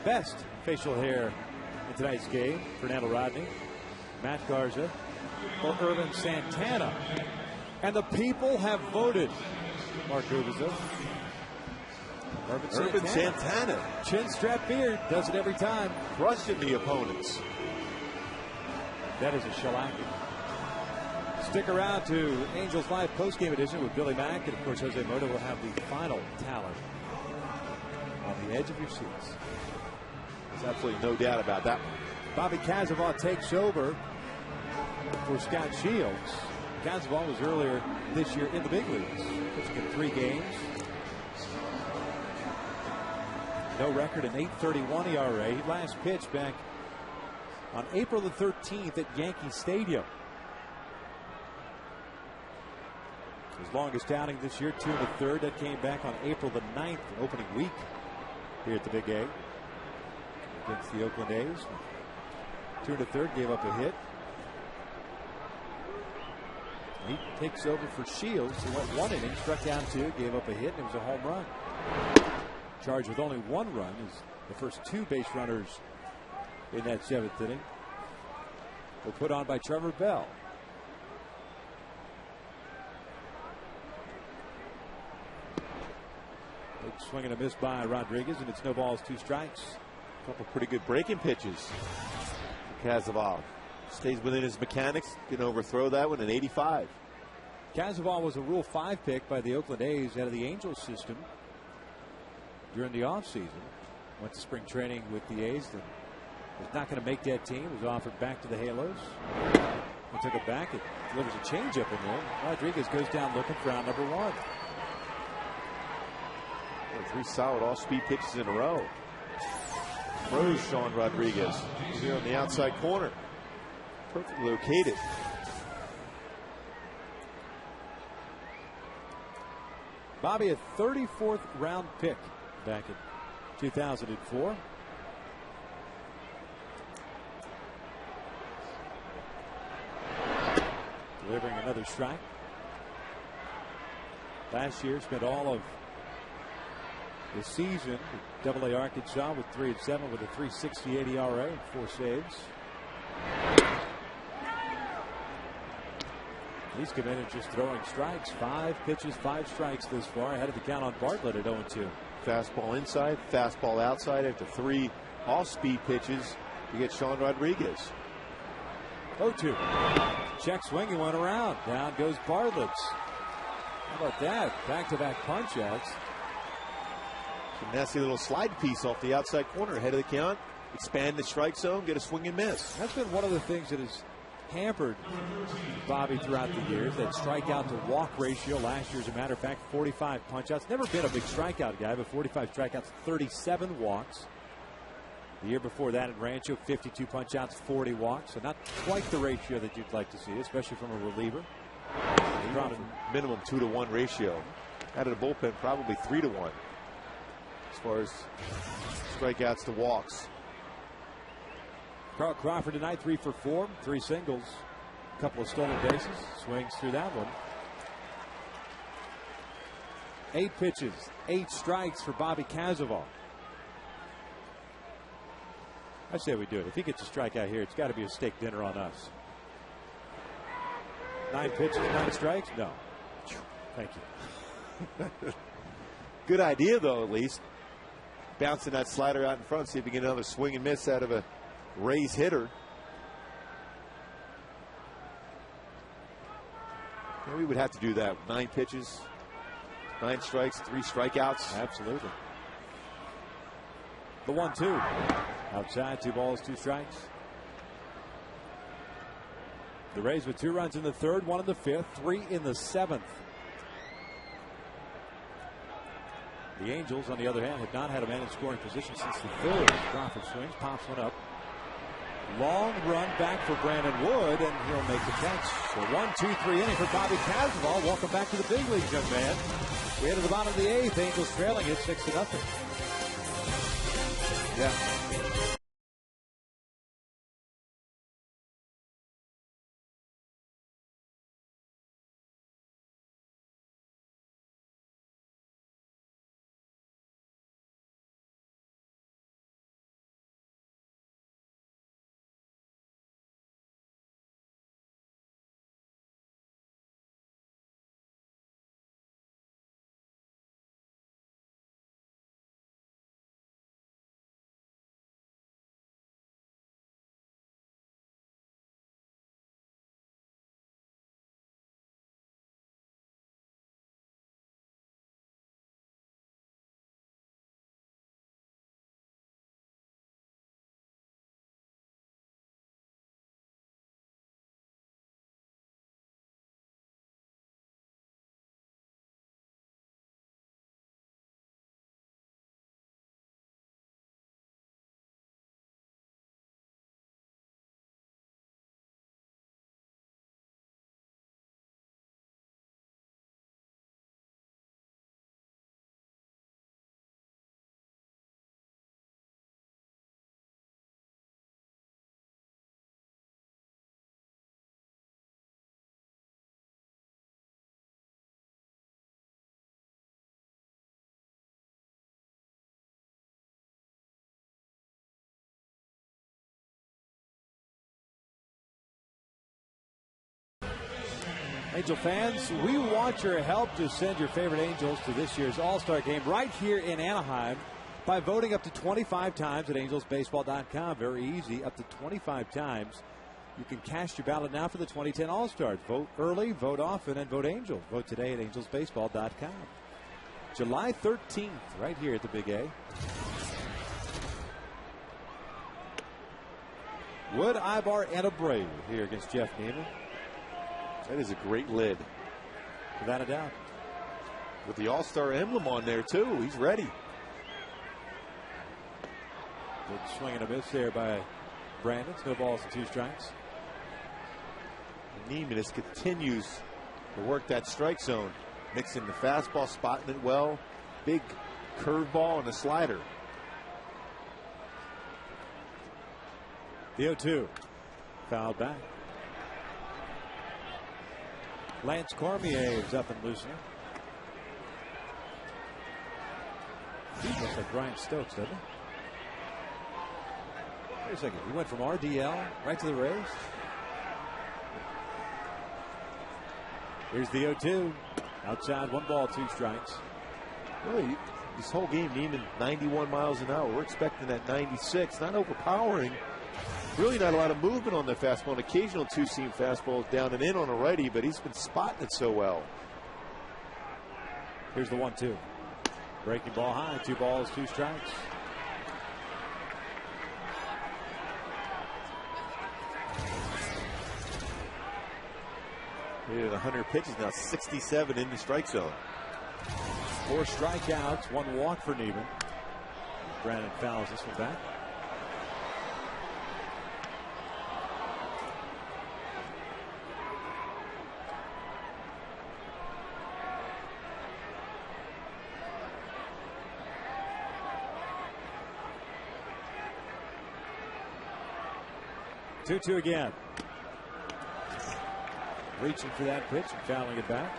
best facial hair in tonight's game. Fernando Rodney, Matt Garza, or Irvin Santana. And the people have voted. Mark Gubizzo. Irvin Santana. Chin strap beard. Does it every time. Crushing the opponents. That is a shellacking. Stick around to Angels Live postgame edition with Billy Mack. And, of course, Jose Mota will have the final tally on the edge of your seats. There's absolutely no doubt about that. Bobby Kazavaw takes over for Scott Shields. Kazavaw was earlier this year in the big leagues, pitching in 3 games. No record, an 8.31 ERA. He last pitched back on April the 13th at Yankee Stadium. His longest outing this year, 2 1/3. That came back on April the 9th, opening week here at the Big A against the Oakland A's. 2 1/3, gave up a hit. He takes over for Shields, who went 1 inning, struck out 2, gave up a hit, and it was a home run. Charged with only 1 run is the first 2 base runners in that 7th inning were put on by Trevor Bell. Big swing and a miss by Rodriguez, and it's no balls, 2 strikes. A couple pretty good breaking pitches for Kazavaw. Stays within his mechanics, can overthrow that one, an 85. Kazavaw was a Rule 5 pick by the Oakland A's out of the Angels system during the offseason. Went to spring training with the A's. And was not going to make that team. Was offered back to the Halos. He took it back. It delivers a changeup in there. Rodriguez goes down looking for out number 1. 3 solid all-speed pitches in a row. Throws Sean Rodriguez here on the outside corner. Perfectly located. Bobby, a 34th round pick back in 2004. Delivering another strike. Last year spent all of the season at Double-A Arkansas with 3-7 with a 3.68 ERA and 4 saves. He's committed just throwing strikes. 5 pitches, 5 strikes this far. Ahead of the count on Bartlett at 0-2. Fastball inside, fastball outside. After 3 off-speed pitches, you get Sean Rodriguez. 0-2. Check swing, he went around. Down goes Bartlett. How about that? Back-to-back punch-outs. A nasty little slide piece off the outside corner ahead of the count. Expand the strike zone, get a swing and miss. That's been one of the things that has hampered Bobby throughout the years, that strikeout to walk ratio. Last year, as a matter of fact, 45 punch-outs. Never been a big strikeout guy, but 45 strikeouts, 37 walks. The year before that at Rancho, 52 punch-outs, 40 walks. So not quite the ratio that you'd like to see, especially from a reliever. Minimum 2-to-1 ratio. Out of the bullpen, probably 3-to-1 as far as strikeouts to walks. Carl Crawford tonight, 3 for 4, 3 singles, a couple of stolen bases. Swings through that one. 8 pitches, 8 strikes for Bobby Kazavaw. I say we do it. If he gets a strikeout here, it's got to be a steak dinner on us. 9 pitches, 9 strikes? No. Thank you. Good idea, though, at least. Bouncing that slider out in front, see if we get another swing and miss out of a Rays hitter. Yeah, we would have to do that. 9 pitches, 9 strikes, 3 strikeouts. Absolutely. The 1-2. Outside, 2 balls, 2 strikes. The Rays with 2 runs in the 3rd, 1 in the 5th, 3 in the 7th. The Angels, on the other hand, have not had a man in scoring position since the 3rd. Crawford swings, pops one up. Long run back for Brandon Wood, and he'll make the catch. So 1-2-3 inning for Bobby Kazavaw. Welcome back to the big leagues, young man. We head to the bottom of the 8th. Angels trailing it 6-0. Yeah. Angel fans, we want your help to send your favorite Angels to this year's All-Star game right here in Anaheim by voting up to 25 times at angelsbaseball.com. Very easy, up to 25 times. You can cast your ballot now for the 2010 All-Stars. Vote early, vote often, and vote Angel. Vote today at angelsbaseball.com. July 13th, right here at the Big A. Wood, Ibar, and Abreu here against Jeff Neiman. That is a great lid. Without a doubt. With the All-Star emblem on there, too. He's ready. Good swing and a miss there by Brandon. No balls and 2 strikes. Neiman just continues to work that strike zone. Mixing the fastball, spotting it well. Big curveball and a slider. The 0-2. Fouled back. Lance Cormier is up and loosening. He looks like Brian Stokes, doesn't he? Wait a second. He went from RDL right to the Rays. Here's the 0-2. Outside, 1 ball, 2 strikes. Really, this whole game, Neiman 91 miles an hour. We're expecting that 96. Not overpowering. Really not a lot of movement on the fastball. An occasional 2-seam fastball down and in on a righty, but he's been spotting it so well. Here's the 1-2. Breaking ball high. 2 balls, 2 strikes. He had 100 pitches now, 67 in the strike zone. 4 strikeouts, 1 walk for Neiman. Brandon fouls this one back. Two again. Reaching for that pitch and fouling it back.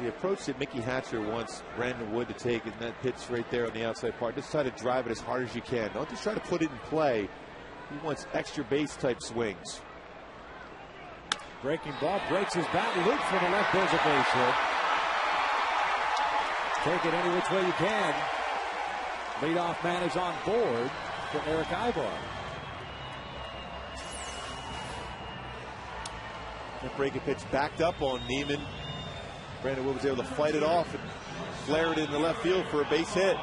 The approach that Mickey Hatcher wants Brandon Wood to take in that pitch right there on the outside part. Just try to drive it as hard as you can. Don't just try to put it in play. He wants extra base type swings. Breaking ball, breaks his bat, loop from the left, there's a base hit. Take it any which way you can. Leadoff man is on board for Eric Ibar. That breaking pitch backed up on Neiman. Brandon Wood was able to fight it off and flare it in the left field for a base hit.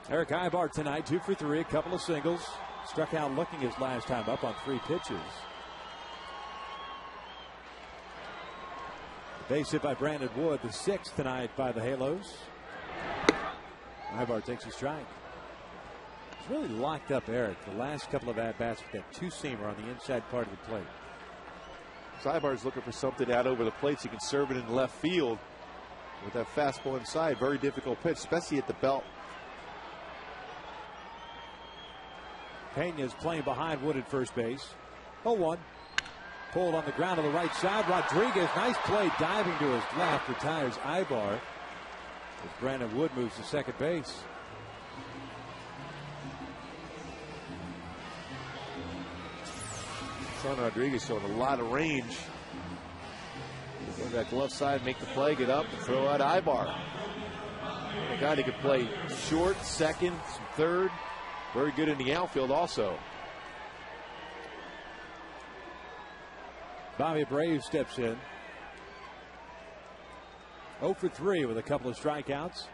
Eric Ibar tonight, 2 for 3, a couple of singles. Struck out looking his last time up on 3 pitches. Base hit by Brandon Wood, the 6th tonight by the Halos. Ibar takes a strike. He's really locked up Eric the last couple of at-bats with that 2-seamer on the inside part of the plate. So Ibar's looking for something out over the plate so he can serve it in left field with that fastball inside. Very difficult pitch, especially at the belt. Pena's playing behind Wood at first base. 0-1. Pulled on the ground on the right side. Rodriguez, nice play, diving to his left, retires Ibar as Brandon Wood moves to second base. Sean Rodriguez showing a lot of range. Go to that glove side, make the play, get up, and throw out Ibar. A guy that could play short, second, third. Very good in the outfield also. Bobby Abreu steps in. 0 for 3 with a couple of strikeouts.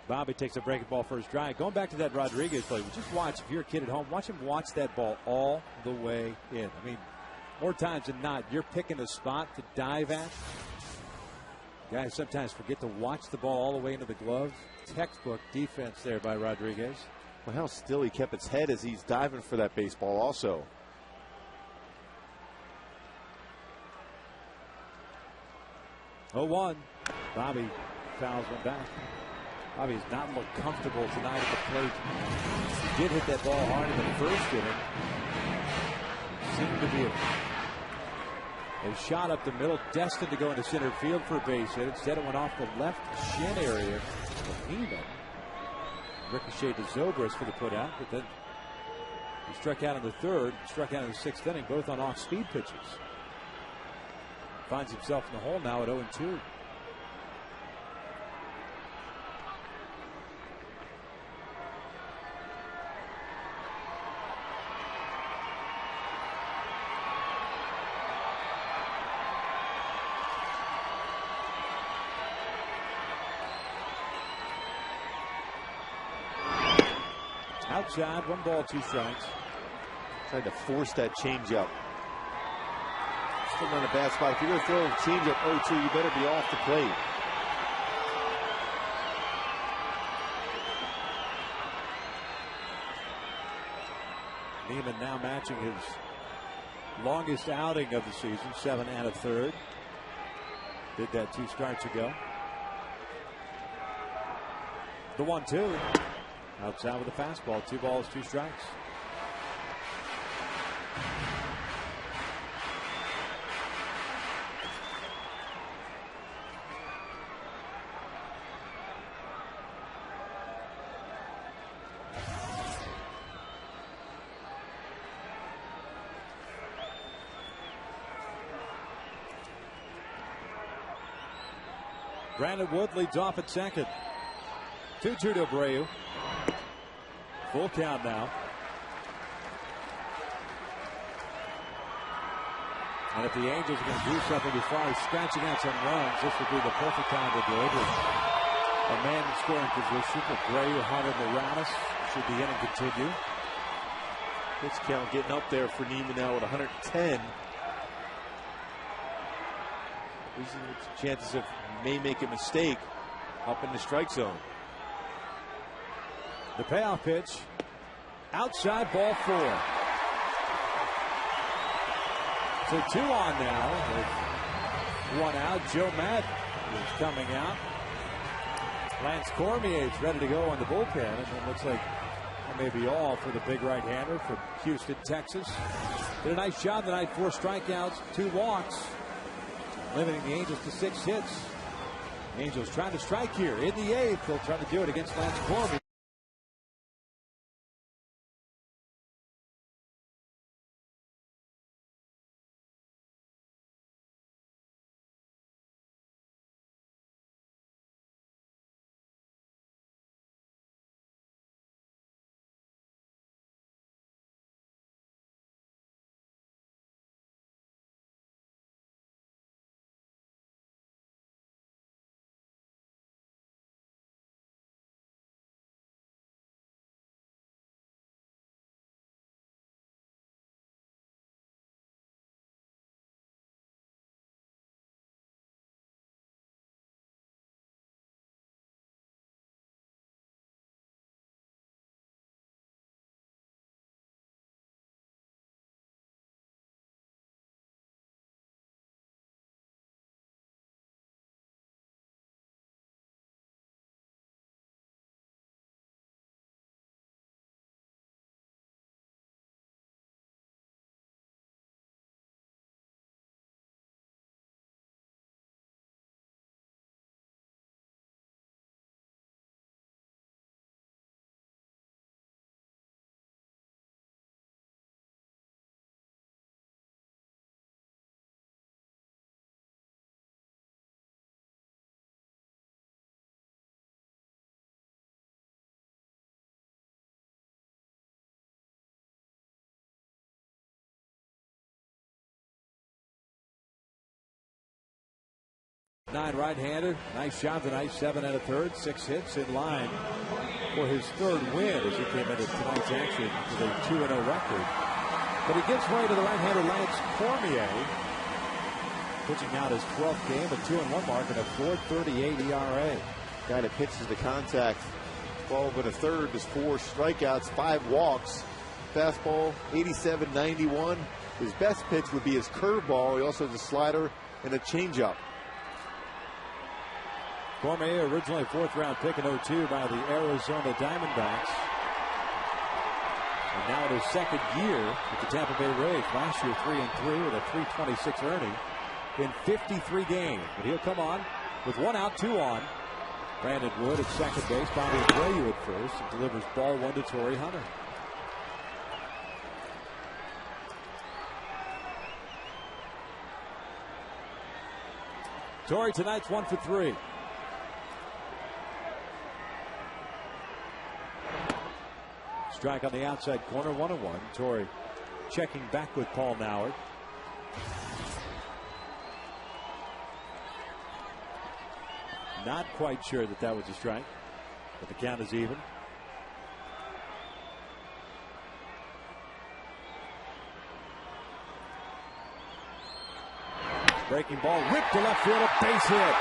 Bobby takes a breaking ball for a strike. Going back to that Rodriguez play, just watch, if you're a kid at home, watch him watch that ball all the way in. I mean, more times than not, you're picking a spot to dive at. Guys sometimes forget to watch the ball all the way into the glove. Textbook defense there by Rodriguez. Well, how still he kept his head as he's diving for that baseball also. Oh, 1. Bobby fouls one back. Bobby has not looked comfortable tonight at the plate. He did hit that ball hard in the first inning. Seemed to be a shot up the middle, destined to go into center field for a base hit. Instead, it went off the left shin area of Neiman. Ricocheted to Zobrist for the putout, but then he struck out in the third, struck out in the sixth inning, both on off-speed pitches. Finds himself in the hole now at 0-2. Outside, 1 ball, 2 strikes. Tried to force that changeup. Still not a bad spot. If you're going to throw a changeup 0-2, you better be off the plate. Neiman now matching his longest outing of the season, 7 1/3. Did that 2 starts ago. The 1-2. Outside with a fastball, 2 balls, 2 strikes. Brandon Wood leads off at second. 2-2 to Abreu. Full count now. And if the Angels are going to do something as far as scratching out some runs, this would be the perfect time to do it. With a man in scoring position, Abreu, Hunter, Morales should be in and continue. Pitch count getting up there for Neiman now at 110. Chances of may make a mistake up in the strike zone. The payoff pitch, outside, ball 4. So 2 on now with 1 out. Joe Matt is coming out. Lance Cormier is ready to go on the bullpen, and it looks like that may be all for the big right-hander from Houston, Texas. Did a nice job tonight. 4 strikeouts, 2 walks, limiting the Angels to 6 hits. Angels trying to strike here in the 8th. They'll try to do it against Lance Cormier. Nine right-hander, nice job tonight, 7 1/3, 6 hits in line for his 3rd win as he came into tonight's action with a 2-0 record. But he gives way to the right-hander Lance Cormier, pitching out his 12th game, a 2-1 mark and a 4.38 ERA. Guy that pitches the contact, 12 1/3, is 4 strikeouts, 5 walks. Fastball, 87-91. His best pitch would be his curveball. He also has a slider and a changeup. Cormier, originally 4th-round pick in 2002 by the Arizona Diamondbacks. And now in his 2nd year with the Tampa Bay Rays. Last year 3-3 with a .326 earning in 53 games. But he'll come on with 1 out, 2 on. Brandon Wood at second base. Bobby Abreu at first. And delivers ball 1 to Torrey Hunter. Torrey tonight's 1 for 3. Strike on the outside corner, 1-1. Torrey checking back with Paul Nauert. Not quite sure that was a strike, but the count is even. Breaking ball ripped to left field, a base hit.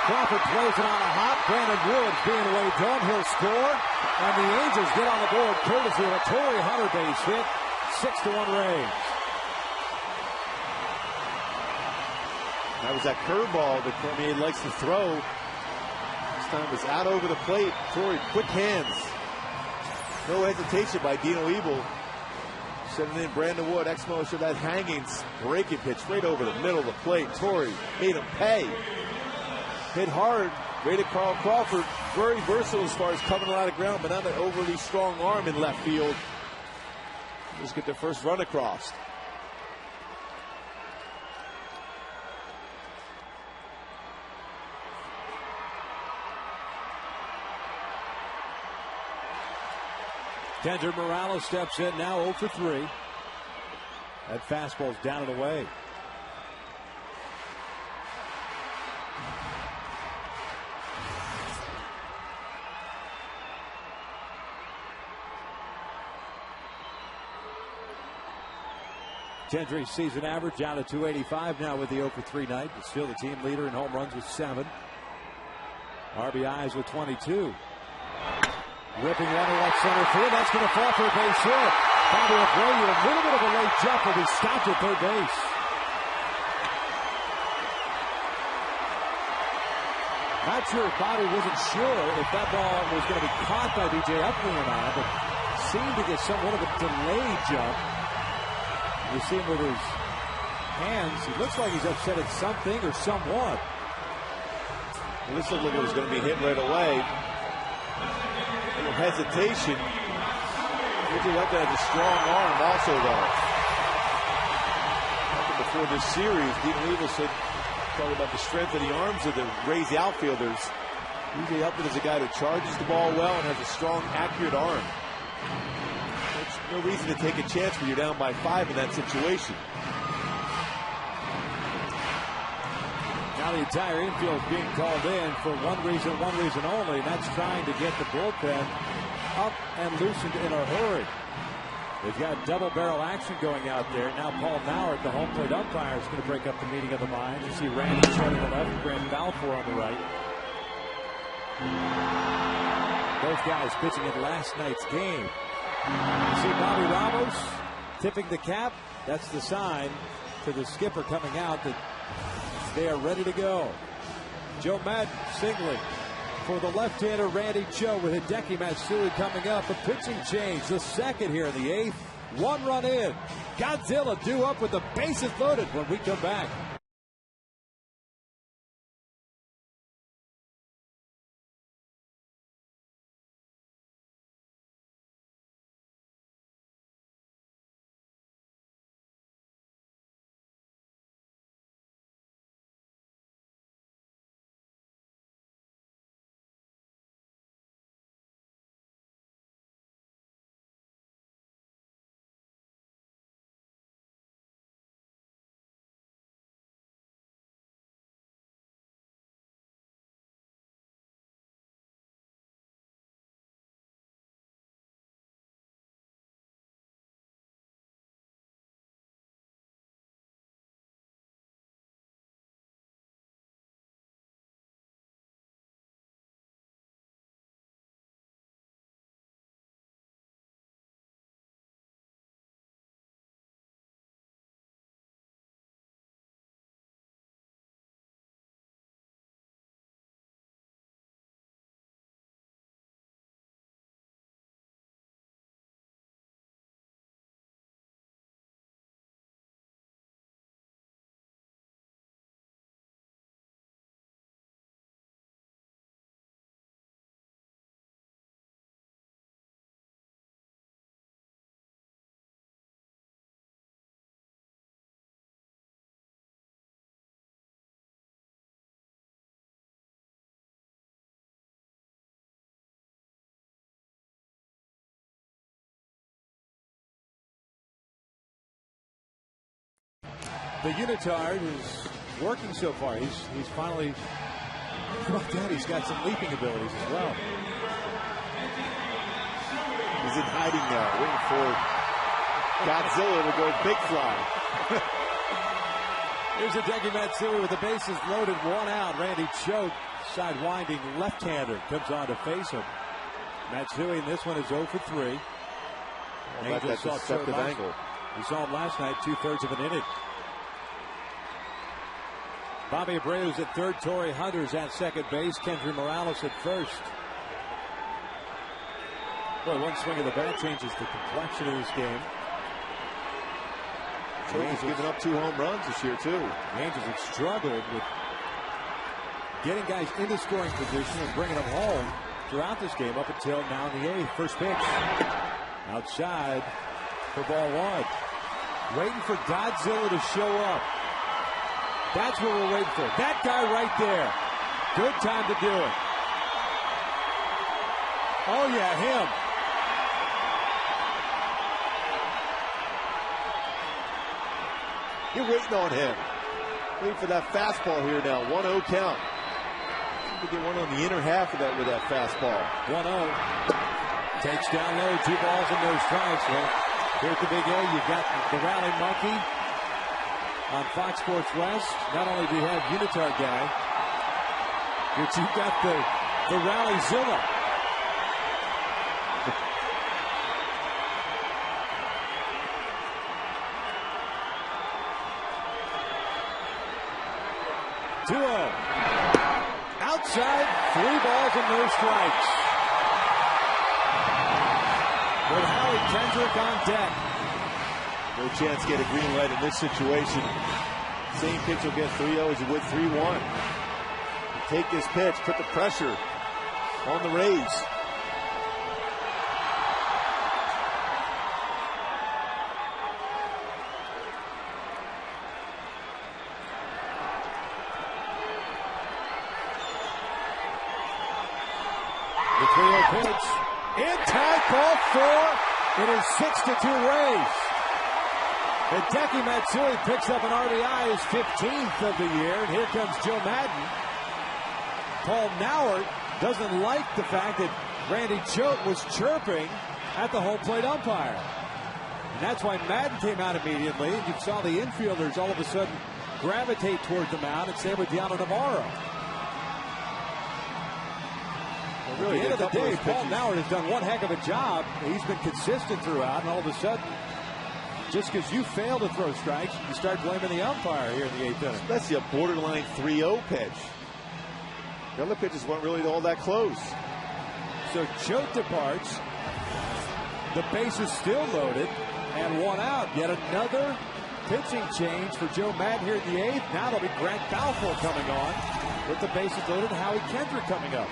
Crawford throws it on a hop. Brandon Woods being waved on. He'll score. And the Angels get on the board courtesy of a Torrey Hunter base hit. 6-1 Rays. That was that curveball that Cormier likes to throw. This time it's out over the plate. Torrey, quick hands. No hesitation by Dino Ebel. Sending in Brandon Wood. Exmo showed that hanging breaking pitch right over the middle of the plate. Torrey made him pay. Hit hard. Rated Carl Crawford. Very versatile as far as coming a lot of ground, but not an overly strong arm in left field. Just get the first run across. Kendrick Morales steps in now 0 for 3. That fastball's down and away. Gendry's season average down to 285 now with the 0 for 3 night. But still the team leader in home runs with 7. RBIs with 22. Ripping one to left center field. That's going to fall for a base hit. Bobby Abreu, a little bit of a late jump, will be stopped at third base. Not sure if Bobby wasn't sure if that ball was going to be caught by B.J. Upton or not, but seemed to get somewhat of a delayed jump. You see him with his hands. He looks like he's upset at something or someone. Well, this looked like it was going to be hit right away. A little hesitation. B.J. Upton has a strong arm also, though. Before this series, Dino Ebel said, talking about the strength of the arms of the Rays outfielders. B.J. Upton is a guy that charges the ball well and has a strong, accurate arm. There's no reason to take a chance when you're down by 5 in that situation. Now the entire infield is being called in for one reason only, and that's trying to get the bullpen up and loosened in a hurry. They've got double barrel action going out there. Now Paul Nauert, the home plate umpire, is going to break up the meeting of the minds. You see Randy on the left and Graham Balfour on the right. Both guys pitching in last night's game. You see Bobby Ramos tipping the cap. That's the sign to the skipper coming out that they are ready to go. Joe Madden singling for the left-hander Randy Joe with Hideki Matsui coming up. A pitching change, the second here in the 8th. 1 run in. Godzilla due up with the bases loaded when we come back. The unitard is working so far. He's finally, how about that? He's got some leaping abilities as well. He's in hiding now, waiting for Godzilla to go big fly. Here's Hideki Matsui with the bases loaded, 1 out. Randy Choate, side-winding left-hander, comes on to face him. Matsui in this one is 0 for 3. Angels saw deceptive angle. We saw him last night, 2/3 of an inning. Bobby Abreu's at third. Torrey Hunter's at second base. Kendry Morales at first. Boy, one swing of the bat changes the complexion of this game. The Angels given up 2 home runs this year, too. The Angels have struggled with getting guys into scoring position and bringing them home throughout this game up until now in the 8th. First pitch. Outside for ball 1. Waiting for Godzilla to show up. That's what we're waiting for. That guy right there. Good time to do it. Oh, yeah, him. You're waiting on him. Waiting for that fastball here now. 1-0 count. We get one on the inner half of that with that fastball. 1-0. Takes down low. 2 balls and no strikes. Well, here at the Big A, you've got the Rally Monkey on Fox Sports West. Not only do you have Unitard guy, but you've got the Rally Zilla. Outside, 3 balls and no strikes. With Howie Kendrick on deck. No chance to get a green light in this situation. Same pitch will get 3-0 as he would 3-1. Take this pitch, put the pressure on the Rays. The 3-0 pitch. In tight, ball 4. It is 6-2 Rays. Hideki Matsui picks up an RBI, his 15th of the year. And here comes Joe Madden. Paul Nauert doesn't like the fact that Randy Choate was chirping at the home plate umpire. And that's why Madden came out immediately. And you saw the infielders all of a sudden gravitate toward the mound, and same with Deanna Navarro. Really, at the end of the day, Paul Nauert has done one heck of a job. He's been consistent throughout, and all of a sudden, just because you fail to throw strikes, you start blaming the umpire here in the 8th inning. Especially a borderline 3-0 pitch. The other pitches weren't really all that close. So Choate departs. The base is still loaded, and 1 out. Yet another pitching change for Joe Madden here in the 8th. Now it'll be Grant Balfour coming on with the bases loaded, and Howie Kendrick coming up.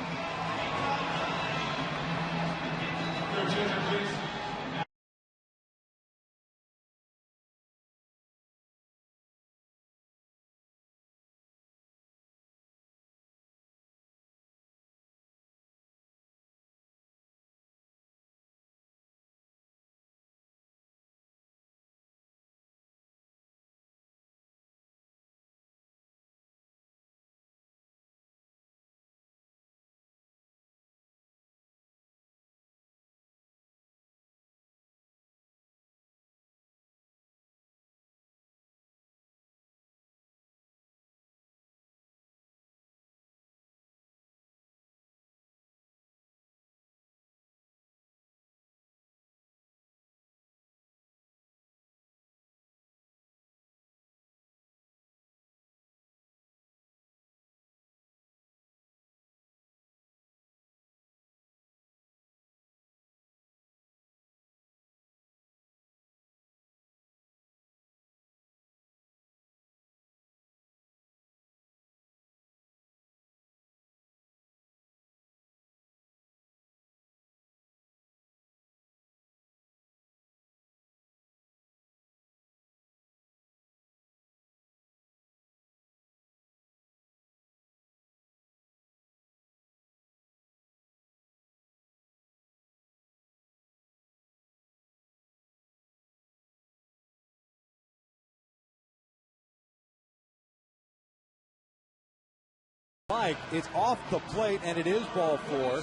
Mike, it's off the plate, and it is ball 4.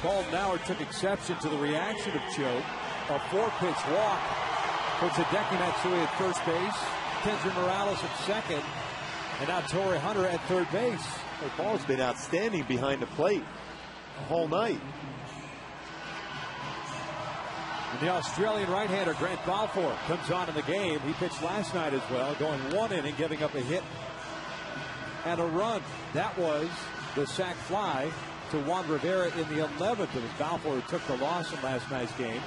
Paul Nauer took exception to the reaction of Choate. A 4-pitch walk puts Hideki Matsui at first base, Kendra Morales at second, and now Torrey Hunter at third base. Paul's been outstanding behind the plate the whole night. And the Australian right-hander Grant Balfour comes on in the game. He pitched last night as well, going 1 inning, giving up a hit and a run. That was the sac fly to Juan Rivera in the 11th. It was Balfour who took the loss in last night's game.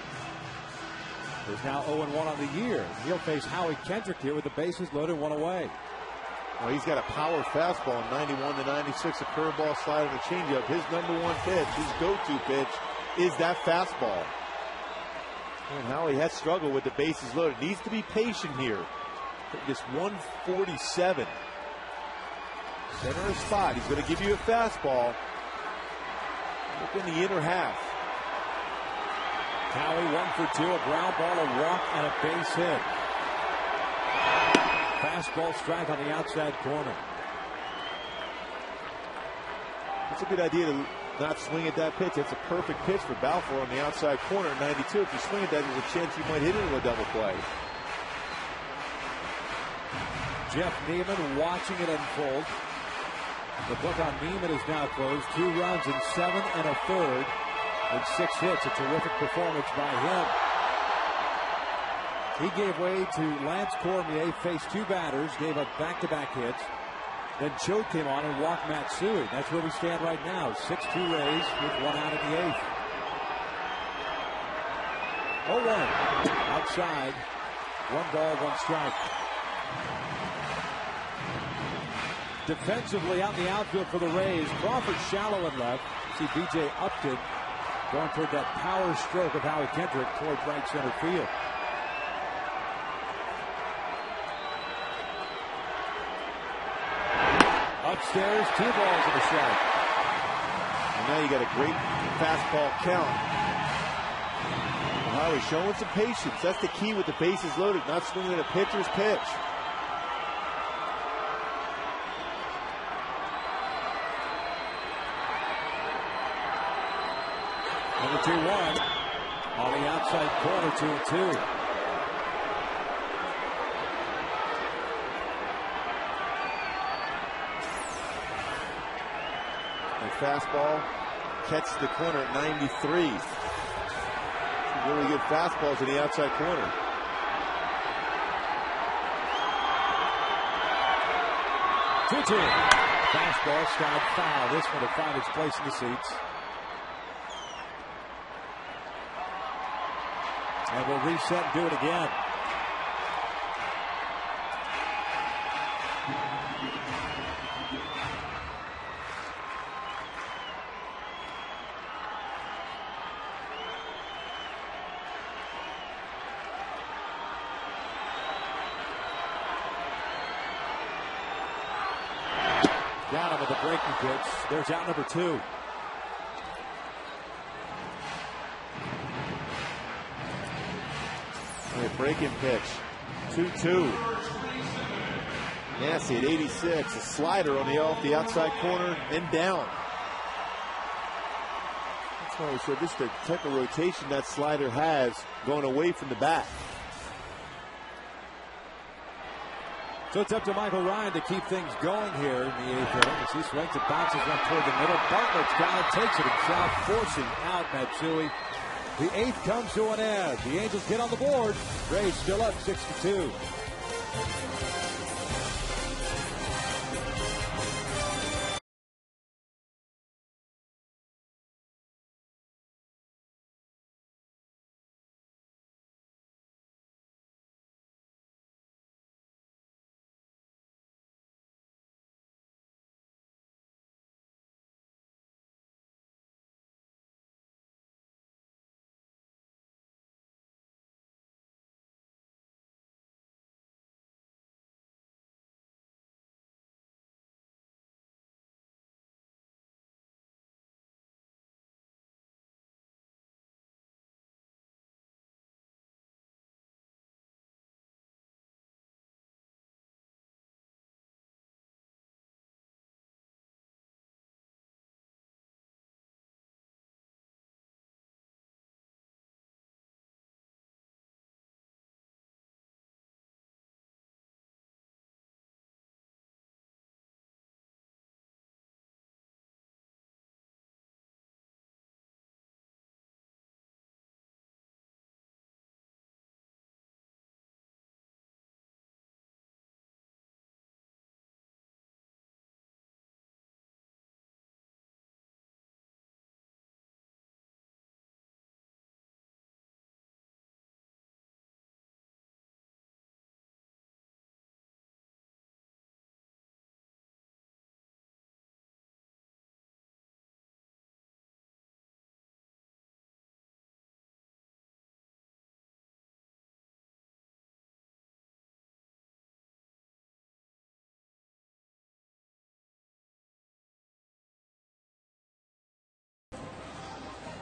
He's now 0-1 on the year. He'll face Howie Kendrick here with the bases loaded, 1 away. Well, he's got a power fastball, 91 to 96, a curveball, slider, and a changeup. His #1 pitch, his go-to pitch, is that fastball. And Howie has struggled with the bases loaded. Needs to be patient here. Just 147. Center spot. He's going to give you a fastball. Look in the inner half. Howie 1 for 2, a ground ball, a walk, and a base hit. Fastball strike on the outside corner. It's a good idea to not swing at that pitch. It's a perfect pitch for Balfour on the outside corner at 92. If you swing at that, there's a chance you might hit into a double play. Jeff Neiman watching it unfold. The book on Neiman is now closed. 2 runs in 7 1/3 and 6 hits. A terrific performance by him. He gave way to Lance Cormier, faced 2 batters, gave up back-to-back hits. Then Choate came on and walked Matsui. That's where we stand right now. 6-2 Rays with 1 out in the 8th. 0-1 outside. 1 ball, 1 strike. Defensively out in the outfield for the Rays. Crawford shallow and left. See B.J. Upton going toward that power stroke of Howie Kendrick towards right center field. Upstairs, 2 balls and a strike. And now you got a great fastball count. Howie showing some patience. That's the key with the bases loaded, not swinging at a pitcher's pitch. Number 2-1 on the outside corner, 2-2. Fastball catches the corner at 93. Some really good fastballs in the outside corner. Two. Fastball skied foul. This one to find its place in the seats. And we'll reset and do it again. Down him with the breaking pitch. There's out number 2. A breaking pitch. 2-2. Nasty at 86. A slider on off the outside corner and down. That's why we said this is the type of rotation that slider has going away from the bat. So it's up to Michael Ryan to keep things going here in the 8th inning. As he swings and bounces one toward the middle. Bartlett's got it, takes it himself, forcing out Matsui. The 8th comes to an end. The Angels get on the board. Rays still up 6-2.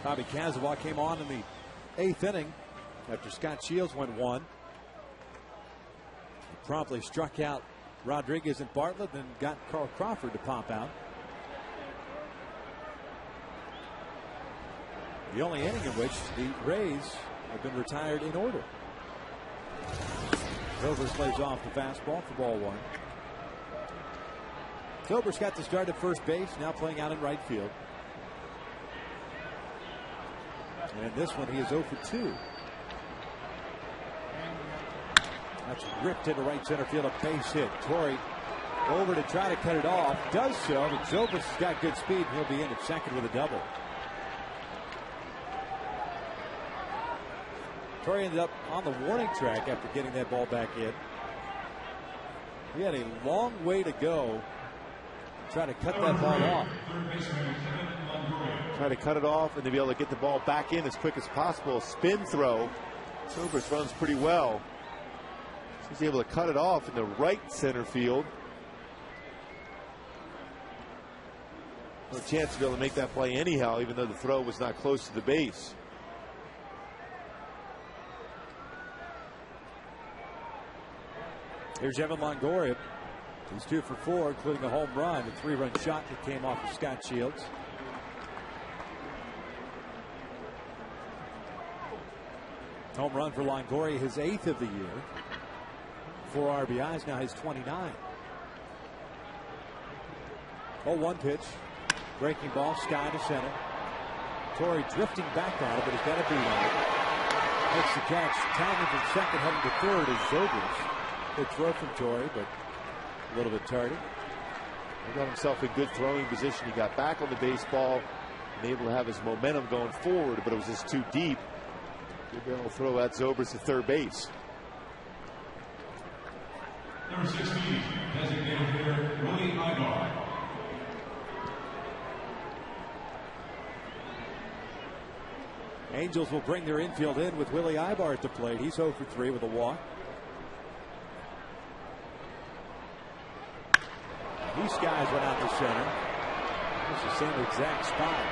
Bobby Kazawa came on in the 8th inning after Scott Shields went 1. He promptly struck out Rodriguez and Bartlett, then got Carl Crawford to pop out. The only inning in which the Rays have been retired in order. Zobrist lays off the fastball for ball 1. Zobrist got the start at first base, now playing out in right field. And this one he is 0 for 2. That's ripped into right center field, a base hit. Torrey over to try to cut it off. Does so, but Zobrist has got good speed. He'll be in at second with a double. Torrey ended up on the warning track after getting that ball back in. He had a long way to go to try to cut that ball off. Try to cut it off and to be able to get the ball back in as quick as possible. Spin throw. Zobrist runs pretty well. He's able to cut it off in the right center field. No chance to be able to make that play anyhow, even though the throw was not close to the base. Here's Evan Longoria. He's 2 for 4, including a home run, a 3-run shot that came off of Scott Shields. Home run for Longoria, his 8th of the year. 4 RBIs, now his 29. 0-1 pitch. Breaking ball, Sky to center. Torrey drifting back on it, but he's got a beat on it. Makes the catch. Timing from second, heading to third is Zobrist. Good throw from Torrey, but a little bit tardy. He got himself in good throwing position. He got back on the baseball and able to have his momentum going forward, but it was just too deep. He'll be able to throw at Zobrist at third base. Number 16, designated hitter, Willie Ibar. Angels will bring their infield in with Willie Ibar at the plate. He's 0 for 3 with a walk. These guys went out to center. It's the same exact spot.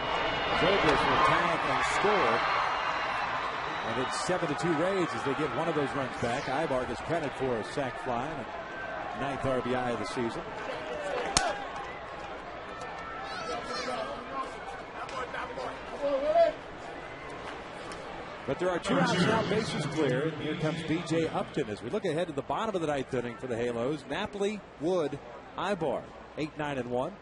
Zobrist will tag and score. And it's 7-2 Rays as they get one of those runs back. Ibar gets credit for a sac fly and 9th RBI of the season. But there are 2 outs now, bases clear. And here comes B.J. Upton as we look ahead to the bottom of the 9th inning for the Halos. Napoli, Wood, Ibar, 8-9-1.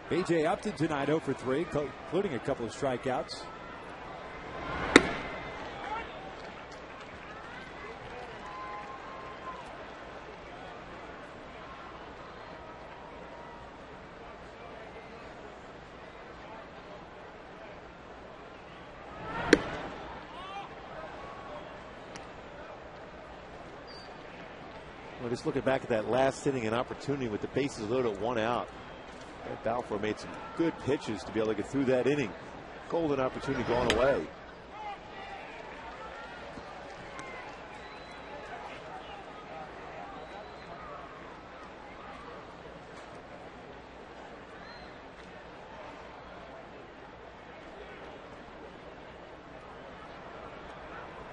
B.J. Upton tonight 0 for 3, including a couple of strikeouts. Well, just looking back at that last inning, an opportunity with the bases loaded, 1 out. Ed Balfour made some good pitches to be able to get through that inning. Golden opportunity gone away.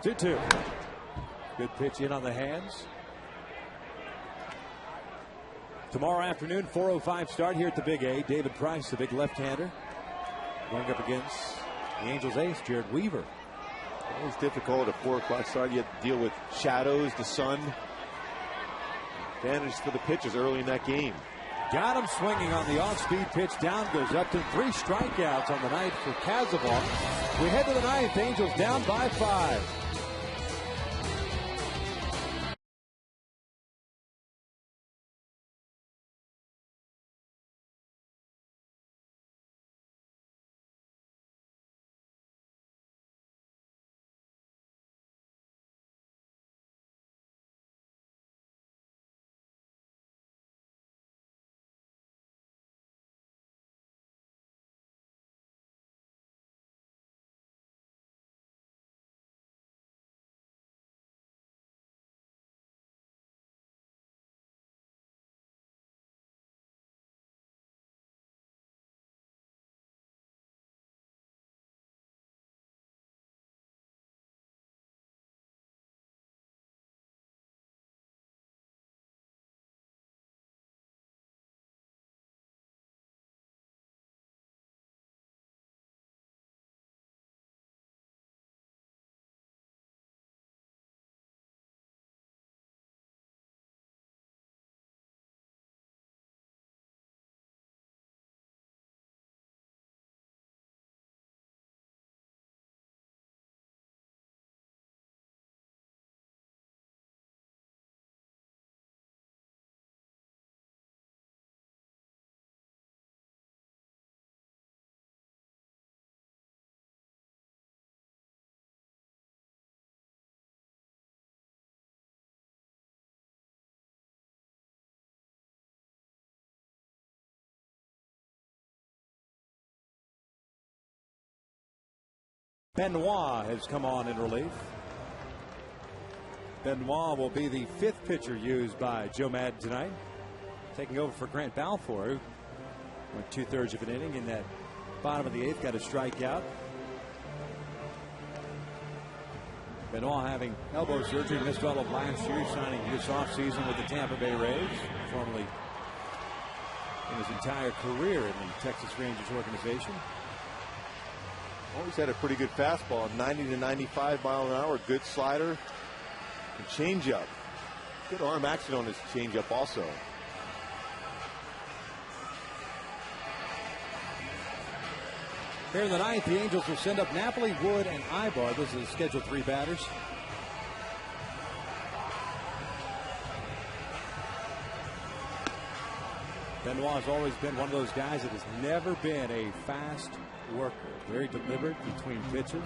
Two. Good pitch in on the hands. Tomorrow afternoon, 4:05 start here at the Big A. David Price, the big left-hander, going up against the Angels ace, Jared Weaver. Always difficult at 4 o'clock start. You have to deal with shadows, the sun. Advantage for the pitchers early in that game. Got him swinging on the off-speed pitch. Down goes Upton. 3 strikeouts on the night for Kazawa. We head to the 9th. Angels down by 5. Benoit has come on in relief. Benoit will be the 5th pitcher used by Joe Madden tonight, taking over for Grant Balfour, who went 2/3 of an inning in that bottom of the 8th, got a strikeout. Benoit having elbow surgery, missed all of last year, signing this offseason with the Tampa Bay Rays, formerly in his entire career in the Texas Rangers organization. Always had a pretty good fastball, 90 to 95 mile an hour, good slider, and changeup. Good arm action on his changeup also. Here in the 9th, the Angels will send up Napoli, Wood, and Ibar. This is scheduled 3 batters. Benoit has always been one of those guys that has never been a fast worker. Very deliberate between pitches.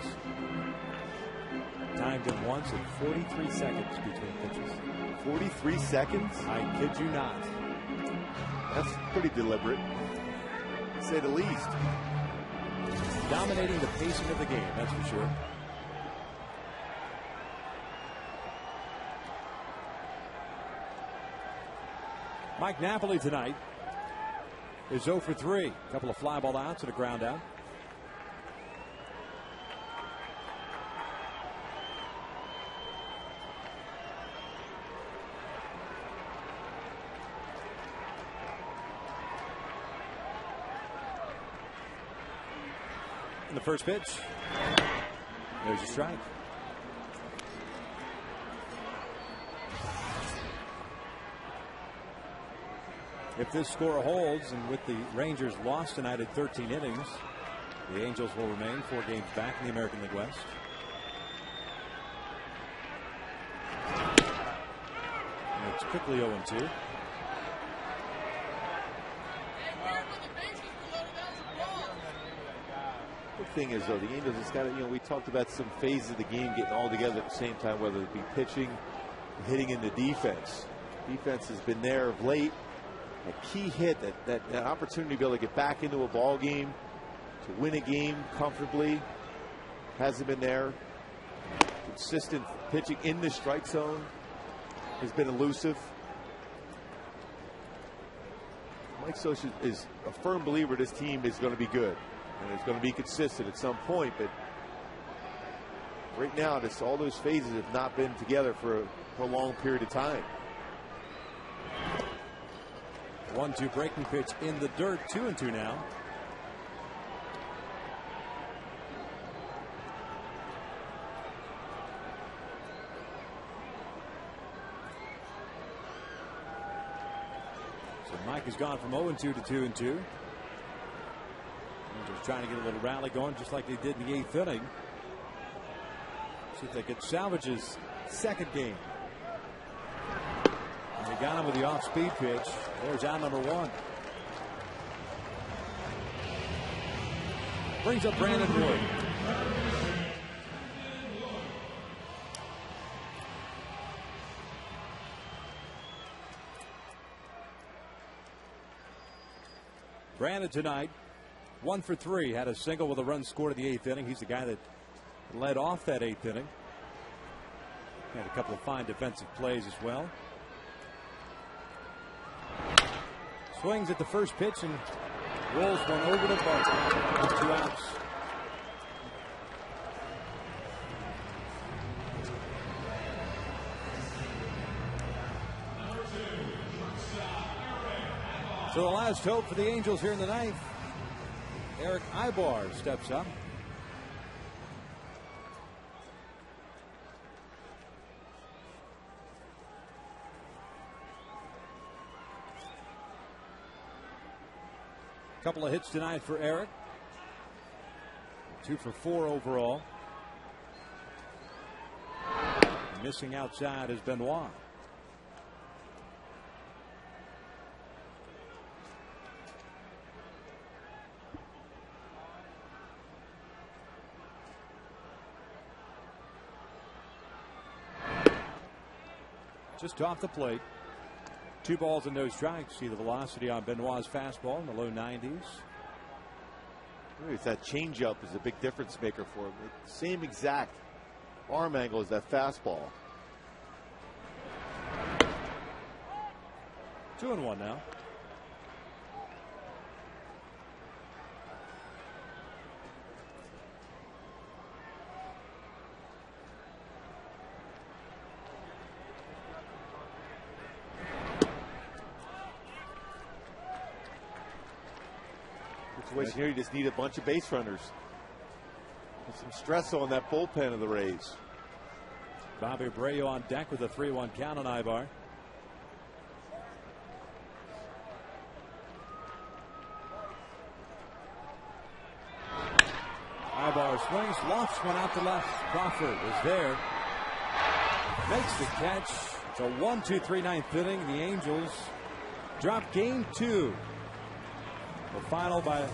Timed him once at 43 seconds between pitches. 43 seconds? I kid you not. That's pretty deliberate, to say the least. Dominating the pacing of the game, that's for sure. Mike Napoli tonight is 0 for 3. A couple of fly ball outs and a ground out. The first pitch. There's a strike. If this score holds, and with the Rangers lost tonight at 13 innings, the Angels will remain 4 games back in the American League West. And it's quickly 0-2. The thing is, though, the Angels has got to, we talked about some phases of the game getting all together at the same time, whether it be pitching, hitting in the defense. Defense has been there of late. A key hit, that opportunity to be able to get back into a ball game, to win a game comfortably, hasn't been there. Consistent pitching in the strike zone has been elusive. Mike Scioscia is a firm believer this team is going to be good. And it's going to be consistent at some point, but right now, all those phases have not been together for a long period of time. 1-2 breaking pitch in the dirt. 2-2 now. So Mike has gone from 0-2 to 2-2. Just trying to get a little rally going, just like they did in the 8th inning. See if they could salvage his second game. And they got him with the off-speed pitch. There's out number 1. Brings up Brandon Wood. Brandon tonight, 1 for 3, had a single with a run scored in the 8th inning. He's the guy that led off that 8th inning. Had a couple of fine defensive plays as well. Swings at the first pitch and rolls one over the bunt. 2 outs. So the last hope for the Angels here in the 9th. Eric Ibar steps up. Couple of hits tonight for Eric. 2 for 4 overall. Missing outside is Benoit. Just off the plate. 2 balls and no strikes. See the velocity on Benoit's fastball in the low 90s. It's that changeup is a big difference maker for him. Same exact arm angle as that fastball. 2-1 now. Situation here, you just need a bunch of base runners. Put some stress on that bullpen of the Rays. Bobby Abreu on deck with a 3-1 count on Ibar. Ibar swings, lofts one out to left. Crawford is there. Makes the catch. It's a 1-2-3 ninth inning. The Angels drop game 2. The final by